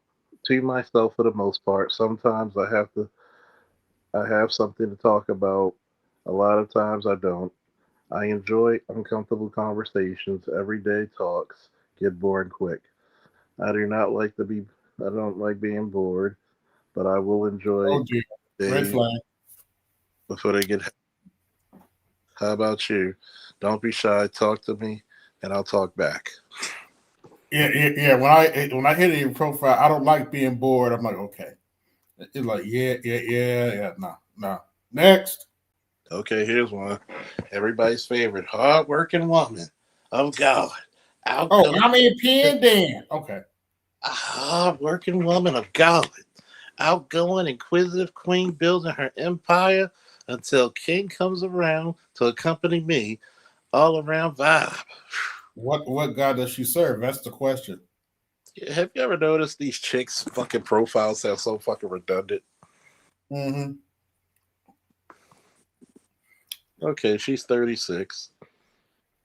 myself for the most part. Sometimes I have something to talk about. A lot of times I don't. I enjoy uncomfortable conversations. Everyday talks get boring quick. I do not like to be. I don't like being bored, but I will enjoy Oh dear. Red days flag. before they get. How about you? Don't be shy. Talk to me, and I'll talk back. Yeah. When I hit your profile, I don't like being bored. I'm like, okay. It's like, yeah. Nah. Next. Okay, here's one. Everybody's favorite hard-working woman of God. Oh, Outgoing, I'm in Penn Dan. Okay. a hard-working woman of God. Outgoing, inquisitive queen building her empire until king comes around to accompany me. All around vibe. What God does she serve? That's the question. Have you ever noticed these chicks' fucking profiles sound so fucking redundant? Mm-hmm. Okay, she's 36.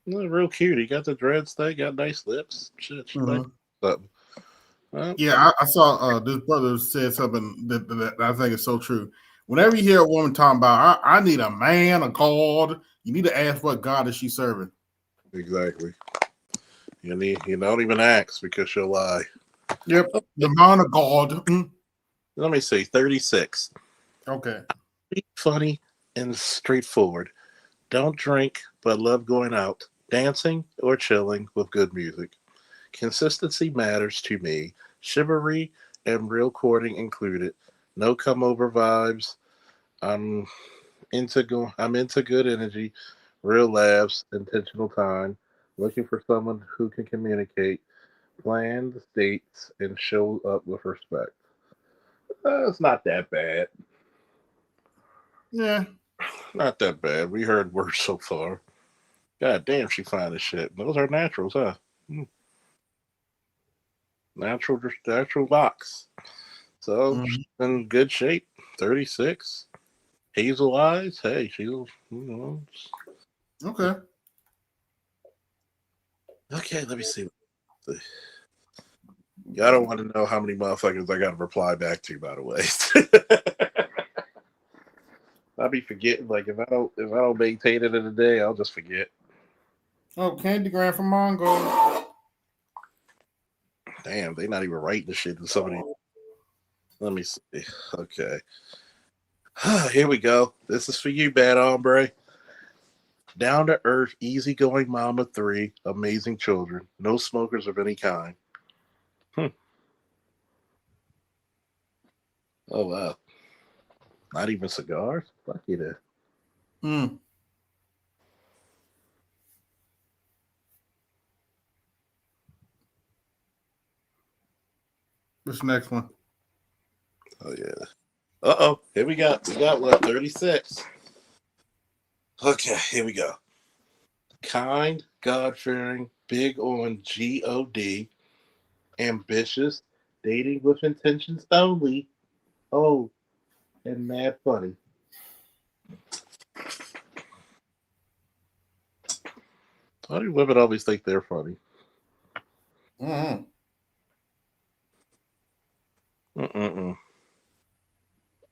Real cute. He got the dreads thing, got nice lips. Shit, she might Mm-hmm. something. Well, Yeah, I saw this brother said something that I think is so true. Whenever you hear a woman talking about, I need a man, a God, you need to ask what God is she serving. exactly. You don't even ask because she'll lie. Yep, Okay, the man of God. let me see. 36. Okay. Be funny and straightforward. Don't drink, but love going out, dancing, or chilling with good music. Consistency matters to me. Chivalry and real courting included. No come over vibes. I'm I'm into good energy, real laughs, intentional time. Looking for someone who can communicate, plan the dates, and show up with respect. It's not that bad. Yeah. Not that bad. We heard worse so far. God damn, she fine as shit. Those are naturals, huh? Hmm. Natural locks. So she's Mhm. in good shape. 36. Hazel eyes. Hey, she'll, Okay. Okay, let me see. Y'all don't want to know how many motherfuckers I got to reply back to, by the way. I'll be forgetting. Like if I don't maintain it in a day, I'll just forget. Oh, Candy Graham from Mongo. Damn, they not even writing the shit in somebody. Let me see. Okay. Here we go. This is for you, bad hombre. Down to earth, easygoing mama three, amazing children, no smokers of any kind. Hmm. Oh wow. Not even cigars? Fuck you there. Mm. This next one. Oh yeah. Uh-oh. Here we got what, 36. Okay, here we go. Kind, God fearing, big on God, ambitious, dating with intentions only. Oh, and mad funny. Why do women always think they're funny? Mm-hmm. Mm-mm-mm.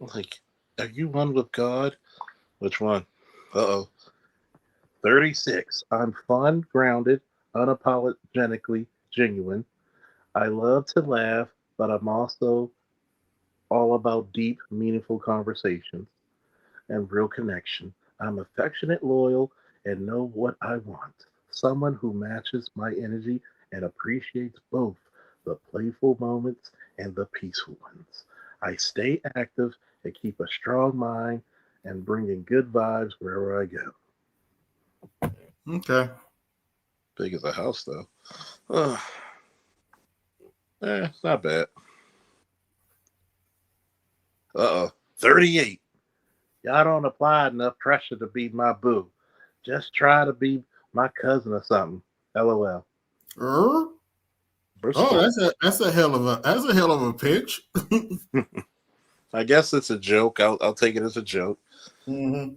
Like, are you one with God? Which one? Uh-oh. 36. I'm fun, grounded, unapologetically genuine. I love to laugh, but I'm also all about deep, meaningful conversations and real connection. I'm affectionate, loyal, and know what I want. Someone who matches my energy and appreciates both the playful moments and the peaceful ones. I stay active and keep a strong mind and bring in good vibes wherever I go. Okay. Big as a house, though. Uh, it's not bad. Uh oh. 38. Y'all don't apply enough pressure to be my boo. Just try to be my cousin or something. LOL. Er? First of Oh, all, that's a hell of a pitch. I guess it's a joke. I'll take it as a joke. Mm-hmm.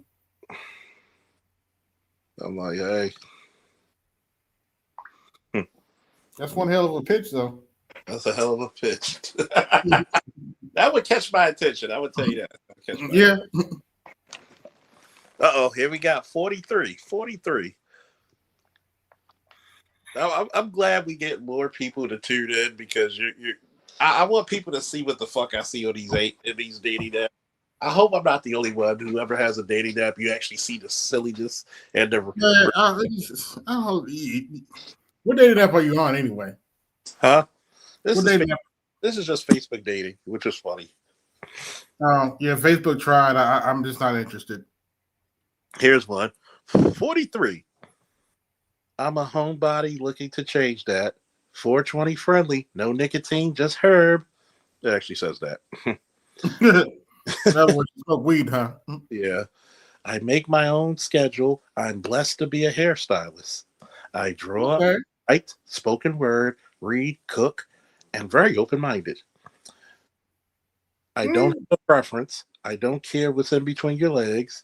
I'm like, hey, That's one hell of a pitch, though. that's a hell of a pitch. That would catch my attention. I would tell you that. Yeah. Uh-oh, here we got 43. 43. I'm glad we get more people to tune in because I want people to see what the fuck I see on these dating apps. I hope I'm not the only one who ever has a dating app. You actually see the silliness and the What dating app are you on anyway? huh? This What is dating app? this is just Facebook dating, which is funny. Yeah, Facebook tried. I'm just not interested. Here's one. 43. I'm a homebody looking to change that. 420 friendly, no nicotine, just herb. It actually says that. In other words, you smoke weed, huh? Yeah. I make my own schedule. I'm blessed to be a hairstylist. I draw, Okay. write, spoken word, read, cook, and very open minded. I don't have a preference. I don't care what's in between your legs.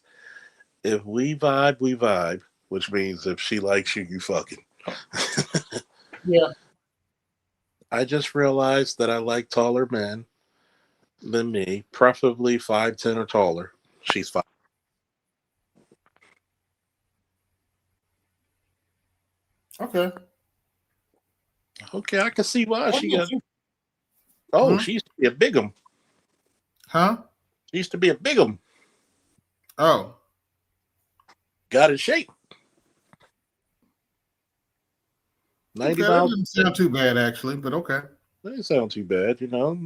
If we vibe, which means if she likes you, you fucking. Yeah. I just realized that I like taller men than me, preferably 5'10" or taller. She's 5. Okay. Okay, I can see why she got. Hmm? Oh, she used to be a bigum. Huh? She used to be a bigum. Oh. Got in shape. Okay. 90 That miles. doesn't sound too bad, actually, but okay. That didn't sound too bad, you know.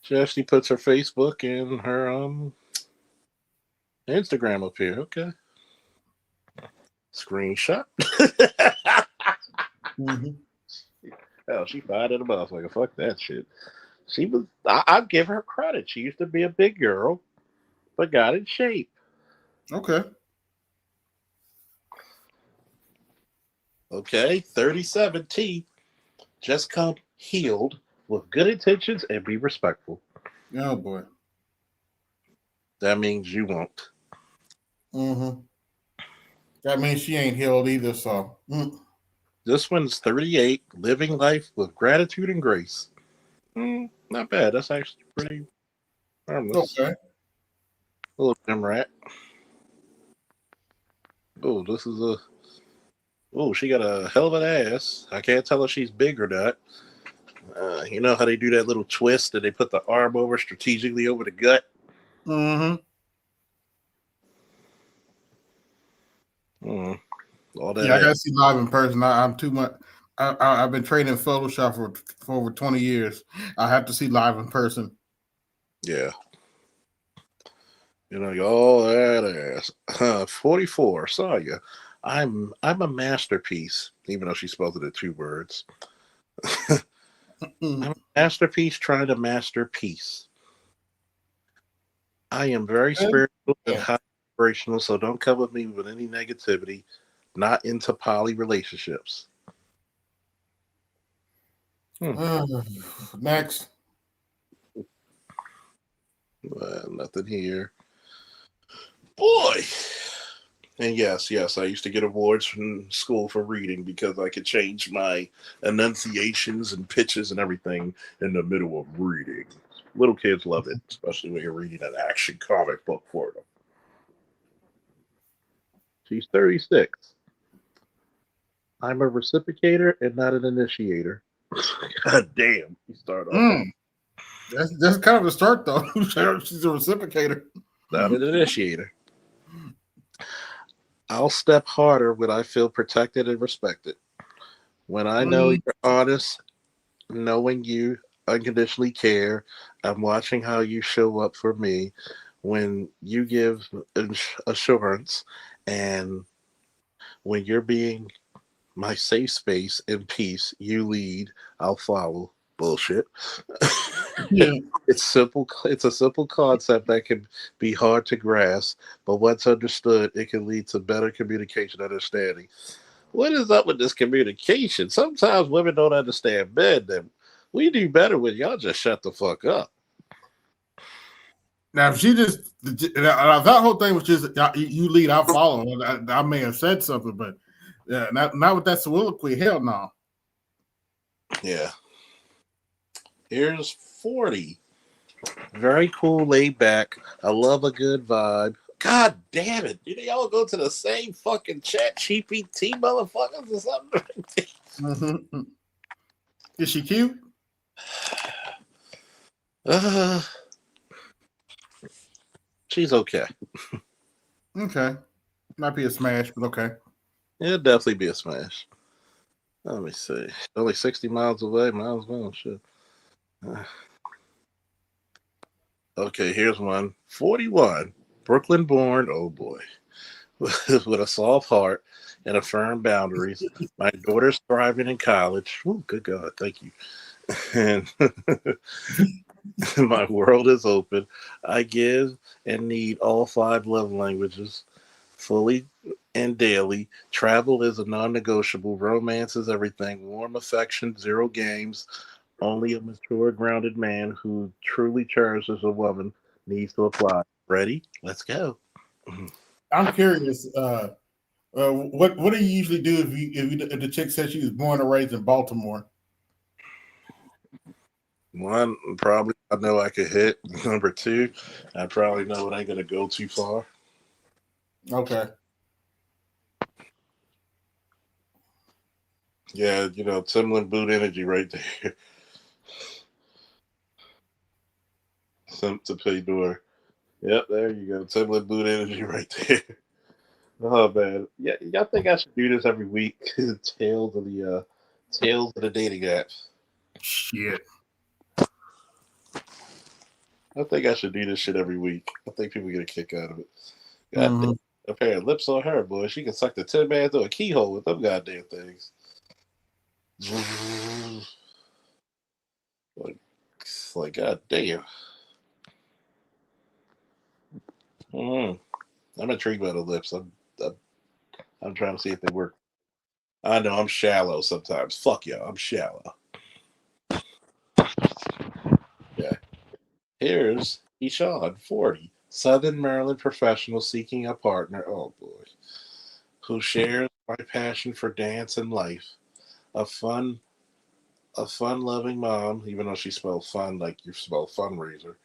She actually puts her Facebook and her Instagram up here. Okay. Screenshot. Mm-hmm. Hell, she fired at a motherfucker. Fuck that shit. She was. I'll give her credit. She used to be a big girl, but got in shape. Okay. Okay, 37 T. Just come healed with good intentions and be respectful. Oh boy. That means you won't. Mm-hmm. That means she ain't healed either. So. This one's 38. Living life with gratitude and grace. Not bad. That's actually pretty harmless. Okay. A little gym rat. Oh, this is a. Oh, she got a hell of an ass. I can't tell if she's big or not. You know how they do that little twist and they put the arm over strategically over the gut? Mm-hmm. All that Yeah, I ass. gotta see live in person. I'm too much. I've been training Photoshop for over 20 years. I have to see live in person. Yeah. You know, all that ass. 44. Saw you. I'm a masterpiece, even though she spelled it in 2 words. I'm a masterpiece trying to master peace. I am very spiritual and high vibrational, so don't come with me with any negativity. Not into poly relationships. Next. Nothing here. Boy. And yes, I used to get awards from school for reading because I could change my enunciations and pitches and everything in the middle of reading. Little kids love it, especially when you're reading an action comic book for them. She's 36. I'm a reciprocator and not an initiator. God damn. You start off. That's kind of a start, though. She's a reciprocator. Not an initiator. I'll step harder when I feel protected and respected. When I know you're honest, knowing you unconditionally care, I'm watching how you show up for me. When you give assurance and when you're being my safe space and peace, you lead, I'll follow. Bullshit. Yeah. It's simple. It's a simple concept that can be hard to grasp, but once understood, it can lead to better communication understanding. What is up with this communication? Sometimes women don't understand men. Then we do better when y'all just shut the fuck up. Now, if she just that whole thing was just you lead, I follow. I may have said something, but not with that soliloquy. Hell no. Yeah. Here's 40. Very cool, laid back. I love a good vibe. God damn it. Did they all go to the same fucking chat GPT motherfuckers or something? Mm-hmm. Is she cute? She's okay. Okay. Might be a smash, but okay. It'll definitely be a smash. Let me see. Only 60 miles away. Might as well. Shit. Okay, here's one. 41. Brooklyn born. Oh boy. With a soft heart and a firm boundaries. My daughter's thriving in college. Oh, good God. Thank you. And my world is open. I give and need all 5 love languages fully and daily. Travel is a non negotiable. Romance is everything. Warm affection, 0 games. Only a mature, grounded man who truly cherishes a woman needs to apply. Ready? Let's go. I'm curious. What do you usually do if the chick says she was born and raised in Baltimore? One, probably I know I could hit. Number 2, I probably know it ain't gonna go too far. Okay. Yeah, Timberland boot energy right there. Simp to pay door. Yep, there you go. Timberland boot energy right there. Oh man, yeah, y'all think I should do this every week? Tales of the dating apps. Shit. I think I should do this shit every week. I think people get a kick out of it. God Mhm. damn, a pair of lips on her, boy. She can suck the Tin Man through a keyhole with them goddamn things. like god damn. I'm intrigued by the lips. I'm trying to see if they work. I know I'm shallow sometimes. Fuck y'all, I'm shallow. Yeah. Here's Ishan, 40, Southern Maryland professional seeking a partner. Oh boy. Who shares my passion for dance and life. A fun loving mom, even though she spelled fun like you spell fundraiser,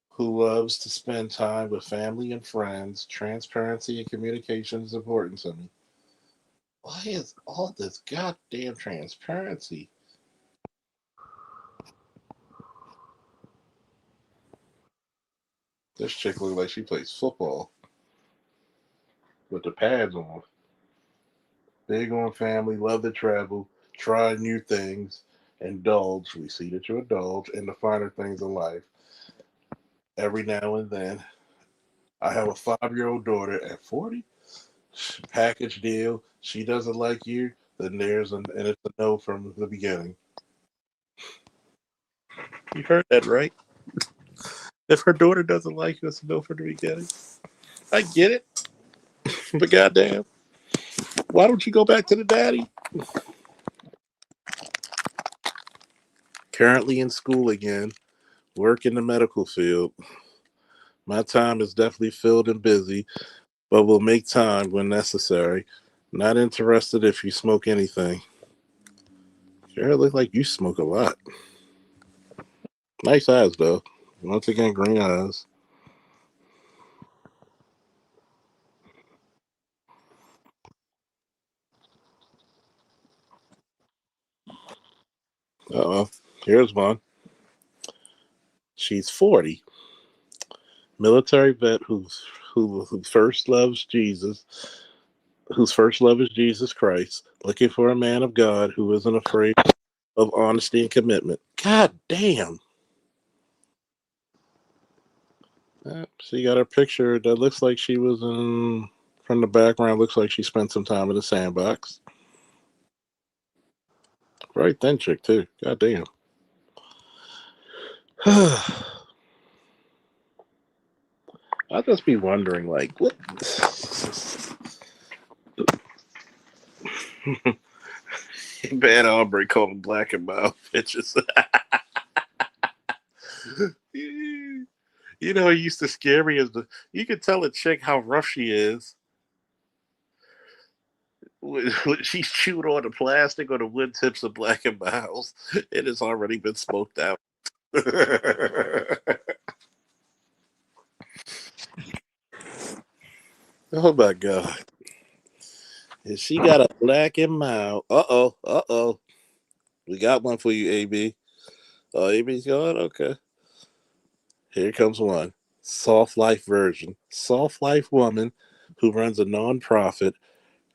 who loves to spend time with family and friends. Transparency and communication is important to me. Why is all this goddamn transparency? This chick looks like she plays football with the pads on. Big on family, love to travel, try new things, indulge. We see that you indulge in the finer things in life. Every now and then, I have a 5-year-old daughter at 40. Package deal. She doesn't like you, then and it's a no from the beginning. You heard that right? If her daughter doesn't like you, it's a no from the beginning. I get it, but goddamn, why don't you go back to the daddy? Currently in school again, work in the medical field. My time is definitely filled and busy, but will make time when necessary. Not interested if you smoke anything. Sure, look like you smoke a lot. Nice eyes, though. Once again, green eyes. Uh-oh. Here's one. She's 40. Military vet who first loves Jesus, whose first love is Jesus Christ, looking for a man of God who isn't afraid of honesty and commitment. God damn. She got her picture that looks like she was in, from the background, looks like she spent some time in the sandbox. Right then, chick, too. God damn. I'll just be wondering, like, what? Bad Aubrey called them black and mild bitches. You know, it used to scare me as you could tell a chick how rough she is when she's chewed on the plastic or the wood tips of black and miles. It has already been smoked out. Oh my god! If she got a black and mild, we got one for you, AB. Oh, AB's gone. Okay, here comes one. Soft Life version. Soft Life woman who runs a nonprofit,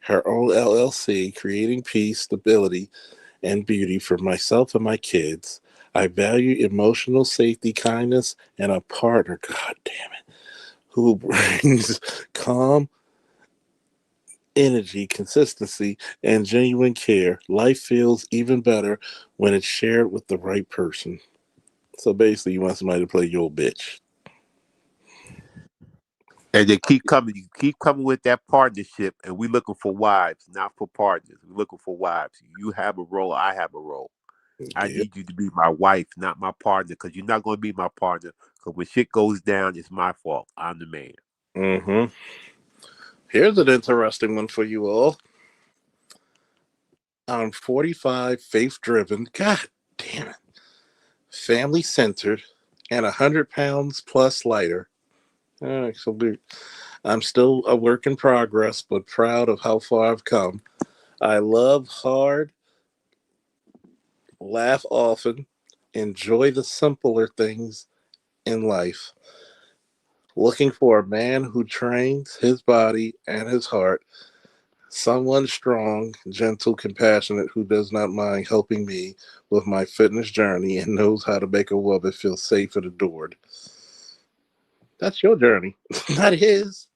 her own LLC, creating peace, stability, and beauty for myself and my kids. I value emotional safety, kindness, and a partner, God damn it, who brings calm, energy, consistency, and genuine care. Life feels even better when it's shared with the right person. So basically, you want somebody to play your bitch. And they keep coming. You keep coming with that partnership, and we looking for wives, not for partners. We're looking for wives. You have a role. I have a role. I Yep. need you to be my wife, not my partner, because you're not going to be my partner. Because when shit goes down, it's my fault. I'm the man. Mm-hmm. Here's an interesting one for you all. I'm 45, faith driven. God damn it. Family centered and 100 pounds plus lighter. So I'm still a work in progress, but proud of how far I've come. I love hard, laugh often, enjoy the simpler things in life. Looking for a man who trains his body and his heart, someone strong, gentle, compassionate, who does not mind helping me with my fitness journey and knows how to make a woman feel safe and adored. That's your journey, not his.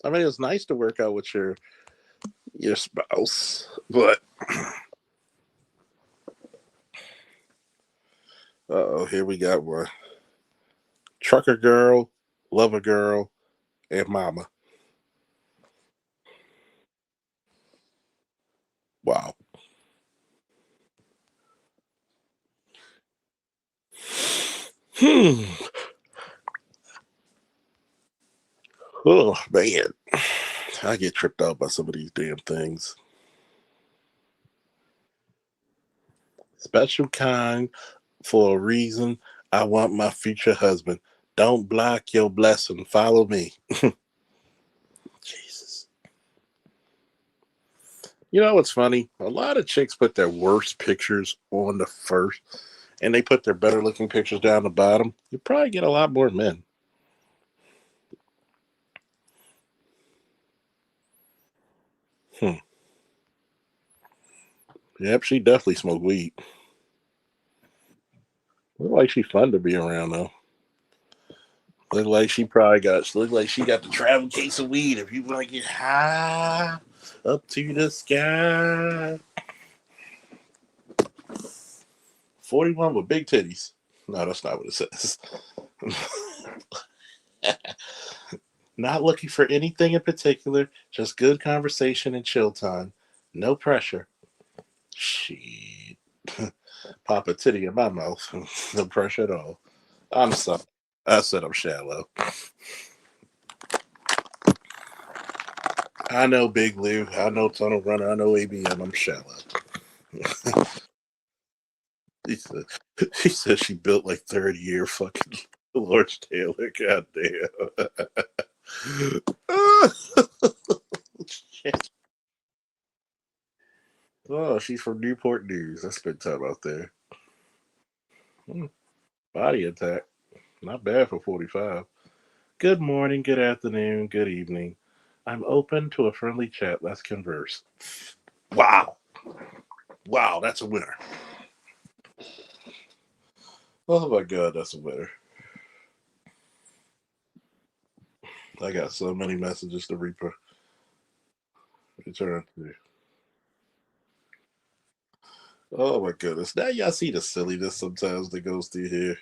I mean, it's nice to work out with your spouse, but oh, here we got one. Trucker girl, lover girl, and mama. Wow. Hmm. Oh man, I get tripped out by some of these damn things. Special kind for a reason. I want my future husband. Don't block your blessing. Follow me. Jesus. You know what's funny? A lot of chicks put their worst pictures on the first, and they put their better looking pictures down the bottom. You probably get a lot more men. Hmm. Yep, she definitely smoked weed. Look like she's fun to be around though. Look like she got the travel case of weed. If you want to get high up to the sky. 41 with big titties. No, that's not what it says. Not looking for anything in particular, just good conversation and chill time. No pressure. Shit. Pop a titty in my mouth. No pressure at all. I'm sorry. I said I'm shallow. I know Big Lou. I know Tunnel Runner. I know ABM. I'm shallow. He said, he said she built like 30-year fucking Lawrence Taylor. God damn. Shit. Oh, she's from Newport News. I spent time out there. Body attack. Not bad for 45. Good morning, good afternoon, good evening. I'm open to a friendly chat. Let's converse. Wow. Wow, that's a winner. Oh my god, that's a winner. I got so many messages to return to. Oh my goodness. Now y'all see the silliness sometimes that goes through here.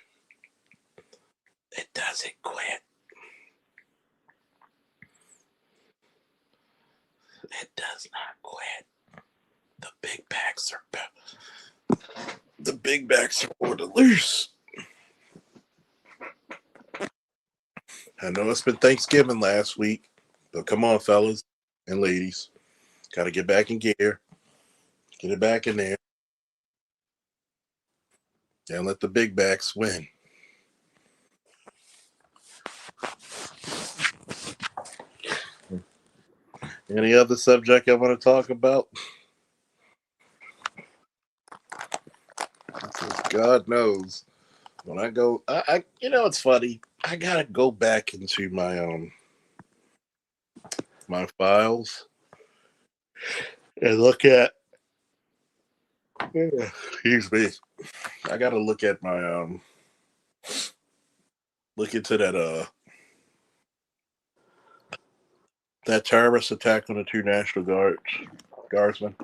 It doesn't quit. It does not quit. The big backs are for the loose. I know it's been Thanksgiving last week, but come on, fellas and ladies. Gotta get back in gear. Get it back in there. And let the big backs win. Any other subject I want to talk about? God knows. When I go, I it's funny. I gotta go back into my files and look at. Excuse me. I gotta look at my look into that terrorist attack on the 2 National Guardsmen.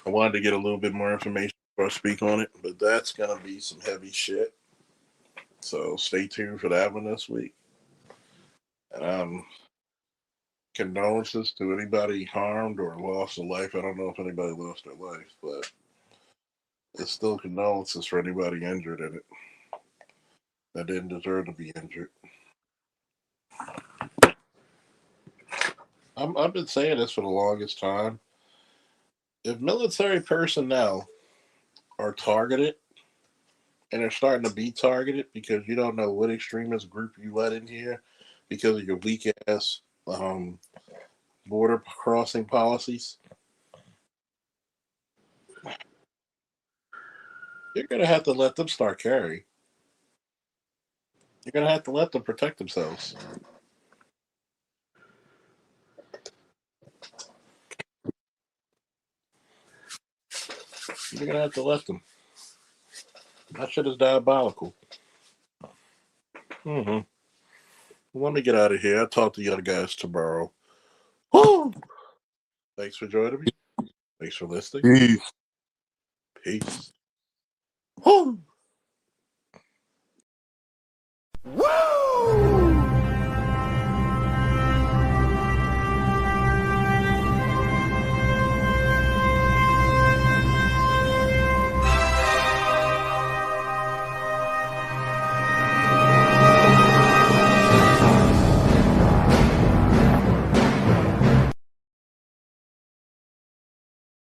I wanted to get a little bit more information before I speak on it, but that's gonna be some heavy shit. So stay tuned for that one this week. Condolences to anybody harmed or lost a life. I don't know if anybody lost their life, but it's still condolences for anybody injured in it that didn't deserve to be injured. I've been saying this for the longest time. If military personnel are targeted, and they're starting to be targeted because you don't know what extremist group you let in here because of your weak ass border crossing policies, you're going to have to let them start carrying. You're going to have to let them protect themselves. You're going to have to let them. That shit is diabolical. Mm-hmm. Let me get out of here. I'll talk to you other guys tomorrow. Woo! Thanks for joining me. Thanks for listening. Peace. Peace. Woo!